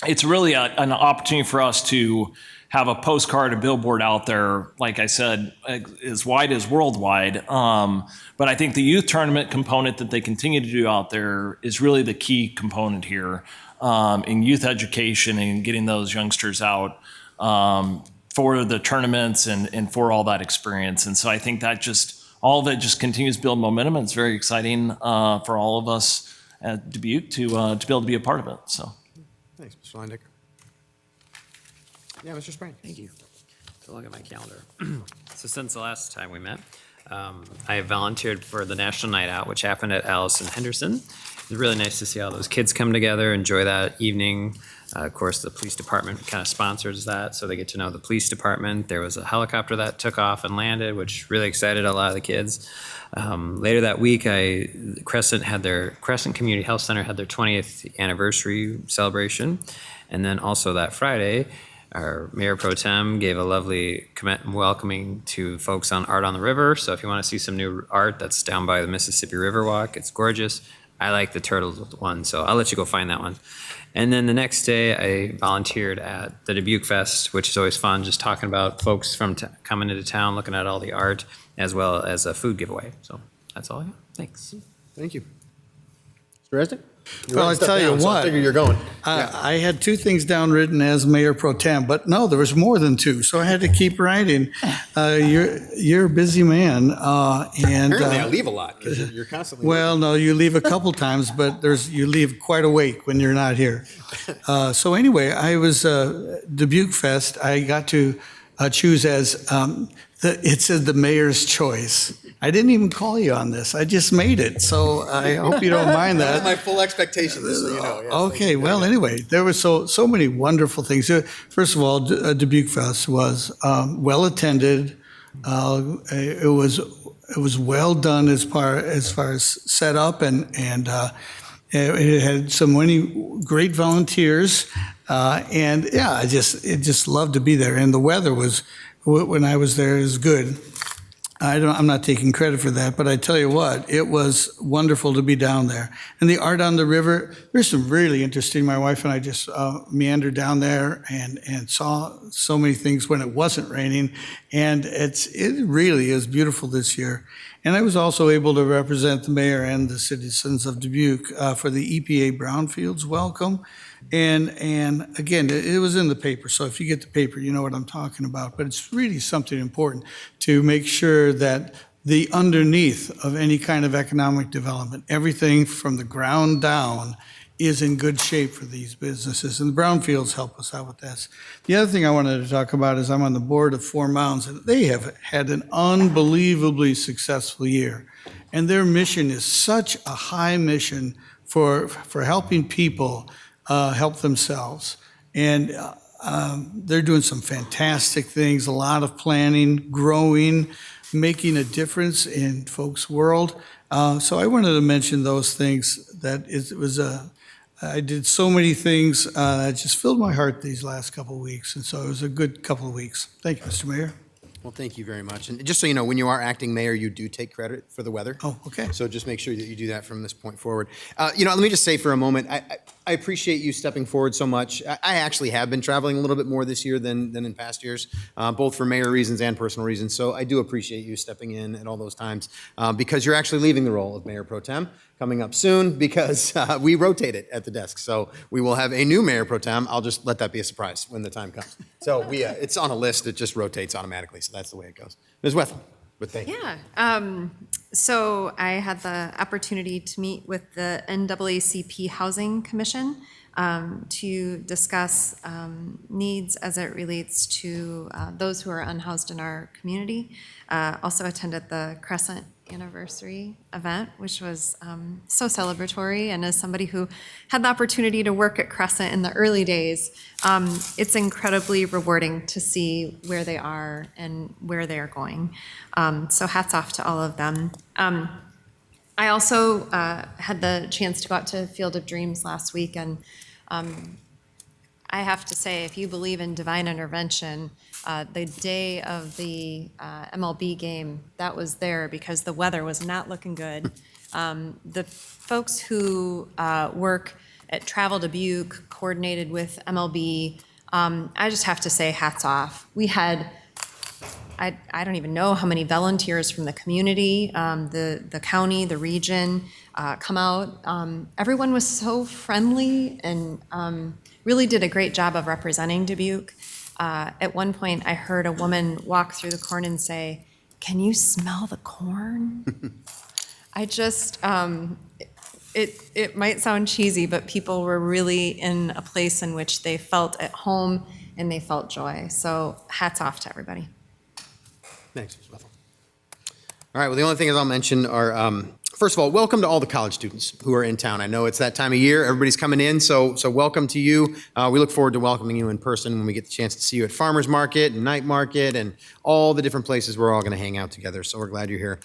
it's really an opportunity for us to have a postcard, a billboard out there, like I said, as wide as worldwide. But I think the youth tournament component that they continue to do out there is really the key component here in youth education and getting those youngsters out for the tournaments and for all that experience. And so I think that all of it just continues to build momentum, and it's very exciting for all of us at Dubuque to be able to be a part of it. So,
Thanks, Mr. Lyon-Decker. Yeah, Mr. Sprang.
Thank you. So look at my calendar. So since the last time we met, I have volunteered for the National Night Out, which happened at Allison Henderson. It was really nice to see all those kids come together, enjoy that evening. Of course, the police department kind of sponsors that, so they get to know the police department. There was a helicopter that took off and landed, which really excited a lot of the kids. Later that week, Crescent Community Health Center had their 20th anniversary celebration. And then also that Friday, our Mayor Pro Tem gave a lovely welcoming to folks on Art on the River. So if you want to see some new art, that's down by the Mississippi Riverwalk. It's gorgeous. I like the turtles one, so I'll let you go find that one. And then the next day, I volunteered at the Dubuque Fest, which is always fun, just talking about folks from coming into town, looking at all the art, as well as a food giveaway. So that's all I have. Thanks.
Thank you. Mr. Resnick?
Well, I tell you what,
I figure you're going.
I had two things down written as Mayor Pro Tem, but no, there was more than two, so I had to keep writing. You're a busy man, and
Apparently, I leave a lot because you're constantly.
Well, no, you leave a couple times, but you leave quite awake when you're not here. So anyway, I was Dubuque Fest. I got to choose as it said the mayor's choice. I didn't even call you on this. I just made it. So I hope you don't mind that.
That was my full expectation, just so you know. Yes,
okay. Well, anyway, there were so many wonderful things. First of all, Dubuque Fest was well attended. It was well done as far as set up, and it had so many great volunteers. And yeah, I just loved to be there. And the weather was, when I was there, is good. I'm not taking credit for that, but I tell you what, it was wonderful to be down there. And the art on the river, there's some really interesting, my wife and I just meandered down there and saw so many things when it wasn't raining. And it really is beautiful this year. And I was also able to represent the mayor and the citizens of Dubuque for the EPA Brownfields welcome. And again, it was in the paper, so if you get the paper, you know what I'm talking about. But it's really something important to make sure that the underneath of any kind of economic development, everything from the ground down is in good shape for these businesses. And the brownfields help us out with this. The other thing I wanted to talk about is I'm on the board of Four Mounds, and they have had an unbelievably successful year. And their mission is such a high mission for helping people help themselves. And they're doing some fantastic things, a lot of planning, growing, making a difference in folks' world. So I wanted to mention those things. I did so many things that just filled my heart these last couple of weeks. And so it was a good couple of weeks. Thank you, Mr. Mayor.
Well, thank you very much. And just so you know, when you are acting mayor, you do take credit for the weather.
Oh, okay.
So just make sure that you do that from this point forward. Let me just say for a moment, I appreciate you stepping forward so much. I actually have been traveling a little bit more this year than in past years, both for mayor reasons and personal reasons. So I do appreciate you stepping in at all those times because you're actually leaving the role of mayor pro tem coming up soon because we rotate it at the desk. So we will have a new mayor pro tem. I'll just let that be a surprise when the time comes. So it's on a list that just rotates automatically. So that's the way it goes. Ms. Wethel, but thank you.
Yeah. So I had the opportunity to meet with the NAACP Housing Commission to discuss needs as it relates to those who are unhoused in our community. Also attended the Crescent anniversary event, which was so celebratory. And as somebody who had the opportunity to work at Crescent in the early days, it's incredibly rewarding to see where they are and where they are going. So hats off to all of them. I also had the chance to go out to Field of Dreams last week, and I have to say, if you believe in divine intervention, the day of the MLB game, that was there because the weather was not looking good. The folks who work at Travel Dubuque coordinated with MLB. I just have to say hats off. We had, I don't even know how many volunteers from the community, the county, the region come out. Everyone was so friendly and really did a great job of representing Dubuque. At one point, I heard a woman walk through the corn and say, "Can you smell the corn?" I just, it might sound cheesy, but people were really in a place in which they felt at home and they felt joy. So hats off to everybody.
Thanks, Ms. Wethel. All right, well, the only thing I'll mention are, first of all, welcome to all the college students who are in town. I know it's that time of year, everybody's coming in, so welcome to you. We look forward to welcoming you in person when we get the chance to see you at Farmers Market and Night Market and all the different places we're all going to hang out together, so we're glad you're here.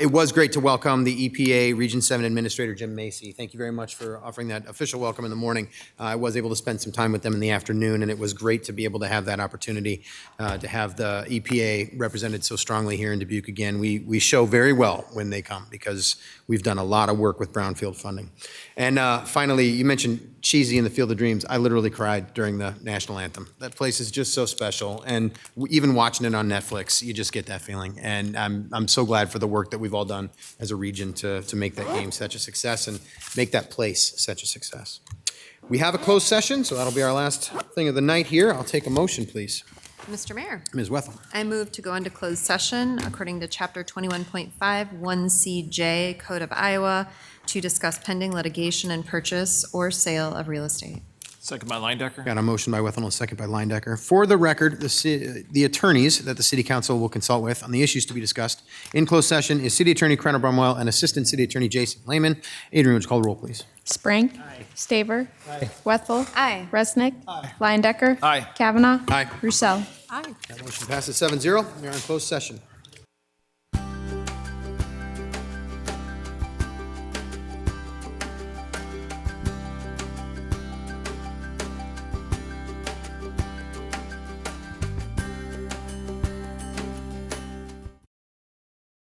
It was great to welcome the EPA Region 7 Administrator Jim Macy. Thank you very much for offering that official welcome in the morning. I was able to spend some time with them in the afternoon, and it was great to be able to have that opportunity to have the EPA represented so strongly here in Dubuque again. We show very well when they come because we've done a lot of work with brownfield funding. And finally, you mentioned cheesy in the Field of Dreams. I literally cried during the national anthem. That place is just so special. And even watching it on Netflix, you just get that feeling. And I'm so glad for the work that we've all done as a region to make that game such a success and make that place such a success. We have a closed session, so that'll be our last thing of the night here. I'll take a motion, please.
Mr. Mayor.
Ms. Wethel.
I move to go into closed session according to Chapter 21.5, 1CJ Code of Iowa to discuss pending litigation and purchase or sale of real estate.
Second by Linedecker.
Got a motion by Wethel and a second by Linedecker. For the record, the attorneys that the City Council will consult with on the issues to be discussed in closed session is City Attorney Krenner Brumwell and Assistant City Attorney Jason Lehman. Adrian, would you call the roll, please?
Sprang. Aye. Staver.
Aye.
Wethel.
Aye.
Resnick. Aye. Linedecker.
Aye.
Kavanaugh.
Aye.
Roussel.
Aye.
That motion passes 7-0. We are in closed session.